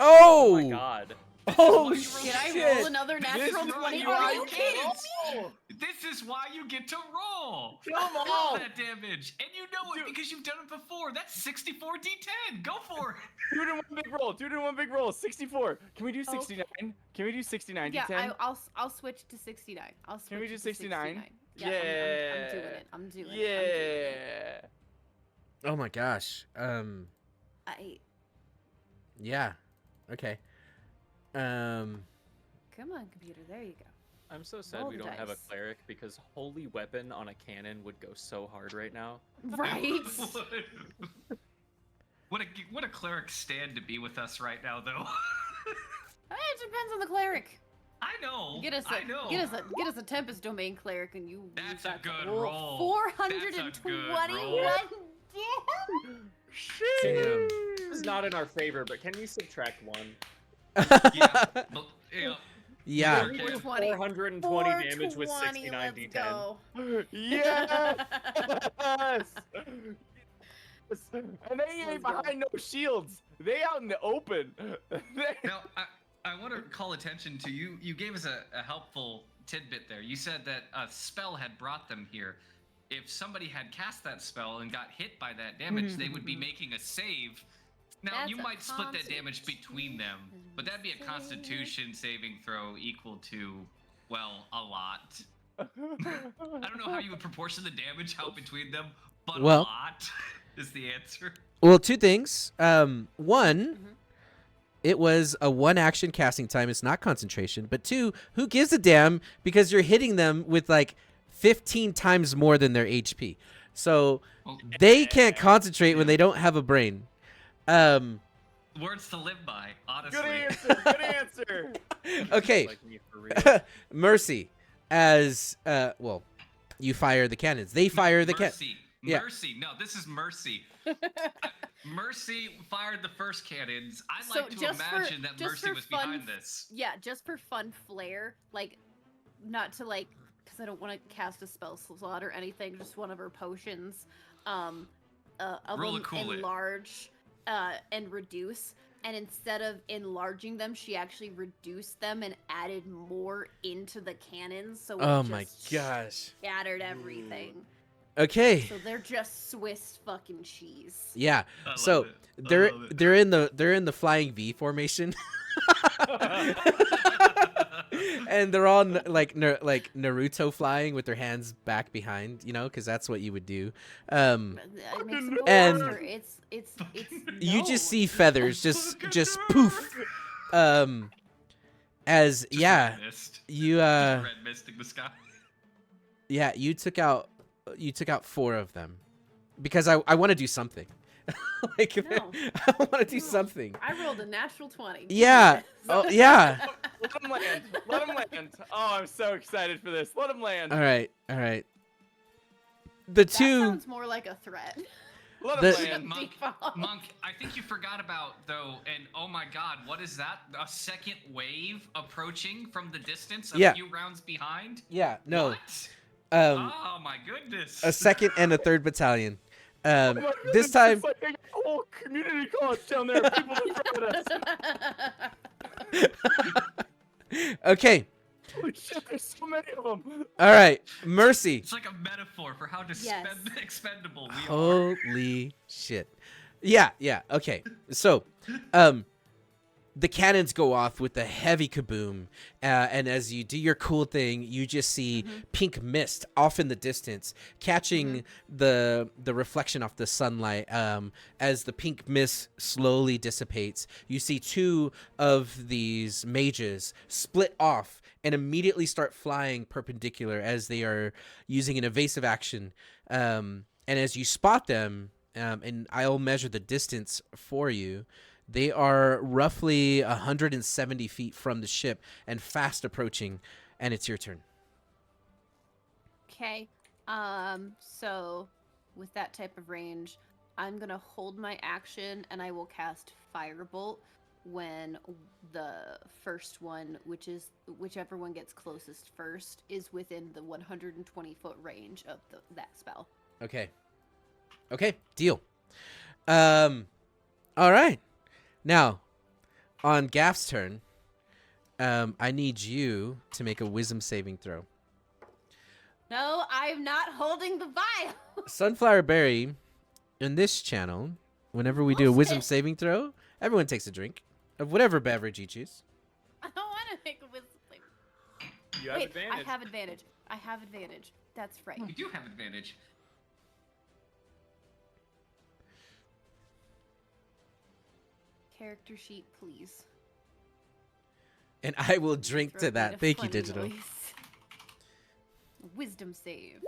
Oh! Oh my god. Oh, This is why you Did I shit. roll another This natural is why 20? you Are roll you cannons. kidding me? This is why you get to roll. Kill 'em Roll all. that damage, and you know it Dude. because you've done it before. That's 64 d10. Go for it. Do it in one big roll. Do it in one big roll. 64. Can we do 69? Can we do 69 Yeah, D10? I'll switch to 69. I'll switch Can we do to 69? Yeah, I'm doing it. I'm doing it. Yeah. Oh my gosh. Yeah. Okay. Come on, computer. There you go. I'm so sad Roll we the don't have a dice. cleric because holy weapon on a cannon would go so hard right now. Right? What a cleric stand to be with us right now, though. It depends on the cleric. I know. Get us I know. get us a Tempest Domain cleric, and you. That's got a good to roll. 421 damn. Damn. This is not in our favor, but can you subtract 1? Yeah. Well, yeah. Yeah. Can we do 420. 420 damage with 420, 69 let's d10. go. Yes. And they ain't behind no shields. They out in the open. Now, I want to call attention to you. You gave us a helpful tidbit there. You said that a spell had brought them here. If somebody had cast that spell and got hit by that damage, they would be making a save. Now, That's you a might split that damage constitution between them, but that'd be a save. constitution saving throw equal to, well, a lot. I don't know how you would proportion the damage out between them, but Well- a lot is the answer. Well, two things. One, it was a 1 action casting time. It's not concentration. But 2, who gives a damn? Because you're hitting them with like 15 times more than their HP. So Well, they can't concentrate when they don't have a brain. words to live by, honestly. Good answer. Good answer. Okay, Like me for real. Mercy, as well, you fire the cannons. They fire the cannons. Mercy. Yeah. Mercy. No, this is Mercy. Mercy fired the first cannons. I'd So like to just for- imagine that just Mercy for was fun behind this. Yeah, just for fun flair, like, not to like, because I don't want to cast a spell slot or anything. Just one of her potions. Of Roll a them cool it. enlarge, and reduce. And instead of enlarging them, she actually reduced them and added more into the cannons. So Oh it my just gosh. scattered everything. Okay. So they're just Swiss fucking cheese. Yeah. I love So it. I they're love it. they're in the flying V formation. And they're all like Naruto flying with their hands back behind, because that's what you would do. It makes it And- faster. It's You no. just see feathers just poof. As Just yeah, red mist. you Just red mist in the sky. yeah, you took out 4 of them because I want to do something. Like No. I want to do No. something. I rolled a natural 20. Yeah. Oh yeah. Let him land. Let him land. Oh, I'm so excited for this. Let him land. All right. The That two. sounds more like a threat. Let The- him land. Monk, Default. Monk, I think you forgot about, though, and oh my god, what is that? A second wave approaching from the distance a Yeah. few rounds behind? Yeah. No. What? Um. Oh my goodness. A second and a third battalion. Oh my This goodness, time. it's like a whole community college down there. of People in front of us. Okay. Holy shit, there's so many of them. All right. Mercy. It's like a metaphor for how Yes. expendable we are. Holy shit. Yeah. Okay. So, the cannons go off with a heavy kaboom, and as you do your cool thing, you just see pink mist off in the distance, catching the reflection off the sunlight. As the pink mist slowly dissipates, you see 2 of these mages split off and immediately start flying perpendicular as they are using an evasive action. And as you spot them, and I'll measure the distance for you. They are roughly 170 feet from the ship and fast approaching, and it's your turn. Okay. So with that type of range, I'm gonna hold my action and I will cast Firebolt when the first one, which is whichever one gets closest first, is within the 120-foot range of that spell. Okay, deal. All right. Now, on Gaff's turn, I need you to make a wisdom saving throw. No, I'm not holding the vial. Sunflower Berry, in this channel, whenever we do a wisdom saving throw, everyone takes a drink of whatever beverage you choose. I don't want to make a wisdom save. You have Wait, advantage. I have advantage. That's right. You do have advantage. Character sheet, please. And I will drink Throw to me that. a Thank you, funny Digital. noise. Wisdom save.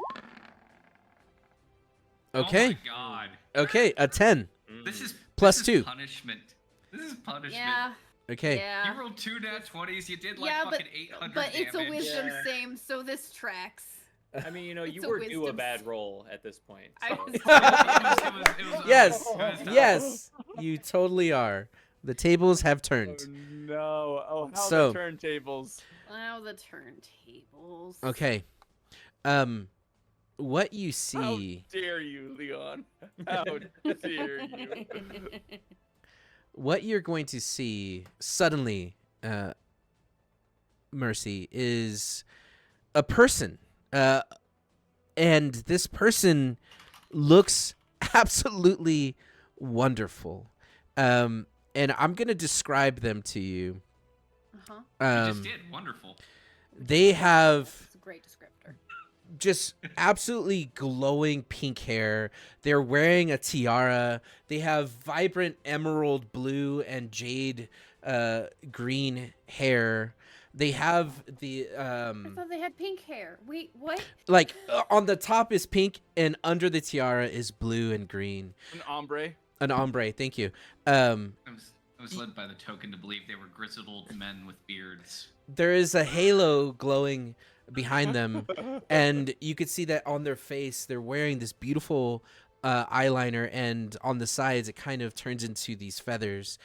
Okay. Oh my god. Okay, a 10. This is Plus this 2. Is punishment. This is punishment. Yeah. Okay. Yeah. You rolled 2 nat 20s. You did like Yeah, but fucking 800 but it's a damage. wisdom Yeah. same, so this tracks. I mean, you It's a were due a wisdom bad save. roll at this point. I so- was- It was Yes. it was tough. Yes, you totally are. The tables have Oh turned. no! Oh, how So- the turntables. Now the turntables. Okay. What you see, How dare you, Leon? How dare you? what you're going to see suddenly Mercy, is a person. And this person looks absolutely wonderful. And I'm going to describe them to you. Uh-huh. You just did. Wonderful. They have It's a great descriptor. just absolutely glowing pink hair. They're wearing a tiara. They have vibrant emerald blue and jade green hair. They have the I thought they had pink hair. Wait, what? like on the top is pink and under the tiara is blue and green. An ombre. An ombre, thank you. I was led by the token to believe they were grizzled old men with beards. There is a halo glowing behind them, and you could see that on their face. They're wearing this beautiful eyeliner, and on the sides it kind of turns into these feathers,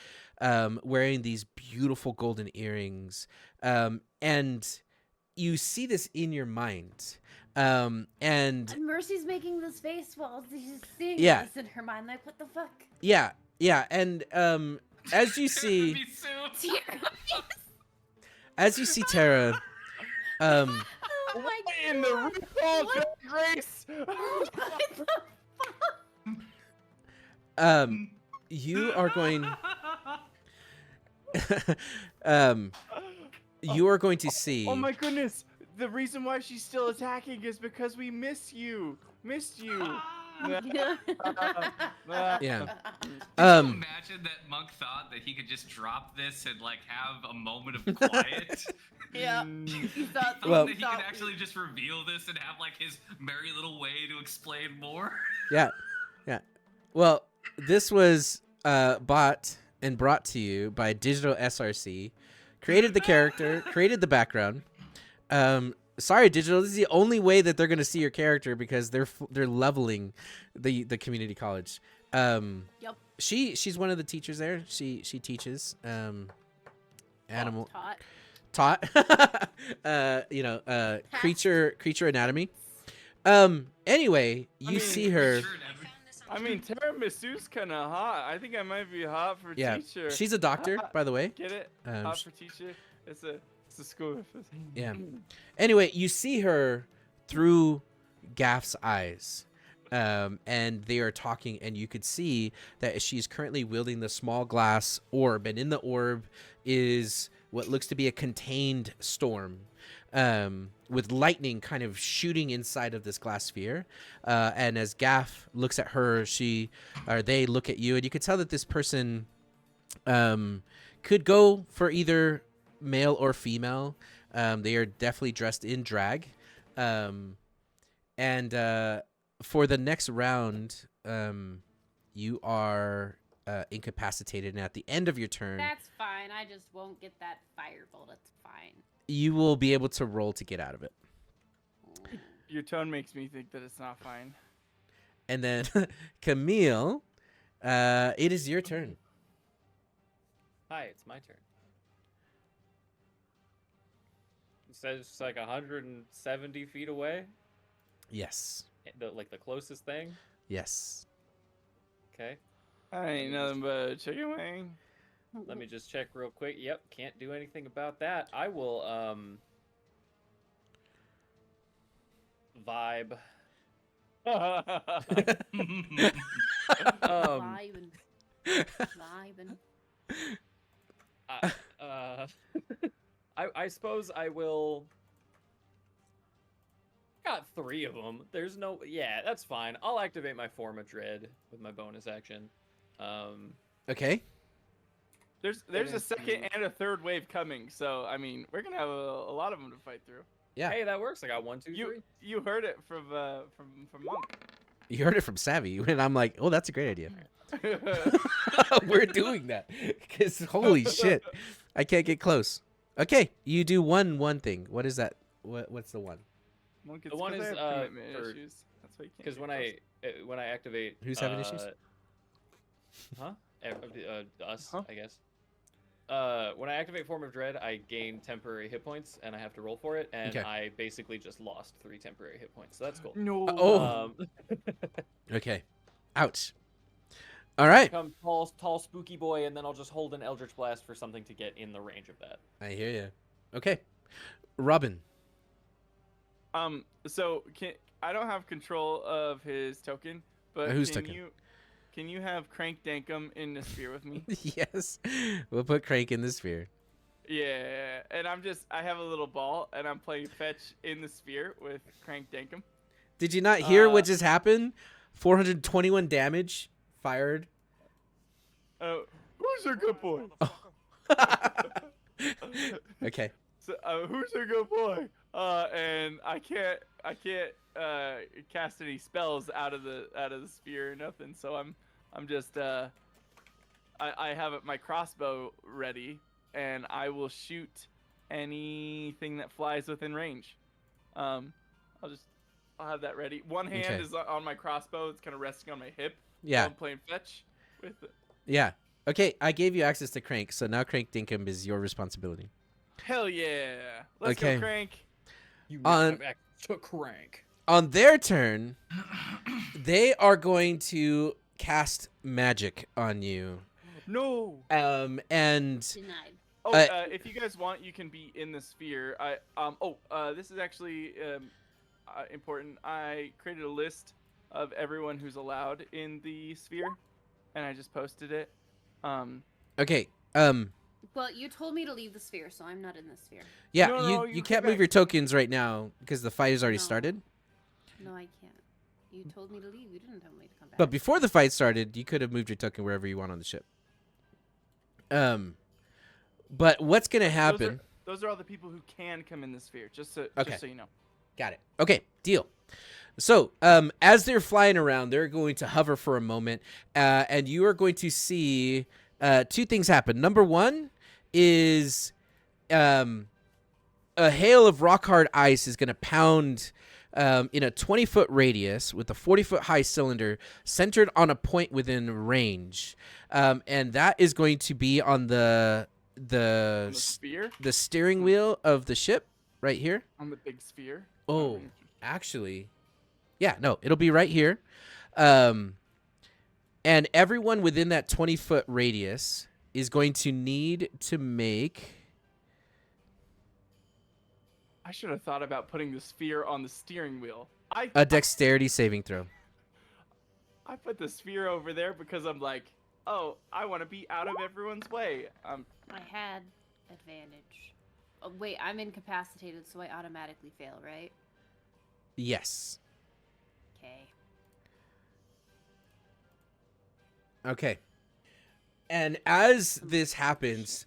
wearing these beautiful golden earrings. And you see this in your mind. And And Mercy's making this face while she's seeing Yeah. this in her mind. Like, what the fuck? yeah, and as you see, Me soon. as you see Tara, Oh my In the god! RuPaul What? Drag Race. What the you are going, you are going to see. Oh my goodness! The reason why she's still attacking is because we miss you. Missed you. Yeah. Could you Um, imagine that Monk thought that he could just drop this and like have a moment of quiet? Yeah. Mm. You thought, Well- That you he thought could actually just reveal this and have like his merry little way to explain more. yeah. Well, this was bought and brought to you by Digital SRC. Created the character, created the background. Sorry, Digital. This is the only way that they're gonna see your character because they're leveling the community college. Yep. She's one of the teachers there. She teaches animal Taught. creature anatomy. Anyway, you mean, see her. Sure, Ned. I mean, Tiramisu's kind of hot. I think I might be hot for Yeah, teacher. she's a doctor, by the way. Get it? Hot for teacher. It's a school. Yeah. Anyway, you see her through Gaff's eyes, and they are talking, and you could see that she's currently wielding the small glass orb, and in the orb is what looks to be a contained storm, with lightning kind of shooting inside of this glass sphere. And as Gaff looks at her, they look at you, and you could tell that this person could go for either male or female. They are definitely dressed in drag. And for the next round, you are incapacitated, and at the end of your turn, That's fine. I just won't get that firebolt. It's fine. you will be able to roll to get out of it. Your tone makes me think that it's not fine. And then Camille, it is your turn. Hi, it's my turn. It says it's like 170 feet away. Yes. Like the closest thing. Yes. Okay. I ain't nothing but a chicken wing. Let me just check real quick. Yep, can't do anything about that. I will vibe. Vibing. Vibing. I suppose I will. Got 3 of them. There's no. Yeah, that's fine. I'll activate my Form of Dread with my bonus action. Okay. There's a second and a third wave coming, so I mean we're gonna have a lot of them to fight through. Yeah. Hey, that works. I got 1, 2, 3. You heard it from Monk. You heard it from Savvy, and I'm like, oh, that's a great idea. We're doing that because holy shit, I can't get close. Okay, you do one thing. What is that? What's the one? Monk, The one 'cause I is, have commitment for- issues. That's why you can't Because get when I activate. Who's having issues? Huh? Us, Huh? I guess. When I activate Form of Dread, I gain temporary hit points, and I have to roll for it, and Okay. I basically just lost 3 temporary hit points, so that's cool. No. Oh. Um, Okay. Ouch. All right. Become tall, spooky boy, and then I'll just hold an Eldritch Blast for something to get in the range of that. I hear you. Okay. Robin. So I don't have control of his token, but Whose can token? can you have Crank Dankum in the sphere with me? Yes. We'll put Crank in the sphere. Yeah, and I have a little ball, and I'm playing fetch in the sphere with Crank Dankum. Did you not hear what just happened? 421 damage fired. Oh, who's a good boy? Okay. So, who's a good boy? And I can't cast any spells out of the sphere or nothing. So I'm just I have my crossbow ready, and I will shoot anything that flies within range. I'll have that ready. One hand Okay. is on my crossbow. It's kind of resting on my hip. Yeah. while I'm playing fetch with it. Yeah. Okay, I gave you access to Crank, so now Crank Dinkum is your responsibility. Hell yeah! Let's Okay. go, Crank. You On- have access to Crank. On their turn, they are going to cast magic on you. No. And Denied. Oh, if you guys want, you can be in the sphere. This is actually important. I created a list of everyone who's allowed in the sphere, and I just posted it. okay, Well, you told me to leave the sphere, so I'm not in the sphere. yeah, No, you you can't come move your back. tokens right now because the fight has already No. started. No, I can't. You told me to leave. You didn't tell me to come back. But before the fight started, you could have moved your token wherever you want on the ship. But what's gonna happen? Those are all the people who can come in the sphere. Just so you know. Got it. Okay, deal. So, as they're flying around, they're going to hover for a moment, and you are going to see two things happen. Number one is a hail of rock hard ice is going to pound in a 20-foot radius with a 40-foot high cylinder centered on a point within range, and that is going to be on the On the sphere? the steering wheel of the ship right here. On the big sphere? Oh, actually, yeah, no, it'll be right here. And everyone within that 20-foot radius is going to need to make I should have thought about putting the sphere on the steering wheel. a dexterity saving throw. I put the sphere over there because I'm like, oh, I want to be out of everyone's way. I had advantage. Oh, wait, I'm incapacitated, so I automatically fail, right? Yes. Okay. Okay. And as this happens,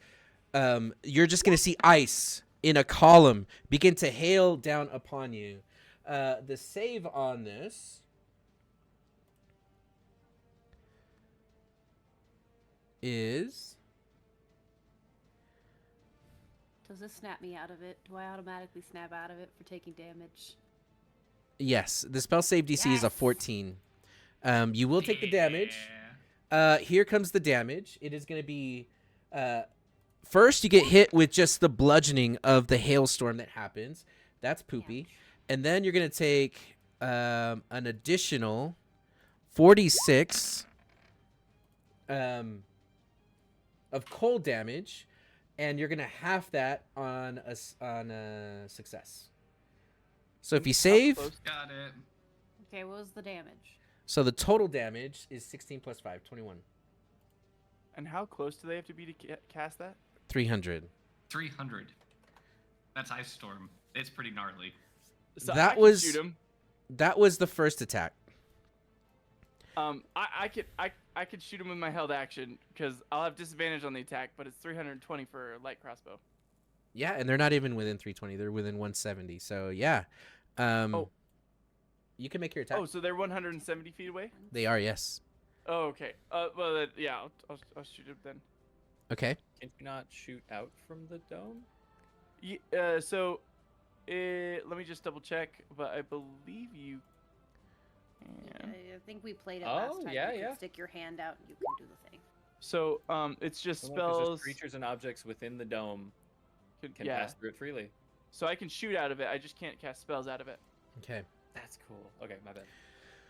you're just going to see ice in a column begin to hail down upon you. The save on this is... Does this snap me out of it? Do I automatically snap out of it for taking damage? Yes, the spell save DC is a Yes. 14. You will take the damage. Here comes the damage. It is going to be... first, you get hit with just the bludgeoning of the hailstorm that happens. That's poopy. And then you're going to take an additional 46 of cold damage. And you're going to half that on a success. So if you save... Got it. Okay, what was the damage? So the total damage is 16 plus 5, 21. And how close do they have to be to cast that? 300. 300. That's Ice Storm. It's pretty gnarly. So That I can was- shoot him. That was the first attack. I could shoot him with my held action because I'll have disadvantage on the attack, but it's 320 for a light crossbow. Yeah, and they're not even within 320. They're within 170. So, yeah. You can make your attack. Oh, so they're 170 feet away? They are, yes. Oh, okay. Yeah, I'll shoot him then. Okay. Can you not shoot out from the dome? Let me just double check, but I believe you can. I think we played it Oh, last time. yeah, you yeah. Can stick your hand out and you can do the thing. So, it's just The one 'cause spells. just creatures and objects within the dome can yeah. pass through it freely. So I can shoot out of it. I just can't cast spells out of it. Okay. That's cool. Okay, my bad.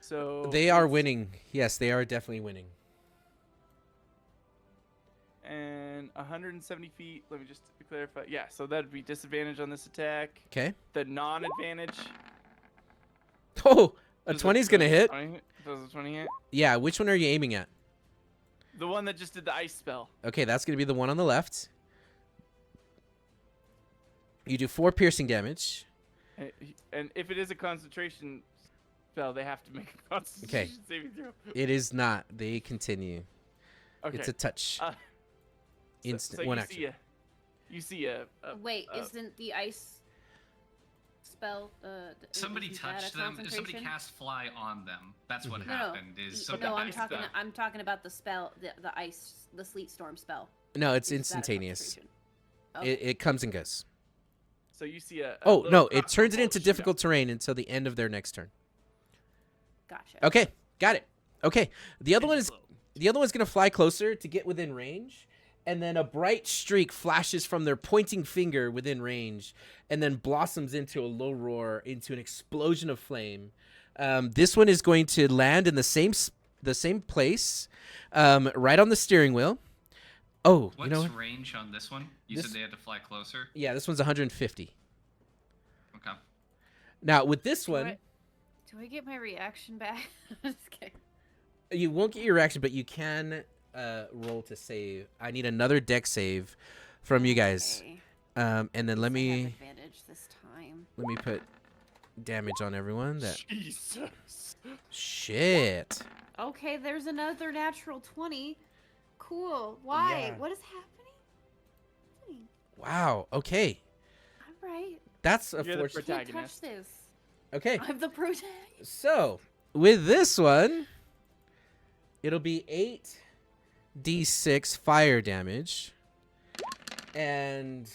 So They are it's- winning. Yes, they are definitely winning. and 170 feet. Let me just clarify. Yeah, so that'd be disadvantage on this attack. Okay. The non-advantage. Oh, a does 20's gonna hit. Does a 20 hit? Yeah. Which one are you aiming at? The one that just did the ice spell. Okay, that's gonna be the one on the left. You do 4 piercing damage. And if it is a concentration spell, they have to make a concentration saving throw. It is not. They continue. Okay. It's a touch. Instant. So one you action. You see a Wait, isn't the ice spell Somebody isn't that a touched them. Somebody concentration? cast fly on them. That's what Mhm. happened. Is somebody No, ice I'm talking about the spell, the ice, the sleet storm spell. No, it's Is that a instantaneous. concentration? Okay. It comes and goes. So you see a Oh little no! It crossbow turns it bolt into shoot out. difficult terrain until the end of their next turn. Gotcha. Okay, got it. Okay, the other one's gonna fly closer to get within range, and then a bright streak flashes from their pointing finger within range, and then blossoms into a low roar, into an explosion of flame. This one is going to land in the same place, right on the steering wheel. Oh, What's you know what? range on this one? You This- said they had to fly closer. Yeah, this one's 150. Okay. Now with this one, Do I get my reaction back? Just kidding. you won't get your reaction, but you can roll to save. I need another deck save from you guys. Okay. And then let I have me advantage this time. put damage on everyone. That Jesus. shit. Okay, there's another natural 20. Cool. Why? Yeah. What is happening? Wow. Okay. All right. That's a You're the force. Can't touch Protagonist. this. Okay. I'm the protagonist. So with this one, it'll be 8d6 fire damage, and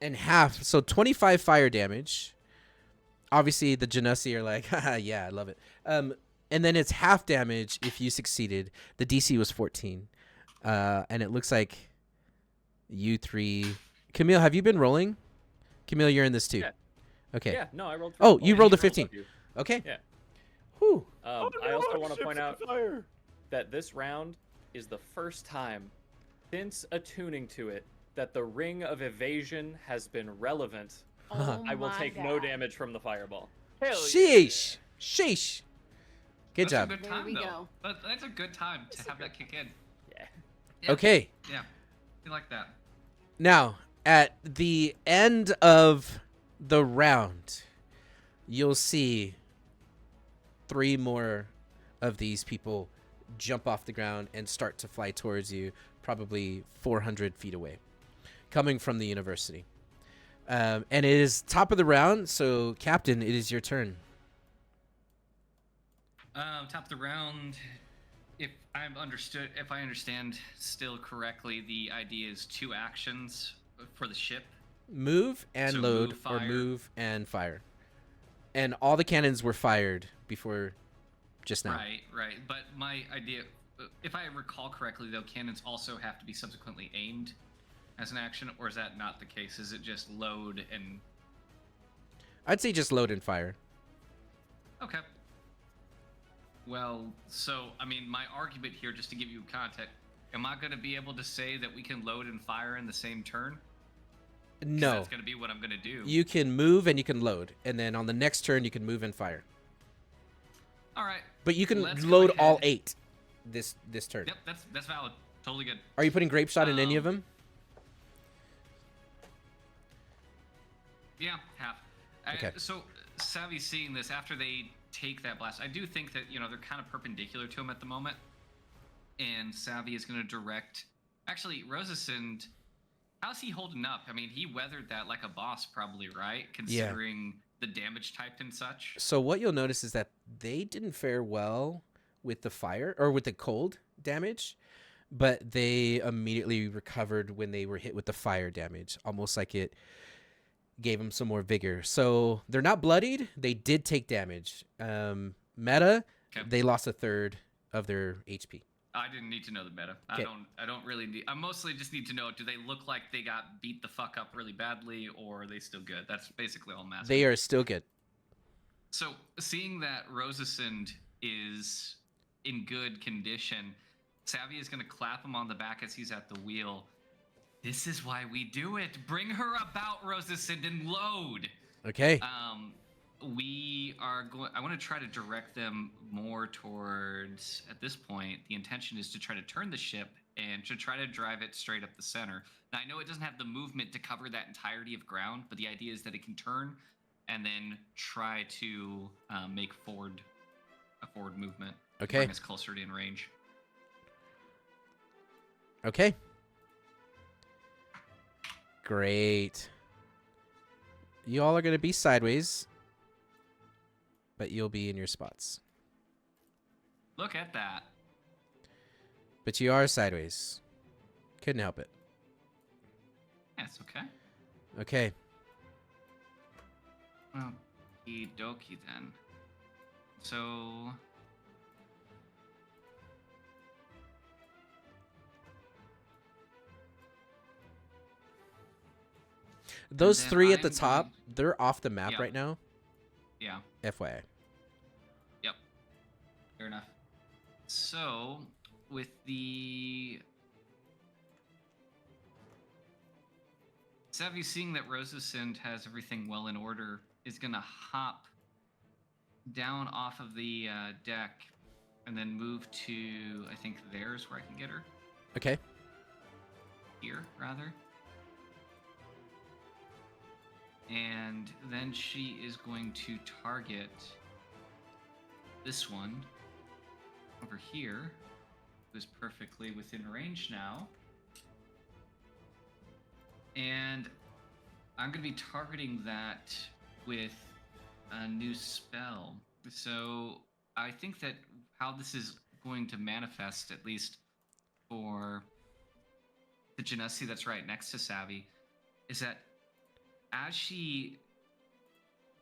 half. So 25 fire damage. Obviously, the Genasi are like, haha, yeah, I love it. And then it's half damage if you succeeded. The DC was 14. And it looks like you 3. Camille, have you been rolling? Camille, you're in this too. Yeah. Okay. Yeah, no, I rolled. Oh, you rolled a rolled 15. above you. Okay. Yeah. Whew. Oh, I no, also want to ship's point on out fire. that this round is the first time since attuning to it that the ring of evasion has been relevant. Oh I will my take no God. damage from the fireball. Hell Sheesh. Sheesh. Good That's job. a good There time, we though. go. That's a good time to have that kick in. Yeah. Yeah. Okay. Yeah. You like that. Now, at the end of the round, you'll see 3 more of these people jump off the ground and start to fly towards you, probably 400 feet away, coming from the university. And it is top of the round, so Captain, it is your turn. Top of the round. If I understand still correctly, the idea is 2 actions for the ship. Move and So load, move, or fire. move and fire. And all the cannons were fired before just now. Right. But my idea, if I recall correctly, though, cannons also have to be subsequently aimed as an action, or is that not the case? Is it just load and... I'd say just load and fire. Okay. Well, so, I mean, my argument here, just to give you context, am I going to be able to say that we can load and fire in the same turn? 'Cause No. That's going to be what I'm going to do. You can move and you can load. And then on the next turn, you can move and fire. All right. But you can Let's go load all ahead. 8 this turn. Yep, that's valid. Totally good. Are you putting grape shot in any of them? Yeah, half. Okay. So, Savvy's seeing this after they take that blast. I do think that, they're kind of perpendicular to him at the moment. And Savvy is going to direct... Actually, Rosasund, how's he holding up? I mean, he weathered that like a boss probably, right? Considering the damage typed and such. So what you'll notice is that they didn't fare well with the fire or with the cold damage, but they immediately recovered when they were hit with the fire damage, almost like it gave them some more vigor. So they're not bloodied. They did take damage. Meta, Okay. they lost a third of their HP. I didn't need to know the meta. Okay. I don't really need... I mostly just need to know, do they look like they got beat the fuck up really badly, or are they still good? That's basically all I'm asking. They are still good. So, seeing that Rosasund is in good condition, Savvy is going to clap him on the back as he's at the wheel. This is why we do it. Bring her about, Rosalind, and load. Okay. We are going. I want to try to direct them more towards. At this point, the intention is to try to turn the ship and to try to drive it straight up the center. Now, I know it doesn't have the movement to cover that entirety of ground, but the idea is that it can turn and then try to make a forward movement. Okay. Bring us closer to in range. Okay. Great. You all are going to be sideways, but you'll be in your spots. Look at that. But you are sideways. Couldn't help it. That's okay. Okay. Okie dokie then. So. Those then three at the I'm top, going- they're off the map Yeah. right now. Yeah. FYI. Yep. Fair enough. So, with the Savvy seeing that Rosalind has everything well in order, is gonna hop down off of the deck and then move to, I think there's where I can get her. Okay. Here, rather. And then she is going to target this one over here, who's perfectly within range now. And I'm going to be targeting that with a new spell. So I think that how this is going to manifest, at least for the Genasi that's right next to Savvy, is that as she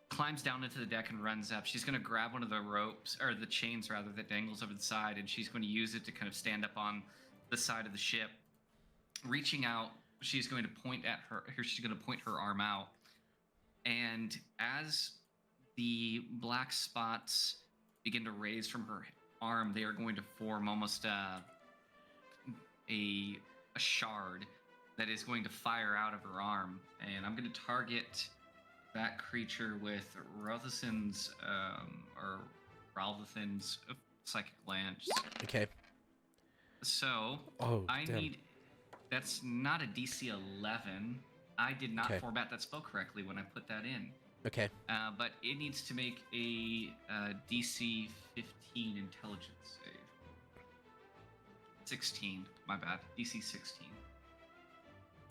climbs down into the deck and runs up, she's going to grab one of the ropes, or the chains rather, that dangles over the side, and she's going to use it to kind of stand up on the side of the ship. Reaching out, she's going to point at her. Here, she's going to point her arm out, and as the black spots begin to raise from her arm, they are going to form almost a shard that is going to fire out of her arm, and I'm going to target that creature with Rothison's or Ralvathin's psychic lance. Okay. So I damn. need. That's not a DC 11. I did not Okay. format that spell correctly when I put that in. Okay. But it needs to make a DC 15 intelligence save. 16. My bad. DC 16.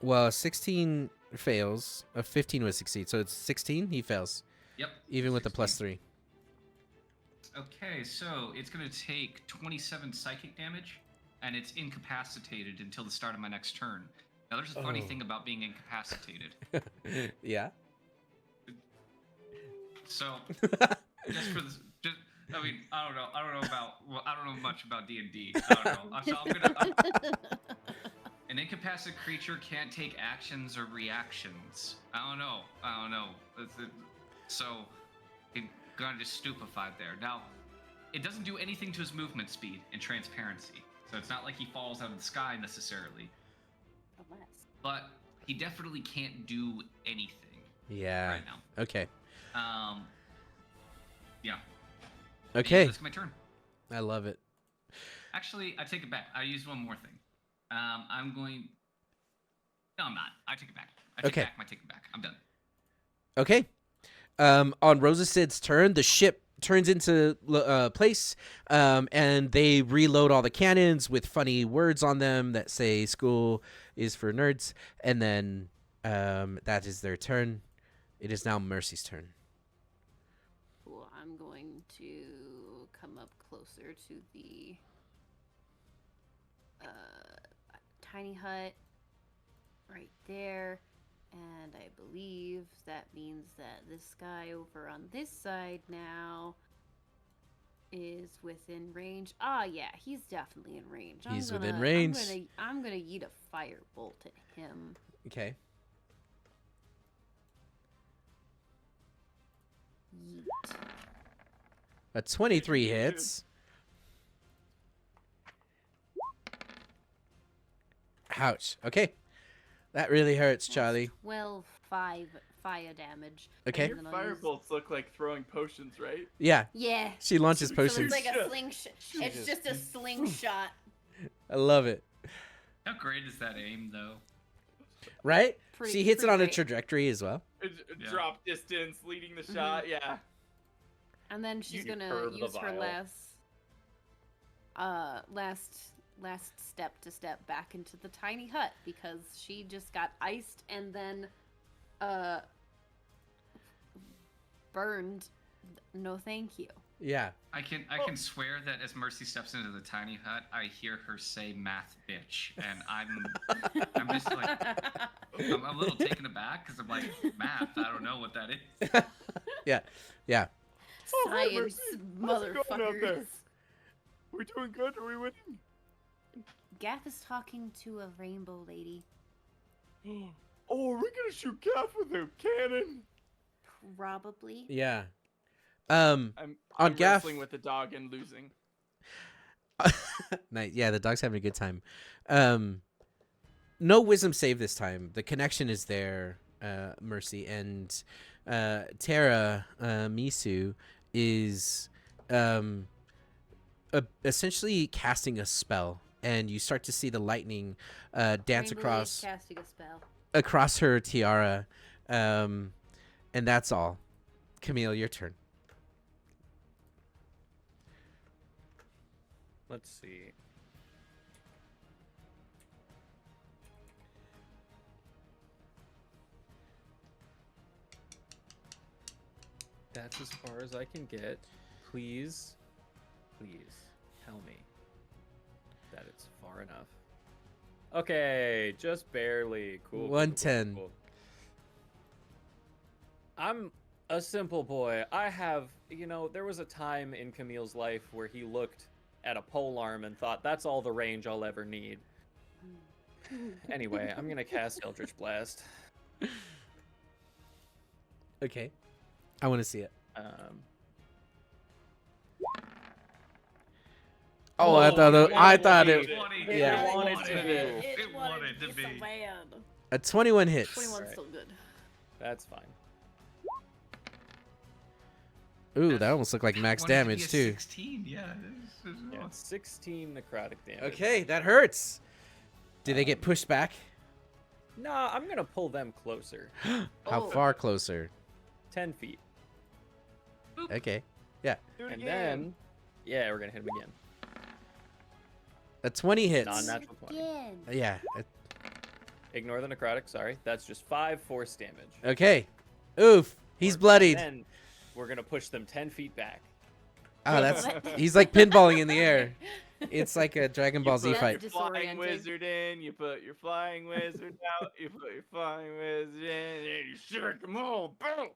Well, 16 fails. A 15 would succeed. So it's 16. He fails. Yep. Even with the 16. +3. Okay, so it's going to take 27 psychic damage, and it's incapacitated until the start of my next turn. Now, there's a funny Oh. thing about being incapacitated. Yeah. So, just for this, I mean, I don't know much about D&D. I don't know. So an incapacitated creature can't take actions or reactions. I don't know. So, it got just stupefied there. Now, it doesn't do anything to his movement speed and transparency. So it's not like he falls out of the sky necessarily. Unless. But he definitely can't do anything Yeah. right now. Okay. Yeah. Okay. That's my turn. I love it. Actually, I take it back. I used one more thing. I'm going. No, I'm not. I take it back. I take Okay. back my take it back. I'm done. Okay. On Rosacid's turn, the ship turns into place, and they reload all the cannons with funny words on them that say "school is for nerds," and then that is their turn. It is now Mercy's turn. Cool. I'm going to come up closer to the tiny hut right there. And I believe that means that this guy over on this side now is within range. Ah, yeah, he's definitely in range. He's within range. I'm gonna yeet a firebolt at him. Okay. Yeet. A 23 hits. Ouch. Okay. That really hurts, That's Charlie. 12 fire damage. Okay. And your And then I'll fire use- bolts look like throwing potions, right? Yeah. Yeah. She launches So So potions. it's like Yeah. a slingshot. It's just a slingshot. I love it. How great is that aim, though? Right? Pretty- She hits it pretty on a great. trajectory as well. Yeah. Drop distance, leading the shot. Yeah. And then she's You gonna curve the use her vial. last step to step back into the tiny hut because she just got iced and then burned. No, thank you. Yeah. I can swear that as Mercy steps into the tiny hut, I hear her say "math, bitch," and I'm just like I'm a little taken aback because I'm like, math. I don't know what that is. Yeah. Yeah. Oh, hi, Science, Mercy. How's it going out there? motherfuckers. We're doing good. Are we winning? Gaff is talking to a rainbow lady. Oh, are we gonna shoot Gaff with a cannon? Probably. Yeah. I'm On Gaff- wrestling with the dog and losing. Nice. Yeah, the dog's having a good time. No wisdom save this time. The connection is there, Mercy, and Tara Misu is essentially casting a spell, and you start to see the lightning dance Rainbow Lady's across casting a spell. her tiara, and that's all. Camille, your turn. Let's see. That's as far as I can get. Please, tell me that it's far enough. Okay, just barely. Cool. 110. I'm a simple boy. I have, there was a time in Camille's life where he looked at a polearm and thought, that's all the range I'll ever need. Anyway, I'm gonna cast Eldritch Blast. Okay. I want to see it. Oh, I thought it. Yeah. wanted to be. It wanted to be. So bad. A 21 hits. 21's Right. still good. That's fine. Ooh, that almost looked like max Wanted to be damage a too. 16, yeah. Yeah, 16 necrotic damage. Okay, that hurts. Do they get pushed back? Nah, I'm gonna pull them closer. How Oh. far closer? 10 feet. Okay. Do it And again. then, yeah, we're gonna hit him again. A 20 hits. Non-natural 20. Again. Yeah. Ignore the necrotic, sorry. That's just 5 force damage. Okay. Oof. He's bloodied. And then we're gonna push them 10 feet back. Oh, that's. He's like pinballing in the air. It's like a Dragon Ball Z You put fight. your flying Disorienting. wizard in, you put your flying wizard out, you put your flying wizard in, and you shake them all. Boom!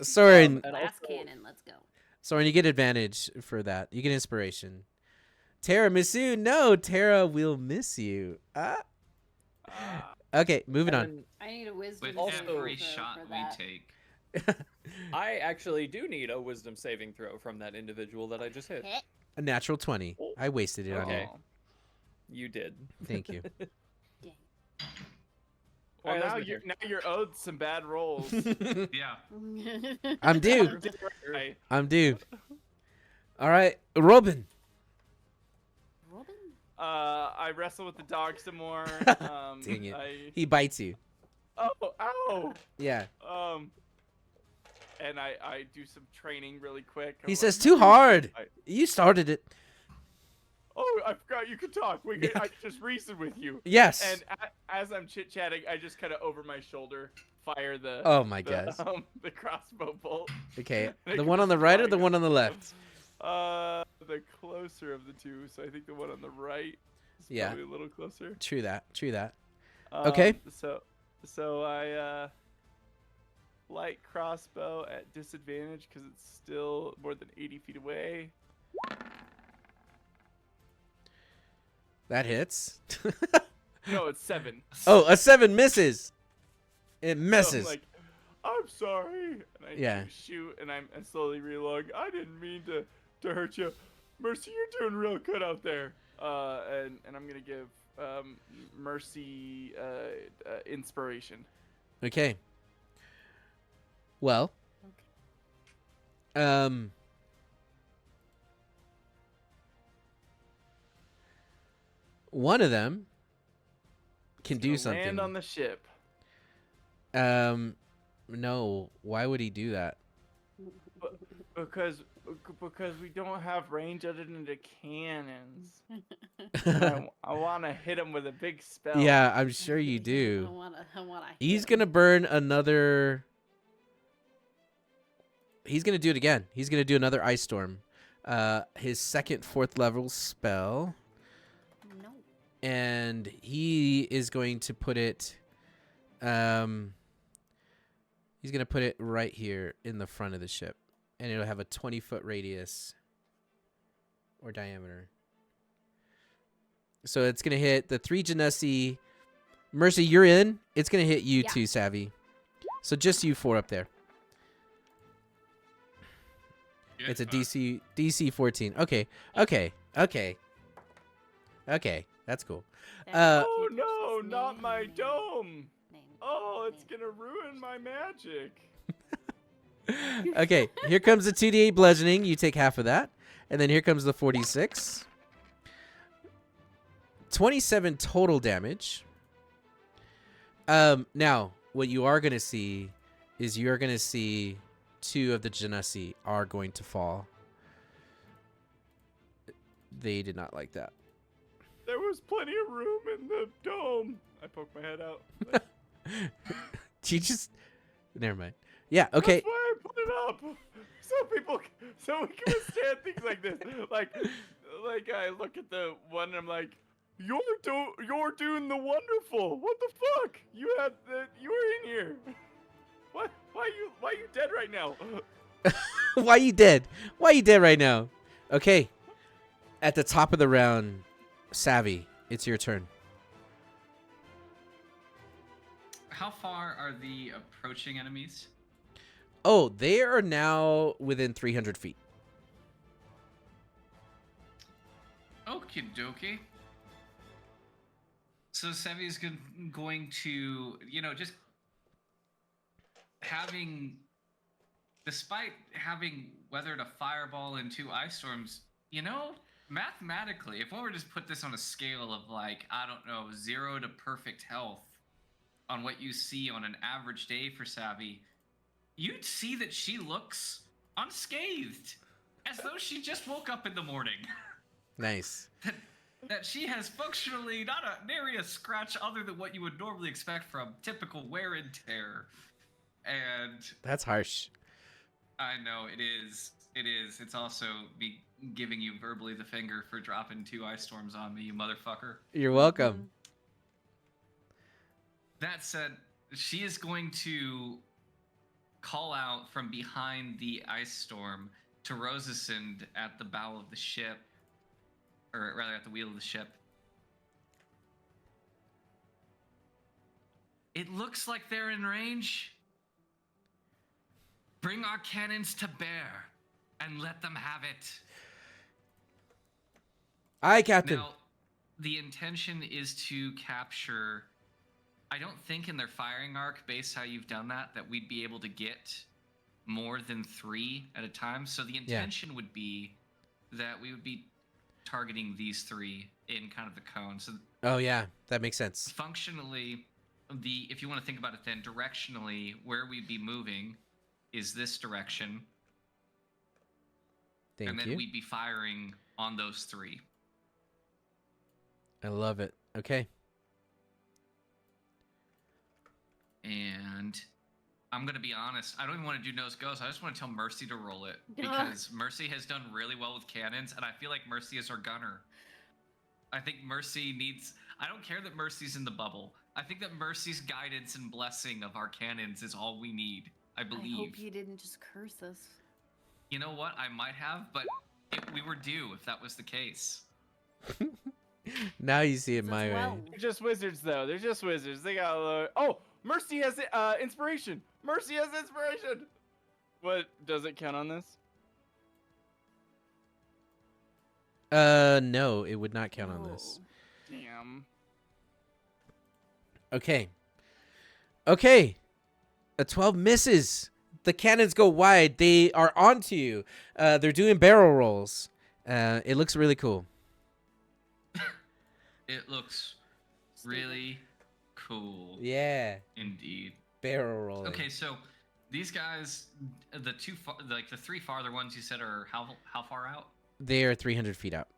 Soren, And Glass also- cannon. Let's go. Soren, you get advantage for that. You get inspiration. Tara, miss you? No, Tara will miss you. Okay, moving on. and I need a wisdom With save every throw shot for we that. take. I actually do need a wisdom saving throw from that individual that I just hit. Hit. A natural 20. I wasted it on Okay. you. You did. Thank you. Dang. Well, Alright, now that's my you're owed some bad rolls. Yeah. I'm due. Right. I'm due. All right, Robin. Robin? I wrestle with the dog some more. Dang it. He bites you. Ow! Yeah. And I do some training really quick. He I'm says, like, too hard. I- You started it. Oh, I forgot you could talk. I can just reason with you. Yes. And as I'm chit chatting, I just kind of over my shoulder fire the Oh, my gosh. the crossbow bolt. Okay. They The can one on the just right or fly the go. one on the left? The closer of the two. So I think the one on the right is Yeah. probably a little closer. True that. True that. Okay. So I light crossbow at disadvantage because it's still more than 80 feet away. That hits. No, it's 7. Oh, a 7 misses. It So I'm misses. like, I'm sorry. And I Yeah. shoot, and I'm slowly reload. I didn't mean to hurt you. Mercy, you're doing real good out there. And I'm gonna give Mercy inspiration. Okay. Well. One of them can do something. Land on the ship. No. Why would he do that? Because we don't have range other than the cannons. I want to hit him with a big spell. Yeah, I'm sure you I do. wanna. He's gonna burn another. He's gonna do it again. He's gonna do another ice storm. His second 4th level spell. No. And he is going to put it. He's gonna put it right here in the front of the ship, and it'll have a 20-foot radius or diameter. So it's gonna hit the 3 Genasi. Mercy, you're in. It's gonna hit you too, Savvy. So just you 4 up there. Yeah, It's a DC 14. Okay. That's cool. Oh no, not my dome. Oh, it's gonna ruin my magic. Okay, here comes the 2d8 bludgeoning. You take half of that. And then here comes the 46. 27 total damage. Now, what you are going to see is you're going to see 2 of the Genasi are going to fall. They did not like that. There was plenty of room in the dome. I poked my head out. You just... Never mind. Yeah, okay. That's why I put it up. So we can withstand things like this. Like I look at the one and I'm like, you're doing the wonderful. What the fuck? You were in here. What? Why are you dead right now? Why you dead? Why you dead right now? Okay. At the top of the round, Savvy, it's your turn. How far are the approaching enemies? Oh, they are now within 300 feet. Okie dokie. So Sevi's going to, just despite having weathered a fireball and 2 ice storms, mathematically, if one were to just put this on a scale of 0 to perfect health on what you see on an average day for Savvy, you'd see that she looks unscathed, as though she just woke up in the morning. Nice. That she has functionally not nary a scratch other than what you would normally expect from typical wear and tear. And that's harsh. I know, it is. It is. It's also me giving you verbally the finger for dropping 2 ice storms on me, you motherfucker. You're welcome. That said, she is going to call out from behind the ice storm to Rosasund at the bow of the ship, or rather at the wheel of the ship. It looks like they're in range. Bring our cannons to bear and let them have it. Aye, Captain. Now, the intention is to capture... I don't think in their firing arc, based how you've done that we'd be able to get more than 3 at a time. So the intention would be that we would be targeting these 3 in kind of the cone. So oh yeah, that makes sense. Functionally, if you want to think about it then, directionally, where we'd be moving is this direction. Thank and then you. we'd be firing on those 3. I love it. Okay. And I'm going to be honest, I don't even want to do nose goes. I just want to tell Mercy to roll it. Because Mercy has done really well with cannons, and I feel like Mercy is our gunner. I think Mercy needs... I don't care that Mercy's in the bubble. I think that Mercy's guidance and blessing of our cannons is all we need, I believe. I hope you didn't just curse us. You know what? I might have, but we were due if that was the case. Now you see it my way. They're just wizards, though. They're just wizards. They got... Oh! Mercy has inspiration. Mercy has inspiration. What does it count on this? No, it would not count on this. Damn. Okay. Okay. A 12 misses. The cannons go wide. They are onto you. They're doing barrel rolls. It looks really cool. It looks really cool. Yeah. Indeed. Barrel rolling. Okay, so these guys, the three farther ones you said are how far out? They are 300 feet out.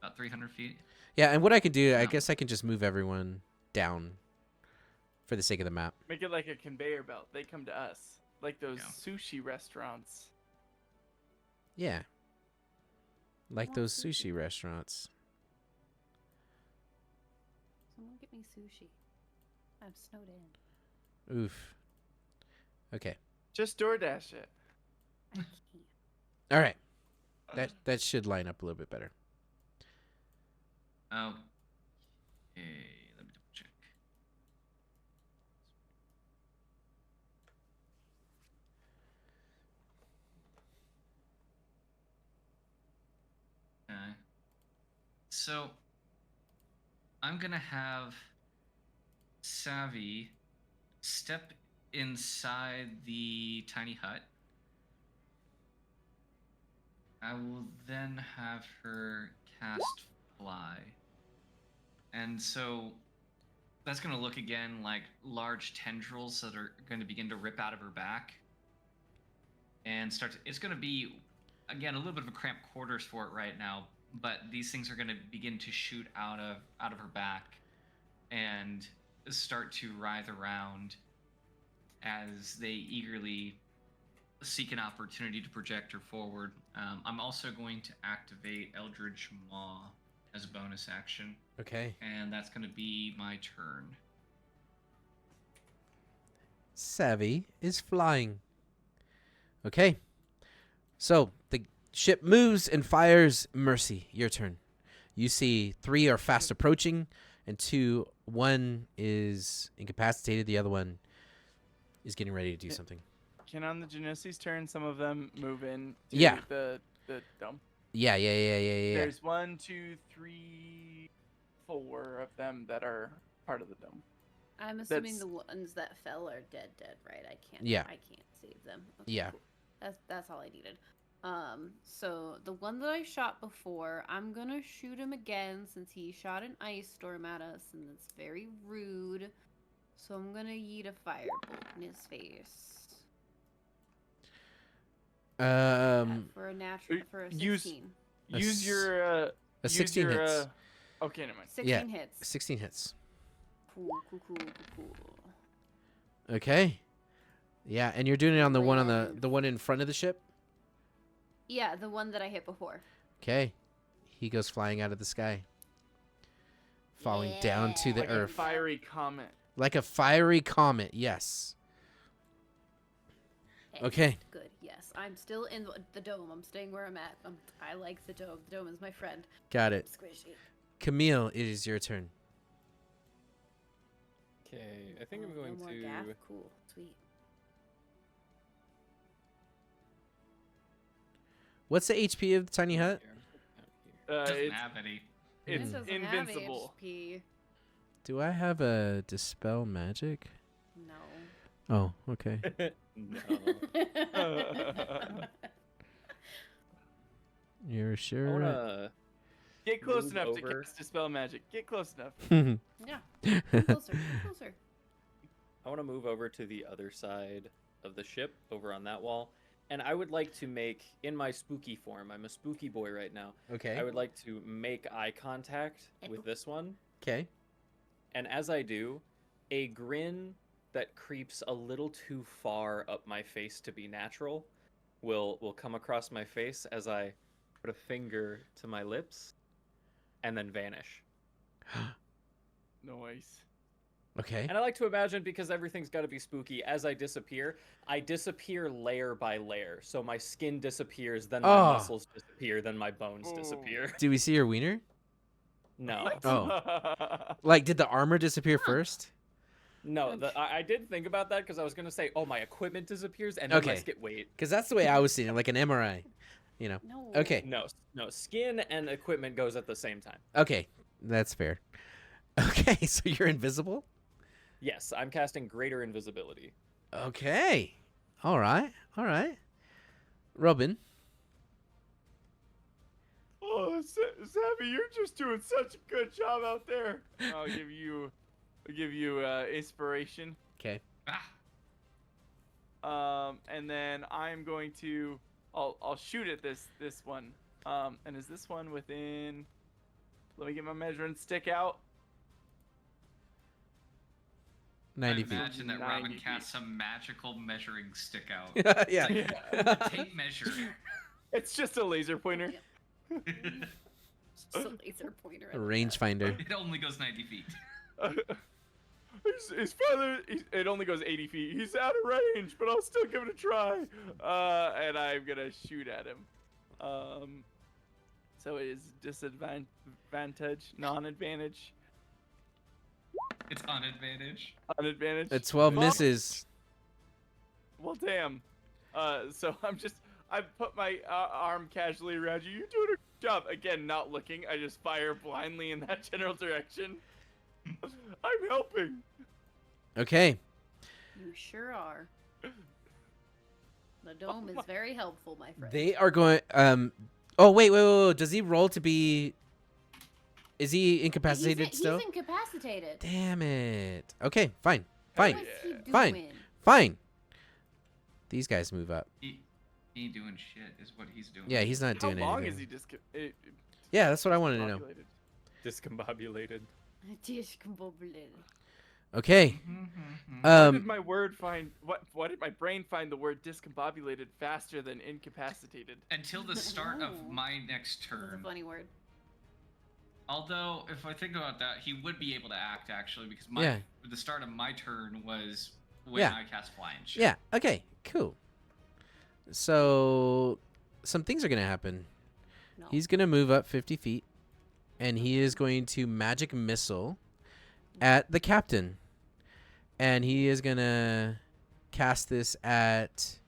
About 300 feet. Yeah, and what I can do, I Yeah. guess I can just move everyone down for the sake of the map. Make it like a conveyor belt. They come to us, like those Yeah. sushi restaurants. Yeah. Like want those sushi. sushi restaurants. Someone get me sushi. I'm snowed in. Oof. Okay. Just DoorDash it. I can't. All right. That should line up a little bit better. Oh. Okay, let me double check. Okay. So I'm gonna have Savvy step inside the tiny hut. I will then have her cast fly. And so that's going to look again like large tendrils that are going to begin to rip out of her back. And it's going to be, again, a little bit of a cramped quarters for it right now, but these things are going to begin to shoot out of her back and start to writhe around as they eagerly seek an opportunity to project her forward. I'm also going to activate Eldritch Maw as a bonus action, Okay. and that's going to be my turn. Savvy is flying. Okay. So the ship moves and fires. Mercy, your turn. You see 3 are fast approaching, and 1 is incapacitated. The other one is getting ready to do something. Can on the Genesi's turn, some of them move in to Yeah. the dome? Yeah. There's 1, 2, 3, 4 of them that are part of the dome. I'm assuming That's- the ones that fell are dead, right? I can't. Yeah. I can't save them. Okay, Yeah. cool. That's all I needed. So the one that I shot before, I'm gonna shoot him again since he shot an ice storm at us, and it's very rude. So I'm gonna yeet a firebolt in his face. For a natural, for a 16. Use your A 16 hits. Okay, never mind. 16 hits. 16 hits. Cool. Okay. Yeah, and you're doing it on the one on Land. the one in front of the ship? Yeah, the one that I hit before. Okay. He goes flying out of the sky. Falling down to the Like a earth. fiery comet. Like a fiery comet, yes. Okay. Good. Yes, I'm still in the dome. I'm staying where I'm at. I like the dome. The dome is my friend. Got it. Squishy. Camille, it is your turn. Okay, I think I'm No going more to. gaff? Cool. Sweet. What's the HP of the tiny hut? Doesn't It's have any. it's It doesn't invincible. have HP. Do I have a dispel magic? No. Oh, okay. No. You're I sure? wanna. Get close Move enough over. to cast Dispel Magic. Get close enough. Yeah. Come closer. Come closer. I want to move over to the other side of the ship, over on that wall, and I would like to make, in my spooky form, I'm a spooky boy right now. Okay. I would like to make eye contact with this one, Okay. and as I do, a grin that creeps a little too far up my face to be natural will come across my face as I put a finger to my lips and then vanish. Nice. Okay. And I like to imagine, because everything's got to be spooky, as I disappear layer by layer. So my skin disappears, then my Oh. muscles disappear, then my bones Ooh. disappear. Do we see your wiener? No. Oh. Like, did the armor disappear first? No, I did think about that because I was going to say, oh, my equipment disappears, and then my Okay. skin... Wait. Because that's the way I was seeing it, like an MRI. You know. No. Okay. No, skin and equipment goes at the same time. Okay. That's fair. Okay, so you're invisible? Yes, I'm casting Greater Invisibility. Okay. All right. Robin. Oh, Sammy, you're just doing such a good job out there. I'll give you inspiration. Okay. And then I'm going to I'll shoot at this one. And is this one within? Let me get my measuring stick out. 90 I feet. imagine that 90 Robin feet. casts some magical measuring stick out. Yeah. It's like a tape measure. It's just a laser pointer. Just a laser pointer. A rangefinder. It only goes 90 feet. His father, it only goes 80 feet. He's out of range, but I'll still give it a try. And I'm gonna shoot at him. So it is disadvantage, non-advantage. It's on advantage. Unadvantage. A 12 Fuck. misses. Well, damn. So I put my arm casually around you. You're doing a good job. Again, not looking. I just fire blindly in that general direction. I'm helping. Okay. You sure are. The dome is very helpful, my friend. They are going. Oh wait. Does he roll to be? Is he incapacitated still? He's incapacitated. Damn it. Okay. Fine. What is he Fine. doing? Fine. These guys move up. He ain't doing shit, is what he's doing. Yeah, he's not How doing long anything. is he Yeah, that's what I wanted to know. discombobulated? Discombobulated. Okay. Why did my word find why did my brain find the word discombobulated faster than incapacitated? Until the start of my next That's a turn. funny word. Although, if I think about that, he would be able to act actually because the start of my turn was when I cast flying shit. Yeah. Okay. Cool. So, some things are gonna happen. No. He's gonna move up 50 feet, and he is going to magic missile at the captain, and he is gonna cast this at.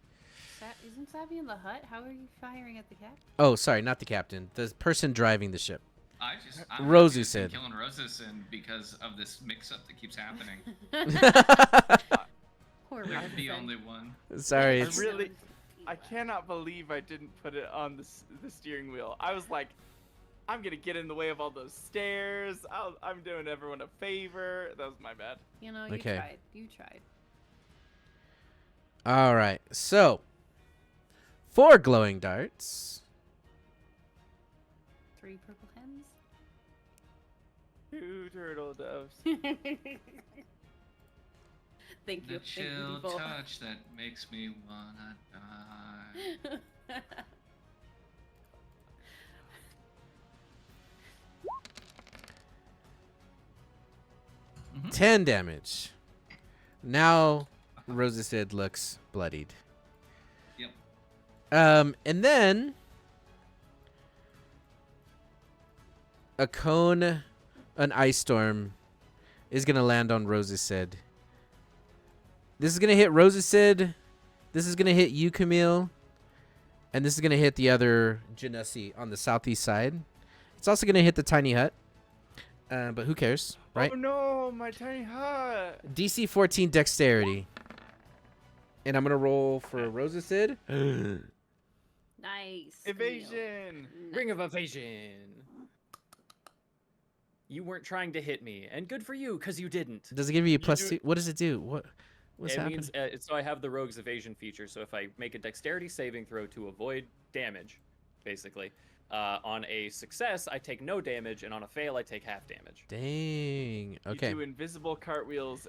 Isn't Savvy in the hut? How are you firing at the cat? Oh, sorry, not the captain. The person driving the ship. I'm Rosu happy said. killing Rosusin because of this mix-up that keeps happening. Poor They're Rosen. the only one. Sorry, I it's really I cannot believe I didn't put it on the steering wheel. I was like, I'm gonna get in the way of all those stairs. I'm doing everyone a favor. That was my bad. You know, you Okay. tried. You tried. all right. So, 4 glowing darts. 3 purple hens. 2 turtle doves. Thank you. The chill Thank you, touch that makes me wanna die. Default. 10 damage. Now, Rosestead looks bloodied. Yep. And then a cone, an ice storm, is gonna land on Rosestead. This is gonna hit Rosestead. This is gonna hit you, Camille, and this is gonna hit the other Genasi on the southeast side. It's also gonna hit the tiny hut. But who cares, right? Oh no, my tiny hut. DC 14 dexterity. And I'm going to roll for Rosestead. Nice. Evasion. Ring of evasion. You weren't trying to hit me, and good for you, because you didn't. Does it give you a plus do- 2? What does it do? What's It happening? means so I have the rogue's evasion feature. So if I make a dexterity saving throw to avoid damage, basically, on a success I take no damage, and on a fail I take half damage. Dang. Okay. You do invisible cartwheels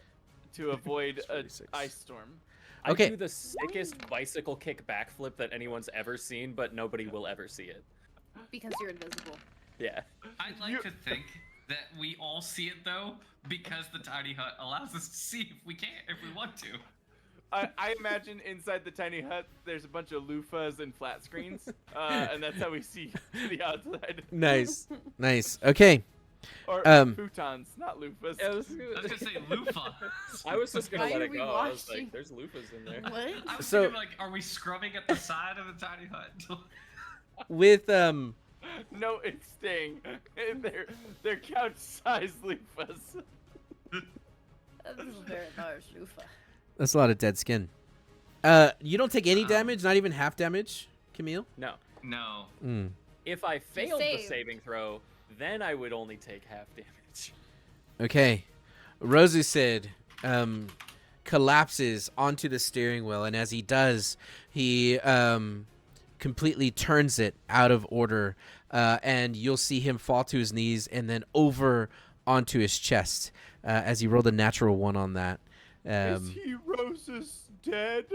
to avoid a 46. ice storm. Okay. I do the sickest bicycle kick backflip that anyone's ever seen, but nobody will ever see it. Because you're invisible. Yeah. I'd like to think that we all see it though, because the tiny hut allows us to see if we want to. I imagine inside the tiny hut there's a bunch of loofahs and flat screens, and that's how we see the outside. Nice. Nice. Okay. Or futons, not loofahs. I was gonna say loofah. I was just gonna Why let are it we go. I was watching? like, there's loofahs in there. What? I was So- thinking like, are we scrubbing at the side of the tiny hut? With No, it's staying. They're couch-sized loofahs. This is very large, Lufa. That's a lot of dead skin. You don't take any damage, not even half damage, Camille? No. No. Mm. If I failed the saved. saving throw, then I would only take half damage. Okay. Rosusid collapses onto the steering wheel, and as he does, he completely turns it out of order, and you'll see him fall to his knees and then over onto his chest as he rolled a natural 1 on that. Is he Rose's dead?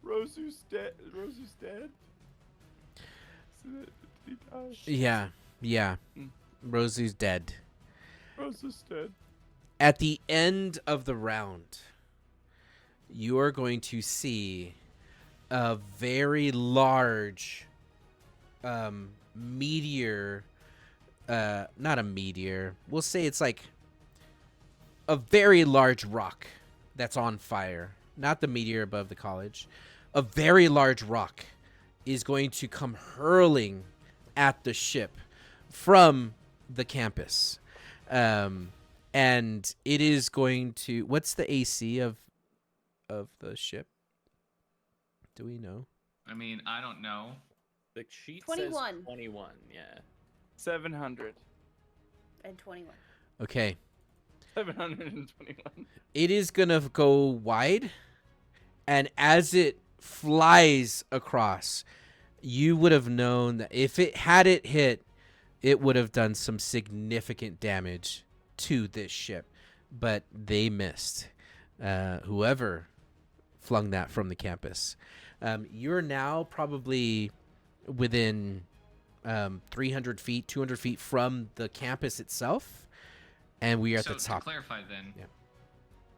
Rosu's dead? Rosu's dead? Did he die? Yeah. Rosu's dead. Rosu's dead. At the end of the round, you are going to see a very large meteor. Not a meteor. We'll say it's like a very large rock that's on fire. Not the meteor above the college. A very large rock is going to come hurling at the ship from the campus. And it is going to... What's the AC of the ship? Do we know? I mean, I don't know. The sheet 21. says 21, yeah. 700. And 21. Okay. 721. It is going to go wide. And as it flies across, you would have known that if it had it hit, it would have done some significant damage to this ship. But they missed. Whoever flung that from the campus. You're now probably within 300 feet, 200 feet from the campus itself. And we are at the top. To clarify then, Yeah.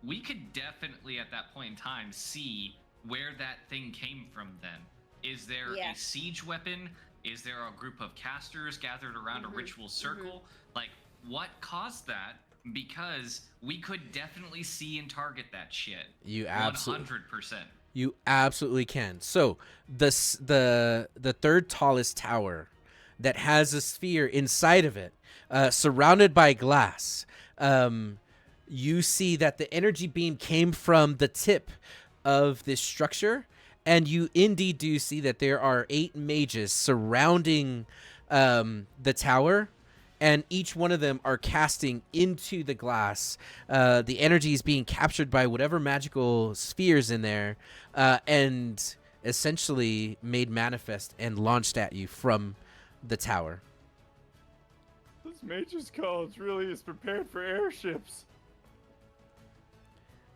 we could definitely at that point in time see where that thing came from then. Is there Yeah. a siege weapon? Is there a group of casters gathered around a ritual circle? Like, what caused that? Because we could definitely see and target that shit. You absolutely 100%. You absolutely can. So the third tallest tower that has a sphere inside of it, surrounded by glass. You see that the energy beam came from the tip of this structure, and you indeed do see that there are 8 mages surrounding the tower. And each one of them are casting into the glass. The energy is being captured by whatever magical spheres in there, and essentially made manifest and launched at you from the tower. This Mage's College really is prepared for airships.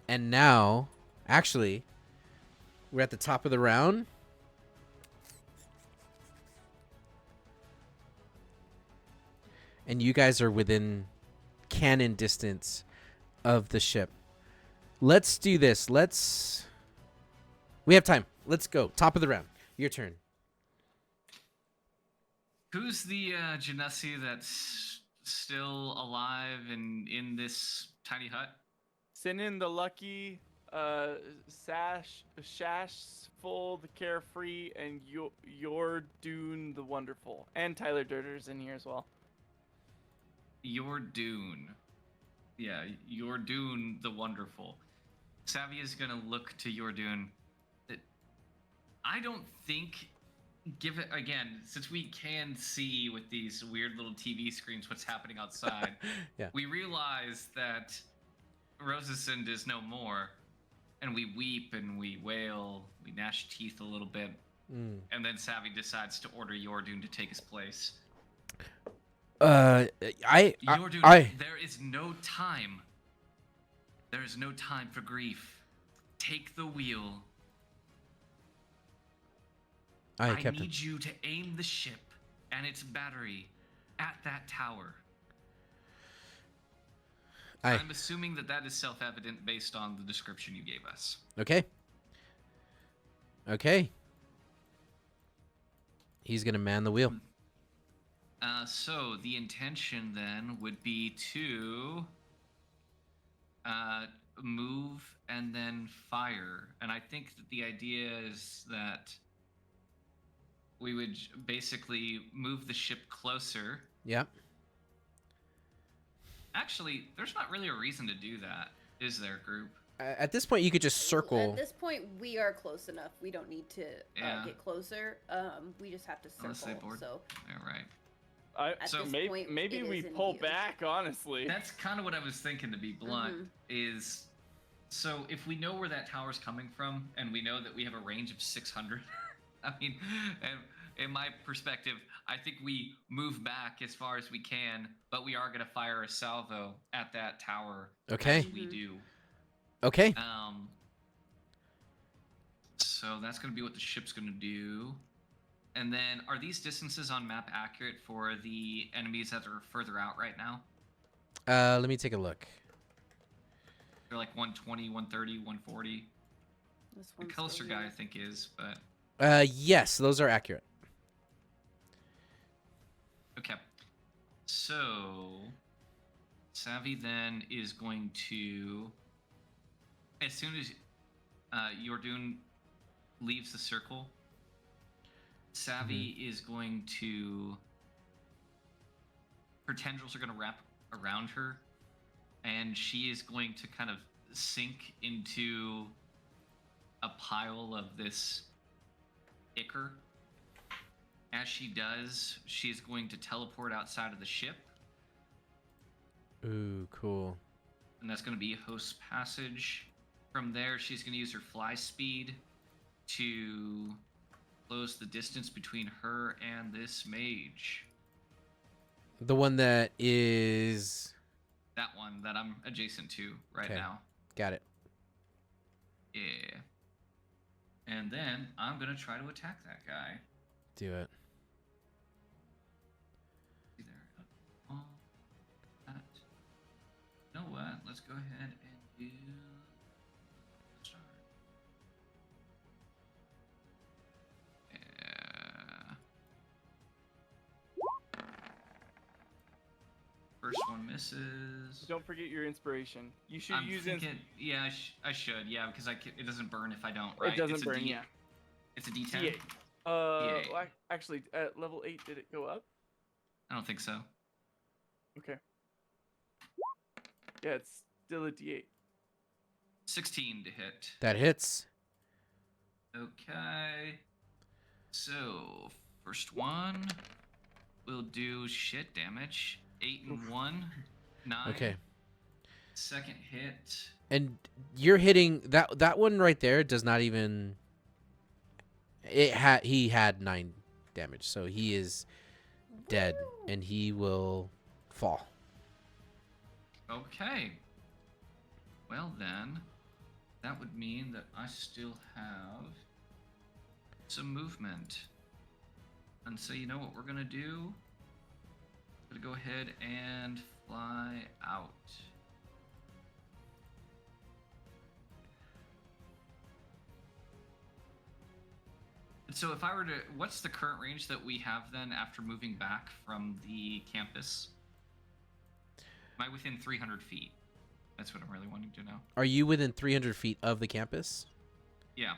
And now, actually, we're at the top of the round. And you guys are within cannon distance of the ship. Let's do this. We have time. Let's go. Top of the round. Your turn. Who's the Genasi that's still alive and in this tiny hut? Send in the lucky, Shashful the carefree, and your Dune the wonderful, and Tyler Durder's in here as well. Your Dune. Yeah, Your Dune the wonderful. Savvy is gonna look to Your Dune. I don't think, give it again, since we can see with these weird little TV screens what's happening outside, Yeah. we realize that Rosasund is no more, and we weep and we wail, we gnash teeth a little bit, and then Savvy decides to order Your Dune to take his place. I There is no time. There is no time for grief. Take the wheel. I Captain. need you to aim the ship and its battery at that tower. I'm assuming that is self-evident based on the description you gave us. Okay. He's gonna man the wheel. So the intention then would be to move and then fire. And I think that the idea is that we would basically move the ship closer. Yeah. Actually, there's not really a reason to do that. is their group? At this point, you could just circle. At this point, we are close enough. We don't need to Yeah. get closer. We just have to Unless they circle. board. So Yeah, right. at So this maybe point, maybe it we is in pull view. back. Honestly, That's kind of what I was thinking, to be blunt. Mhm. Is so if we know where that tower's coming from, and we know that we have a range of 600, I mean, in my perspective, I think we move back as far as we can, but we are going to fire a salvo at that tower. Okay. As we do. Okay. So that's going to be what the ship's going to do. And then, are these distances on map accurate for the enemies that are further out right now? Let me take a look. They're like 120, 130, 140. This The one's closer still guy, I here. think, is, but... Yes, those are accurate. Okay. So... Savvy then is going to... As soon as Yordun leaves the circle, Savvy is going to... Her tendrils are going to wrap around her, and she is going to kind of sink into a pile of this ichor. As she does, she's going to teleport outside of the ship, Ooh, cool. and that's going to be host passage. From there, she's going to use her fly speed to close the distance between her and this mage. The one that is... That one that I'm adjacent to right Okay. now. Got it. Yeah. And then I'm going to try to attack that guy. Do it. See there. Oh, that. You know what? Let's go ahead and do... Start. Yeah. First one misses. don't forget your inspiration. You should I'm use thinking, yeah, I should, yeah, because it doesn't burn if I don't, right? It doesn't It's a burn, D- yeah. It's a D10? D8. Yeah. Well, actually, at level 8, did it go up? I don't think so. Okay. Yeah, it's still a D8. 16 to hit. That hits. Okay. So, first one will do shit damage. 8 and 1. 9. Okay. Second hit. And you're hitting... That one right there does not even... He had 9 damage, so he is dead, and he will fall. Okay. Well then, that would mean that I still have some movement. And so you know what we're gonna do? We're gonna go ahead and fly out. So if I were to, what's the current range that we have then after moving back from the campus? Am I within 300 feet? That's what I'm really wanting to know. Are you within 300 feet of the campus? Yeah.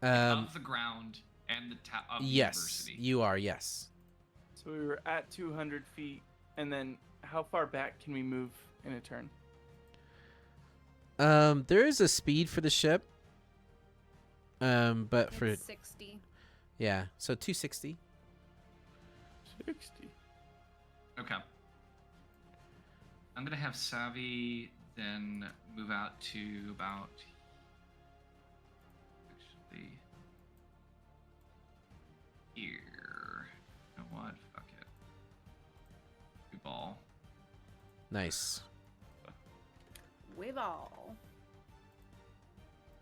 Um, Of the ground and of the yes, university. you are, yes. So we were at 200 feet, and then how far back can we move in a turn? There is a speed for the ship. But for... It's 60. Yeah, so 260. 60. Okay. I'm gonna have Savvy then move out to about. Actually, here. You know what? Fuck it. We ball. Nice. Wave all.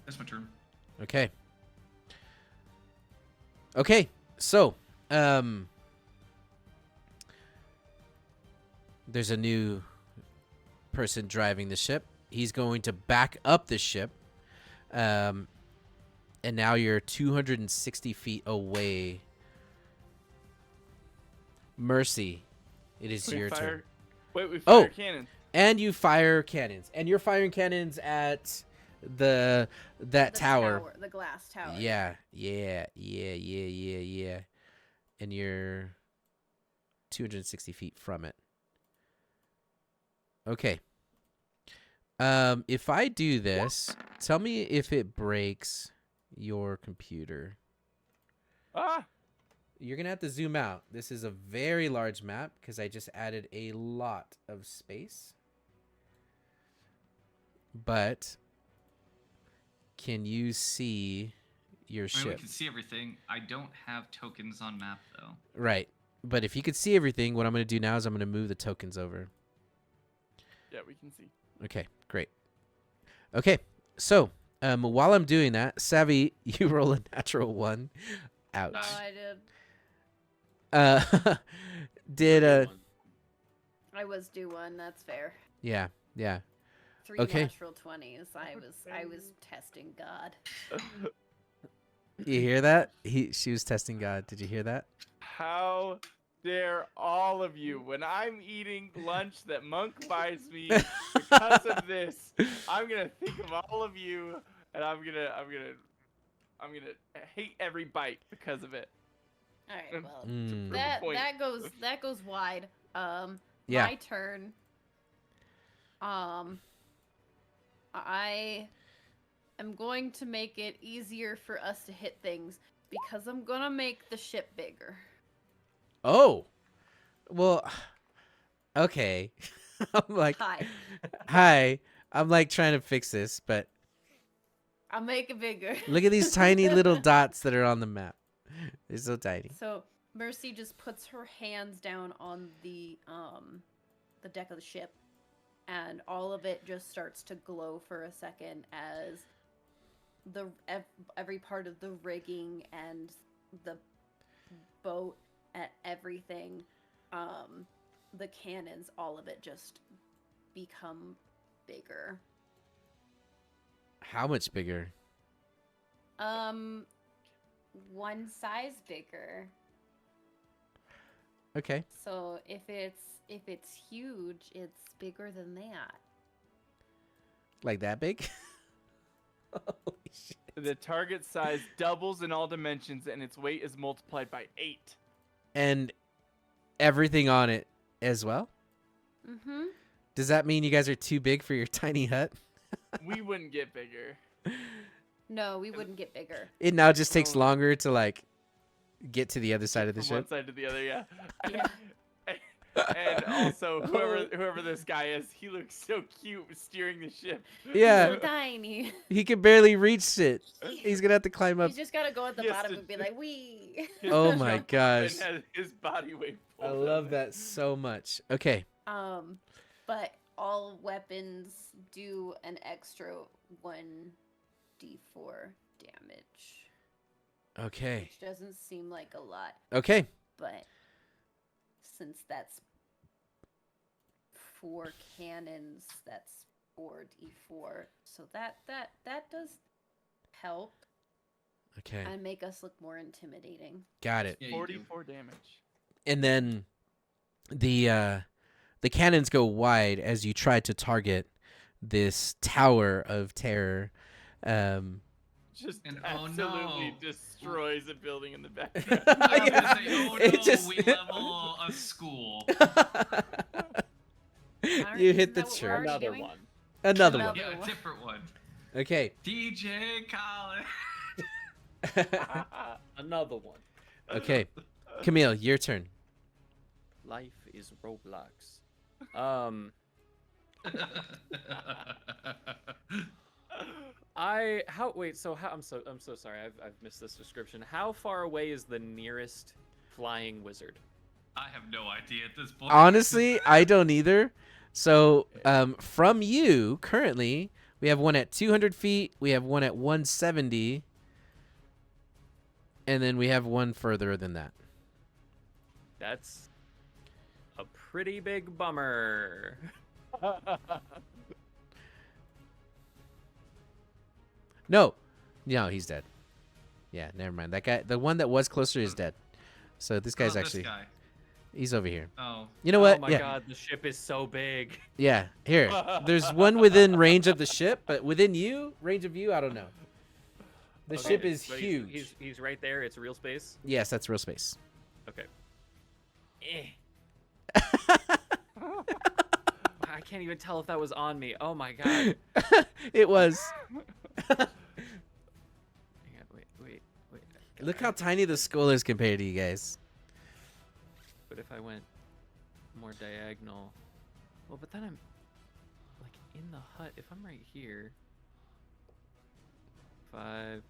That's my turn. Okay. Okay, so, there's a new person driving the ship. He's going to back up the ship. And now you're 260 feet away. Mercy, it is your turn. Wait, we Oh! fire cannon. And you fire cannons. And you're firing cannons at that The tower. The glass tower. Yeah. And you're 260 feet from it. Okay. If I do this, tell me if it breaks your computer. Ah! You're going to have to zoom out. This is a very large map because I just added a lot of space. But can you see your I mean, we ship? can see everything. I don't have tokens on map though. Right. But if you could see everything, what I'm going to do now is I'm going to move the tokens over. Yeah, we can see. Okay, great. Okay, so while I'm doing that, Savvy, you roll a natural 1. Ouch. Oh, I did. Did I was due one. That's fair. yeah. 3 Okay. natural 20s. I was testing God. You hear that? She was testing God. Did you hear that? How dare all of you, when I'm eating lunch that Monk buys me because of this, I'm gonna think of all of you, and I'm gonna hate every bite because of it. All right. Well, Mm. point. that goes wide. Yeah. My turn. I am going to make it easier for us to hit things because I'm gonna make the ship bigger. Oh. Well, okay. I'm like, hi. I'm like trying to fix this, but I'll make it bigger. look at these tiny little dots that are on the map. They're so tiny. So Mercy just puts her hands down on the deck of the ship, and all of it just starts to glow for a second as every part of the rigging and the boat and everything, the cannons, all of it just become bigger. How much bigger? One size bigger. Okay. So if it's huge, it's bigger than that. Like that big? Holy shit. The target size doubles in all dimensions, and its weight is multiplied by 8. And everything on it as well? Mm-hmm. Does that mean you guys are too big for your tiny hut? We wouldn't get bigger. No, we wouldn't get bigger. It now just takes longer to like get to the other side of the From one ship. side to the other, yeah. Yeah. And also, whoever this guy is, he looks so cute steering the ship. Yeah, So tiny. he can barely reach it. He's gonna have to climb up. You just gotta go at the Yes, bottom it- and be like, wee. Oh my Jump up gosh. And has his body weight. I pulled love up. that so much. Okay. But all weapons do an extra 1d4 damage, Okay. which doesn't seem like a lot, Okay. but since that's 4 cannons, that's 4d4. So that does help Okay. and make us look more intimidating. Got it. Yeah, you do. 44 damage. And then the cannons go wide as you try to target this tower of terror. Just And oh absolutely no. destroys a building in the back. I was gonna say, oh It no, just- we level a school. You hit Isn't the that what we're church. already Another doing? one. Another one. Another Yeah, a one. different one. Okay. DJ Khaled. Another one. Okay. Camille, your turn. Life is Roblox. Oh, I'm so sorry. I've missed this description. How far away is the nearest flying wizard? I have no idea at this point. Honestly, I don't either. So, from you, currently, we have one at 200 feet, we have one at 170, and then we have one further than that. That's a pretty big bummer. No, he's dead. Yeah, never mind. That guy, the one that was closer, is dead. So this guy's Oh, actually, This guy. he's over here. Oh. You know what? Oh my Yeah, god, the ship is so big. yeah. Here, there's one within range of the ship, but within range of you, I don't know. The Okay, ship is so huge. He's right there. It's real space. Yes, that's real space. Okay. Eh. I can't even tell if that was on me. Oh my god. It was. Hang on, wait. Look how tiny the skull is compared to you guys. But if I went more diagonal, well, but then I'm like in the hut. If I'm right here, 5,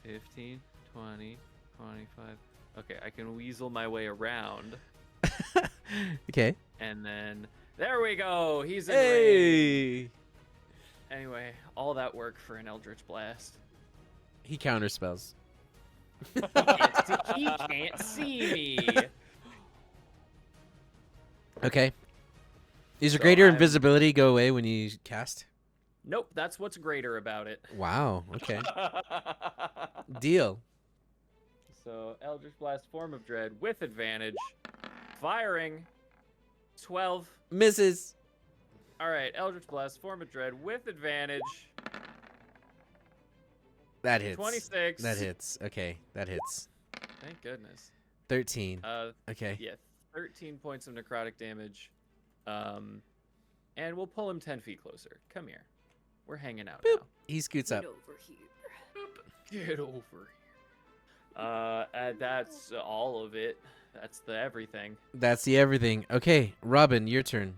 10, 15, 20, 25. Okay, I can weasel my way around. Okay. And then there we go. He's in range. Hey. Anyway, all that work for an Eldritch Blast. He counterspells. He can't see me. Okay. Is your So greater I'm- invisibility go away when you cast? Nope, that's what's greater about it. Wow. Okay. Deal. So Eldritch Blast, Form of Dread with advantage. Firing. 12. Misses. All right, Eldritch Blast, Form of Dread with advantage. That hits. 26. That hits. Okay. That hits. Thank goodness. 13. Okay. Yeah, 13 points of necrotic damage. And we'll pull him 10 feet closer. Come here. We're hanging out Boop. now. He scoots up. Get over here. Get over here. And that's all of it. That's the everything. That's the everything. Okay, Robin, your turn.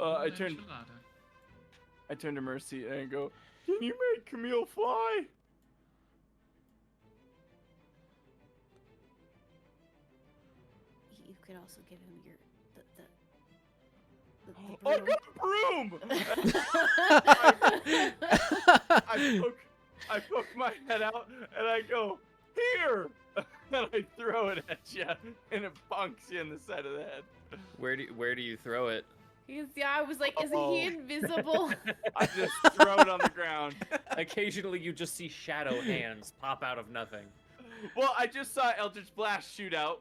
I turned to Mercy and I go, "Can you make Camille fly?" You could also give him your Oh, I got a broom. I poke my head out and I go, "Here!" And I throw it at you, and it bonks you in the side of the head. Where do you throw it? I was like, isn't Uh-oh. he invisible? I just throw it on the ground. Occasionally, you just see shadow hands pop out of nothing. Well, I just saw Eldritch Blast shoot out.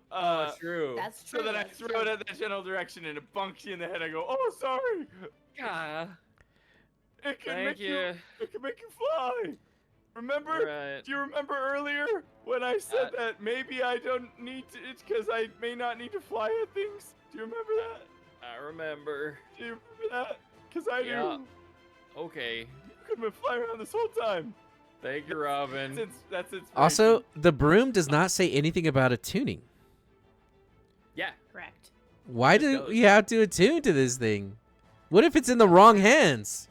True. That's true. So then I that's throw true. it at that general direction, and it bonks you in the head. I go, "Oh, sorry." Ah, It can thank make you. It can make you fly. Remember? Right. Do you remember earlier when I said that maybe I don't need to? It's because I may not need to fly at things. Do you remember that? I remember. Do you remember that? Because I Yeah. do. Okay. You could have been flying around this whole time. Thank you, Robin. That's inspiration. Also, the broom does not say anything about attuning. Yeah. Correct. Why It do does. we have to attune to this thing? What if it's in the wrong hands?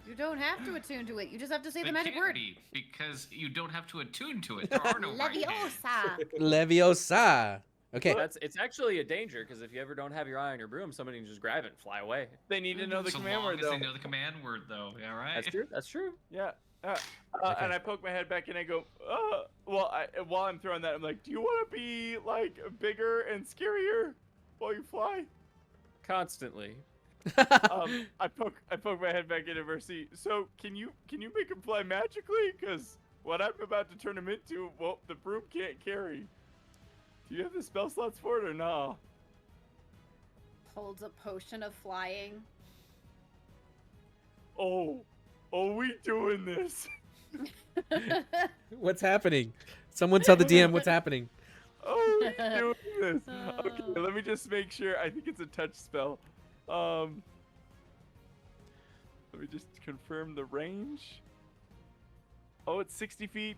You don't have to attune to it. You just have to say the It magic can't word. be, because you don't have to attune to it. There are no right hands. Leviosa. Leviosa. Okay. It's actually a danger because if you ever don't have your eye on your broom, somebody can just grab it and fly away. They need to know the so command long word as though. they know the command word, though. Yeah, right. That's true. That's true. Yeah. Okay. And I poke my head back and I go, while I'm throwing that, I'm like, "Do you want to be like bigger and scarier while you fly?" Constantly. I poke my head back into Mercy. So can you make him fly magically? Because what I'm about to turn him into, well, the broom can't carry. Do you have the spell slots for it or no? Holds a potion of flying. Oh, we doing this? What's happening? Someone tell the DM what's happening. Oh, we doing this? Okay, let me just make sure. I think it's a touch spell. Let me just confirm the range. Oh, it's 60 feet.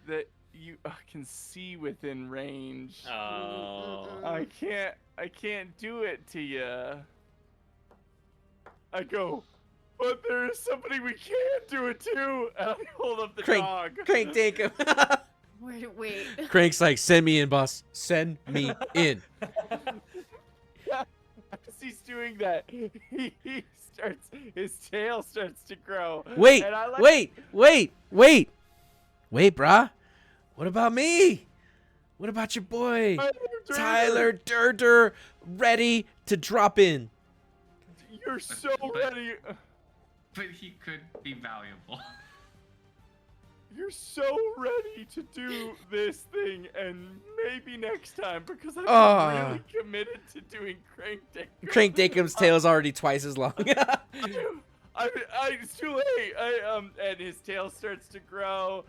That you can see within range. Oh. I can't do it to you. I go, but there's somebody we can do it to. And I hold up the dog. Crank, take him. Wait. Crank's like, send me in, boss. Send me in. As he's doing that, his tail starts to grow. Wait, and I like, wait, brah. What about me? What about your boy? Tyler Durder, ready to drop in. You're so ready. But he could be valuable. You're so ready to do this thing, and maybe next time, because I'm really committed to doing Crank Dick. Crank Dakum's tail's already twice as long. It's too late. And his tail starts to grow.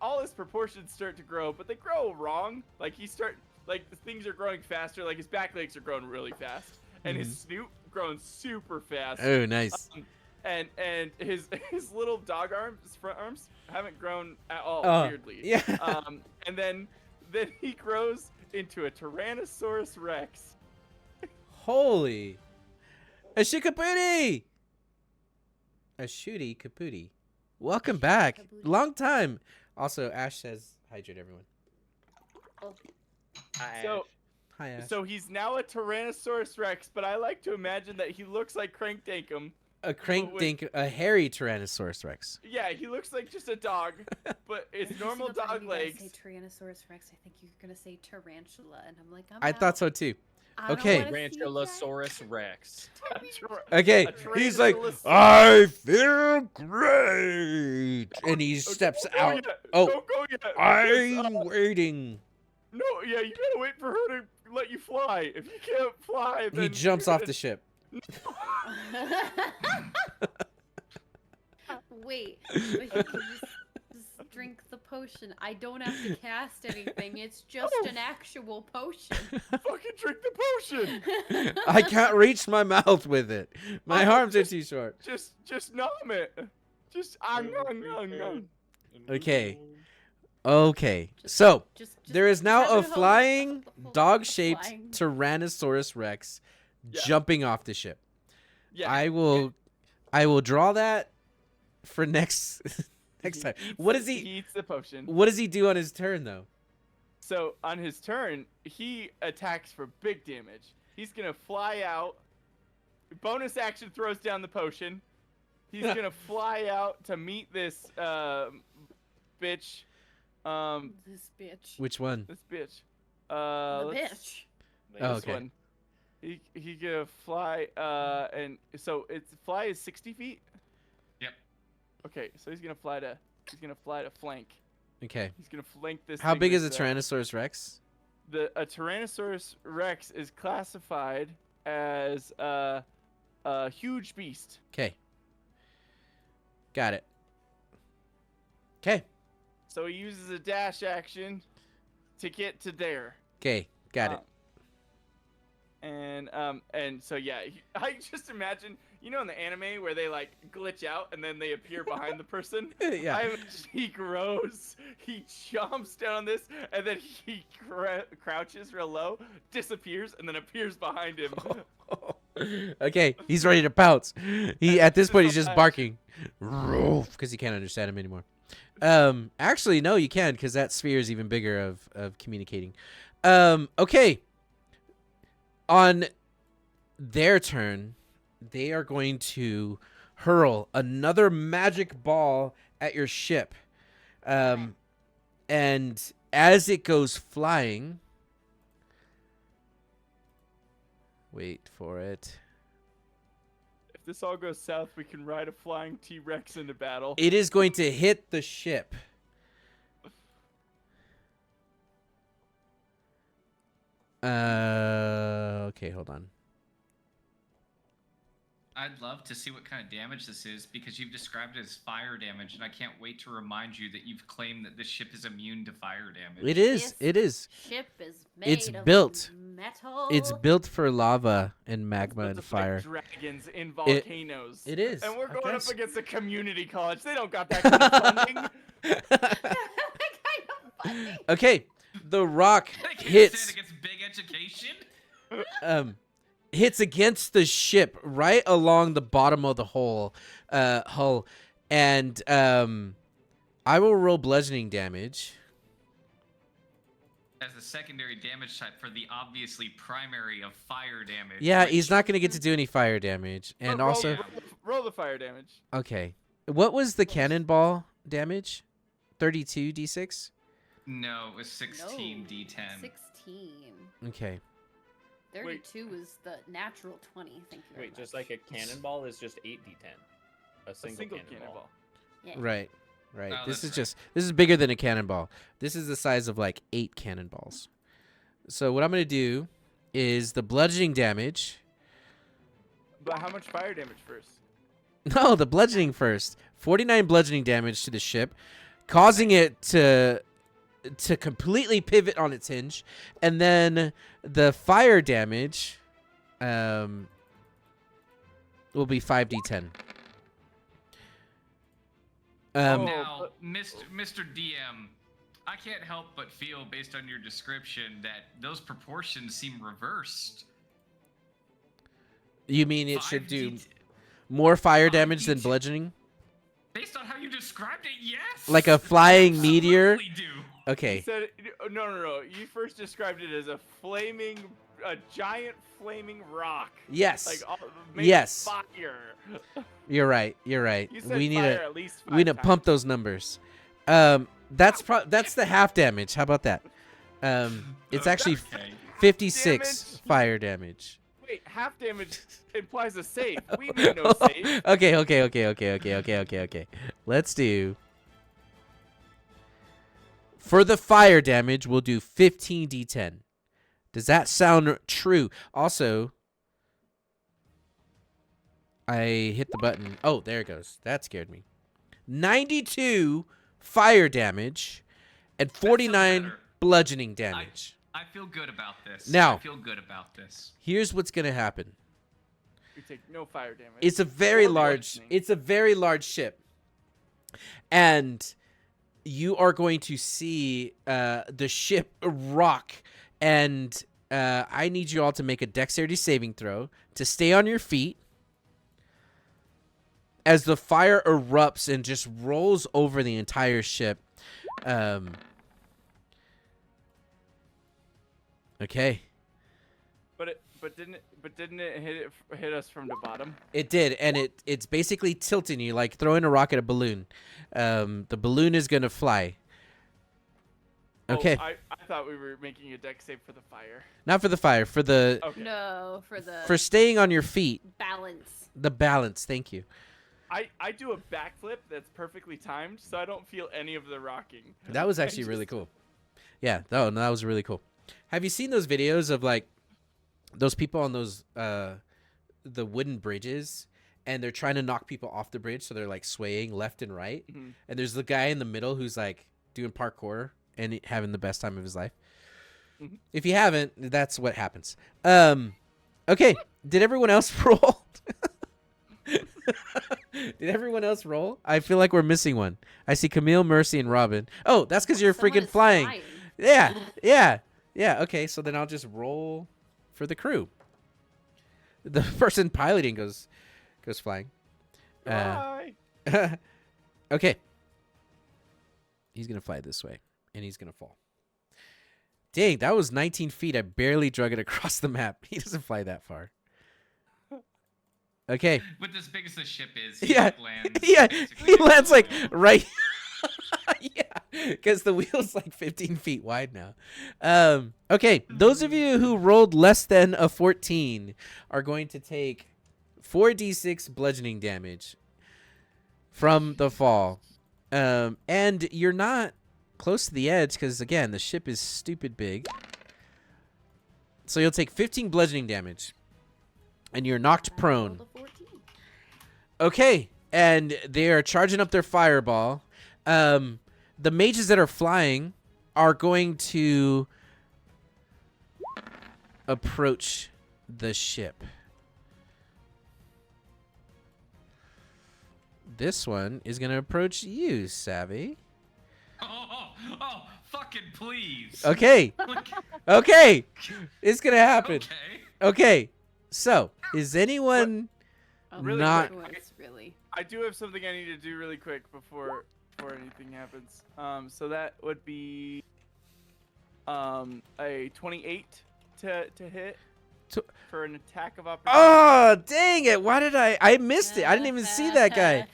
All his proportions start to grow, but they grow wrong. Like he like the things are growing faster. Like his back legs are growing really fast, and his snoot growing super fast. Oh, nice. And his little dog arms, his front arms, haven't grown at all. Weirdly. Yeah. And then he grows into a Tyrannosaurus Rex. Holy. A shikapooty. A shooty kapooty. Welcome back. Long time. Also, Ash says, hydrate everyone. So, Hi, Ash. so he's now a Tyrannosaurus Rex, but I like to imagine that he looks like Crank Dankum. A hairy Tyrannosaurus Rex. Yeah, he looks like just a dog, but it's Every normal single time dog you guys legs. say Tyrannosaurus Rex, I think you're gonna say tarantula, and I'm like, I thought so too. I don't Okay. wanna see that. Tarantulosaurus Rex. Okay, A he's like, Tyrannosaurus- I feel great, and he steps Don't go out. yet. Oh, Don't go yet, because, I'm waiting. No, yeah, you gotta wait for her to let you fly. If you can't fly, then He jumps off the ship. Wait, but he can just drink the potion. I don't have to cast anything. It's just an actual potion. fucking drink the potion. I can't reach my mouth with it. My arms are too short. Just nom it. Just nom. Okay. Okay. So Just there is now have a it hold- flying hold- dog-shaped flying. Tyrannosaurus Rex Yeah. jumping off the ship. Yeah. I will draw that for next time. What does He he eats the potion. what does he do on his turn though? So on his turn, he attacks for big damage. He's gonna fly out. Bonus action throws down the potion. He's gonna fly out to meet this bitch. This bitch. Which one? This bitch. The let's- bitch. Oh, This okay. one. He gonna fly. And so it's fly is 60 feet. Yep. Okay, so he's gonna fly to flank. Okay. He's gonna flank this. How thing big is a that's, Tyrannosaurus Rex? A Tyrannosaurus Rex is classified as a huge beast. Okay. Got it. Okay. So he uses a dash action to get to there. Okay. Got it. And so yeah, I just imagine, you know, in the anime where they like glitch out and then they appear behind the person. Yeah. I imagine he grows, he jumps down on this, and then he crouches real low, disappears, and then appears behind him. Okay, he's ready to pounce. He at this point he's just Just barking, because he can't understand him anymore. Actually, no, you can, because that sphere is even bigger of communicating. Okay. On their turn, they are going to hurl another magic ball at your ship. And as it goes flying, wait for it. If this all goes south, we can ride a flying T-Rex into battle. It is going to hit the ship. Okay, hold on. I'd love to see what kind of damage this is because you've described it as fire damage, and I can't wait to remind you that you've claimed that this ship is immune to fire damage. It is. This It is. Ship is made It's of built. metal. It's built for lava and magma Built and to fight fire. dragons in volcanoes. It is. And we're I going guess. up against a community college. They don't got that kind of funding. kind of funny. Okay, the rock I can't hits. stand against big education. Hits against the ship right along the bottom of the hull, and I will roll bludgeoning damage. As a secondary damage type for the obviously primary of fire damage. Yeah, which- he's not gonna get to do any fire damage, and roll, also roll the fire damage. okay. What was the cannonball damage? 32 d6. No, it was 16 No, d10. 16. Okay. 32 is the natural 20. Thank you very Wait, just much. like a cannonball is just 8d10. A single, cannonball. Yeah. Right. Right. Oh, This that's is this is bigger than a cannonball. This is the size of like 8 cannonballs. So what I'm gonna do is the bludgeoning damage. But how much fire damage first? No, the bludgeoning first. 49 bludgeoning damage to the ship, causing it to to completely pivot on its hinge, and then the fire damage will be 5d10. Now, Mr. DM, I can't help but feel, based on your description, that those proportions seem reversed. You mean it should 5d do more fire 5d10 damage than bludgeoning? Based on how you described it, yes. Like a flying meteor? Absolutely do. He Okay. said, no. You first described it as a giant flaming rock. Yes. Like made Yes. fire. You're right. You said We need fire to at least we need to 5 pump times. those numbers. That's the half damage. How about that? It's actually Okay. 56 Damage. fire damage. Wait, half damage implies a save. We made no save. Okay. Let's do. For the fire damage, we'll do 15d10. Does that sound true? Also, I hit the button. Oh, there it goes. That scared me. 92 fire damage and 49 better. bludgeoning damage. I feel good about this. Now- I feel good about this. Here's what's going to happen. You take no fire damage. It's a very Or large bludgeoning. ship. And you are going to see the ship rock, and I need you all to make a dexterity saving throw to stay on your feet as the fire erupts and just rolls over the entire ship. Okay. But didn't it hit us from the bottom? It did, and it's basically tilting you like throwing a rock at a balloon. The balloon is gonna fly. Okay, Oh, I thought we were making a dex save for the fire. not for the fire, for the Okay. No, for the for staying on your feet. balance. The balance. Thank you. I do a backflip that's perfectly timed, so I don't feel any of the rocking. That was actually really cool. Yeah, no, that was really cool. Have you seen those videos of like those people on those the wooden bridges, and they're trying to knock people off the bridge, so they're like swaying left and right, Mhm. and there's the guy in the middle who's like doing parkour and having the best time of his life. Mhm. If you haven't, that's what happens. Okay, did everyone else roll? Did everyone else roll? I feel like we're missing one. I see Camille, Mercy, and Robin. Oh, that's because you're Someone freaking is flying. Yeah. Okay, so then I'll just roll for the crew. The person piloting goes flying. Bye. Okay. He's gonna fly this way, and he's gonna fall. Dang, that was 19 feet. I barely drug it across the map. He doesn't fly that far. Okay. With as big as the ship is, Yeah. like lands Yeah, basically he lands like below. right. Yeah, because the wheel's like 15 feet wide now. Okay, those of you who rolled less than a 14 are going to take 4d6 bludgeoning damage from the fall. And you're not close to the edge because, again, the ship is stupid big. So you'll take 15 bludgeoning damage. And you're knocked prone. Rolled a 14. Okay, and they are charging up their fireball. The mages that are flying are going to approach the ship. This one is going to approach you, Savvy. Oh, fucking please. Okay, Like, okay, it's going to happen. okay. Okay, so is anyone Oh, Really not... quick. was really. I do have something I need to do really quick before anything happens. So that would be a 28 to hit To- for an attack of opportunity. Oh, dang it. Why did I missed it. I didn't even see that guy.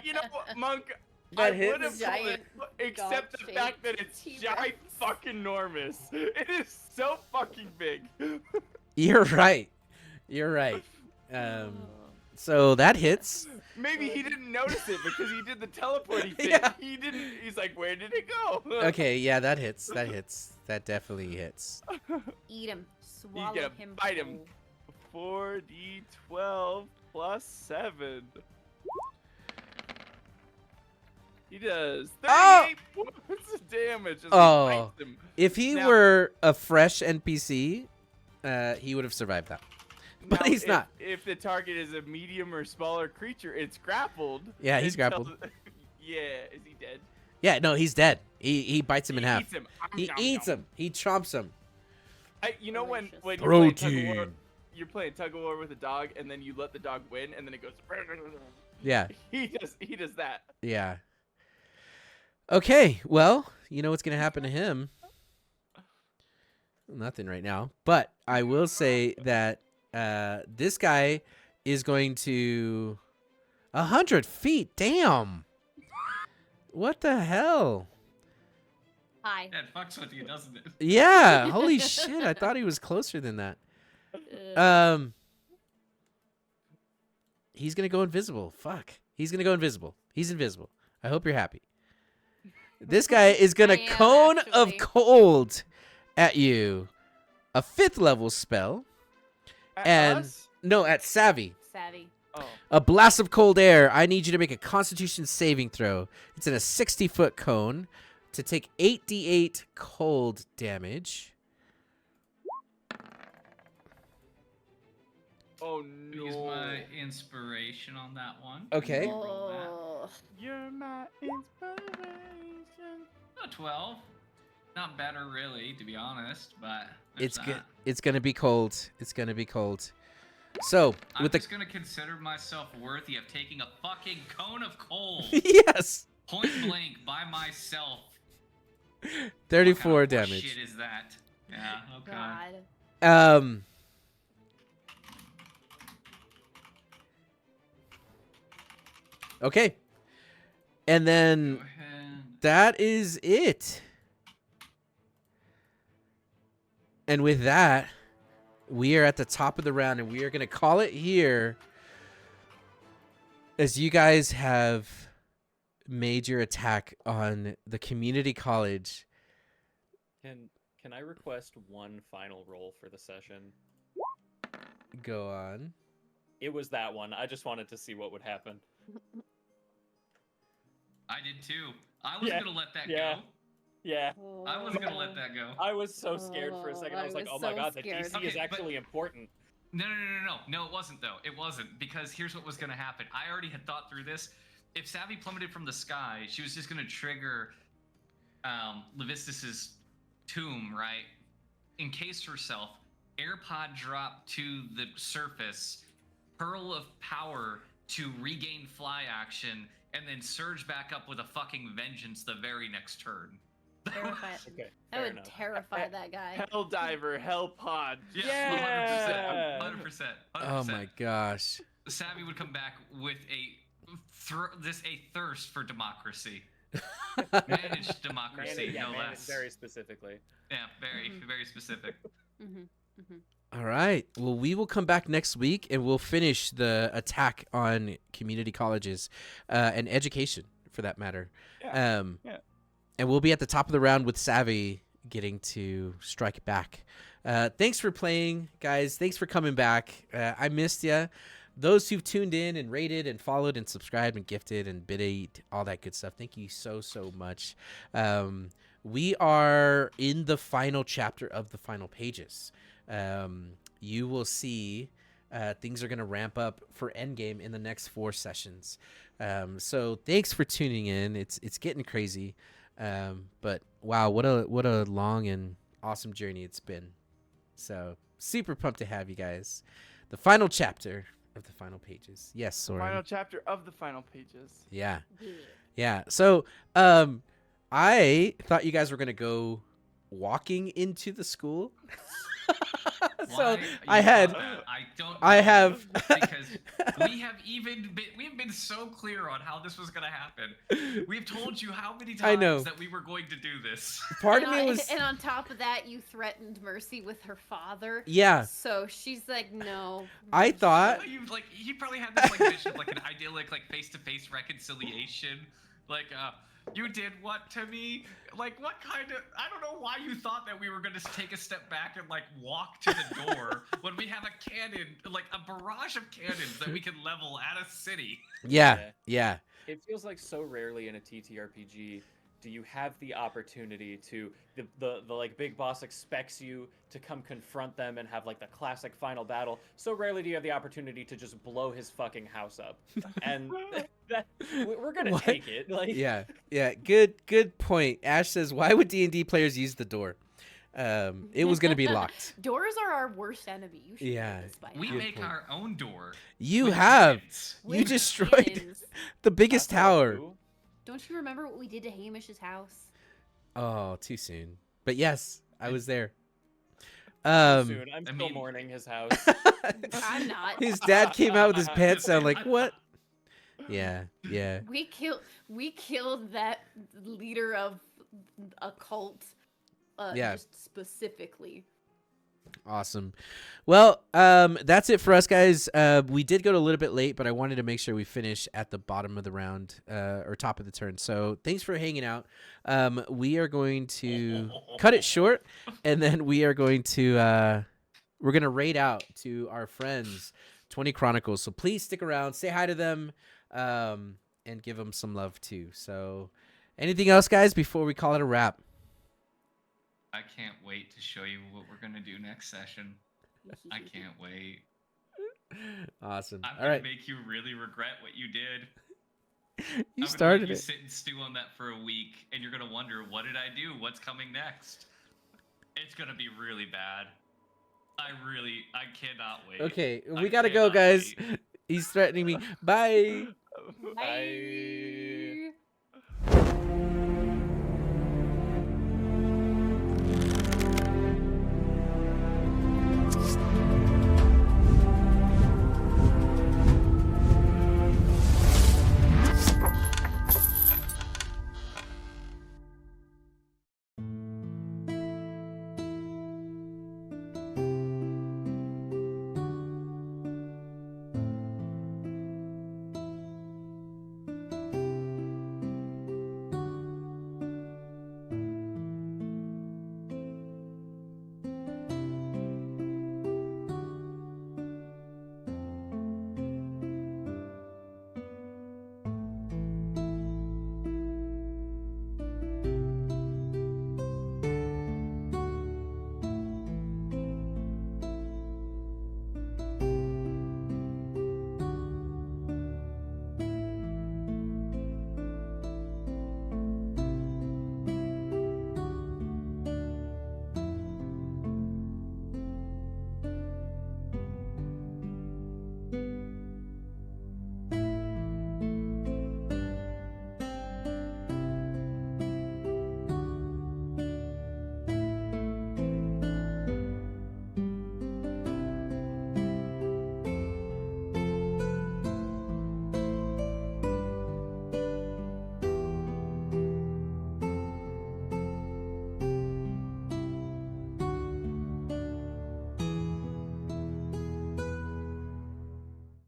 You know what, Monk? That I hits? would have told it, Giant except the dog-shaped fact that it's T-Rex. giant fucking enormous. It is so fucking big. You're right. So that hits. Maybe he didn't notice it because he did the teleporting thing. Yeah. He didn't. He's like, where did it go? Okay, yeah, that hits. That definitely hits. Eat him. Swallow gotta him. bite him. whole. 4d12 plus 7. He does 38 Oh! points of damage. As Oh. he bites him. If he Now- were a fresh NPC, he would have survived that. But Now, he's not. If the target is a medium or smaller creature, it's grappled. Yeah, he's until- grappled. Yeah, is he dead? Yeah, no, he's dead. He bites him in half. Eats him. He eats him. He chomps him. You know when Delicious. you're playing tug of war, Protein. you're playing tug of war with a dog, and then you let the dog win, and then it goes. Yeah, He does that. yeah. Okay, well, you know what's gonna happen to him? Nothing right now, but I will say that this guy is going to 100 feet. Damn. What the hell? Hi. That fucks with you, doesn't it? Yeah. Holy shit! I thought he was closer than that. He's gonna go invisible. Fuck. He's gonna go invisible. He's invisible. I hope you're happy. This guy is gonna I am, cone of actually. cold at you. A 5th level spell. At And- us? No, at Savvy. Savvy. Oh. A blast of cold air. I need you to make a Constitution saving throw. It's in a 60-foot cone to take 8d8 cold damage. Oh Use no. my inspiration on that one. Okay. Roll that. Oh, You're my inspiration. Oh, 12. Not better, really, to be honest, but there's It's that. good. It's gonna be cold. It's gonna be cold. So I'm with the just gonna consider myself worthy of taking a fucking cone of cold, yes, point blank by myself. 34 What kind of damage. Shit is that? Yeah. Okay. God. Okay. And then Go ahead. that is it. And with that, we are at the top of the round, and we are going to call it here as you guys have made your attack on the community college. Can I request one final roll for the session? Go on. It was that one. I just wanted to see what would happen. I did too. I was Yeah, gonna let that yeah. go. Yeah. I was gonna let that go. I was so scared for a second. I I was like, was oh my so god, the scared. DC is Okay, but- actually important. No, it wasn't though. It wasn't, because here's what was gonna happen. I already had thought through this. If Savvy plummeted from the sky, she was just gonna trigger Levistus's tomb, right? Encase herself, AirPod drop to the surface, Pearl of Power to regain fly action, and then surge back up with a fucking vengeance the very next turn. terrify. Okay. I fair would enough. terrify that guy. Hell diver, hell pod. Yeah. 100%. Oh my gosh. Savvy would come back with a thirst for democracy. Managed democracy, Yeah, no man, less. very specifically. Yeah, very specific. All right. Well, we will come back next week, and we'll finish the attack on community colleges and education, for that matter. Yeah. Yeah. And we'll be at the top of the round with Savvy getting to strike back. Thanks for playing, guys. Thanks for coming back. I missed you. Those who've tuned in and rated and followed and subscribed and gifted and biddied, all that good stuff, thank you so much. We are in the final chapter of the final pages. You will see things are going to ramp up for Endgame in the next 4 sessions. So thanks for tuning in. It's getting crazy. But wow, what a long and awesome journey it's been. So super pumped to have you guys. The final chapter of the final pages. Yes, Soren. Final chapter of the final pages. Yeah. Yeah. So I thought you guys were gonna go walking into the school. So Why I you had thought that, I don't. I know, have because we've been so clear on how this was gonna happen. We've told you how many I times know. that we were going to do this. part of and, me on, was and on top of that, you threatened Mercy with her father. yeah. So she's like, no. I thought He probably had this like vision of like an idyllic like face-to-face reconciliation. Like you did what to me? Like what kind of? I don't know why you thought that we were gonna take a step back and like walk to the door when we have a cannon, like a barrage of cannons that we can level at a city. Yeah. It feels like so rarely in a TTRPG do you have the opportunity to the like big boss expects you to come confront them and have like the classic final battle. So rarely do you have the opportunity to just blow his fucking house up. And that we're gonna What? take it. Like Yeah, good point. Ash says, "Why would D&D players use the door? It was gonna be locked." Doors are our worst enemy. You should Yeah. know this by We now. make point. our own door. You with have. cannons. You With destroyed cannons. the biggest that's what I tower. do. Don't you remember what we did to Hamish's house? Oh, too soon. But yes, I was there. Too Um, soon. I'm I still mean- mourning his house. I'm not. his dad came out with his pants down. Like what? Yeah. We killed that leader of a cult. Yeah. Just specifically. Awesome. Well, that's it for us, guys. We did go a little bit late, but I wanted to make sure we finish at the bottom of the round, or top of the turn. So thanks for hanging out. We are going to cut it short, and then we are going to we're gonna raid out to our friends, 20 Chronicles. So please stick around, say hi to them, and give them some love too. So, anything else, guys, before we call it a wrap? I can't wait to show you what we're gonna do next session. I can't wait. Awesome. I'm All gonna right, make you really regret what you did. you I'm started gonna make you it. sit and stew on that for a week, and you're gonna wonder, what did I do? What's coming next? It's gonna be really bad. I cannot wait. Okay, I we gotta go, cannot guys. wait. He's threatening me. Bye. Bye.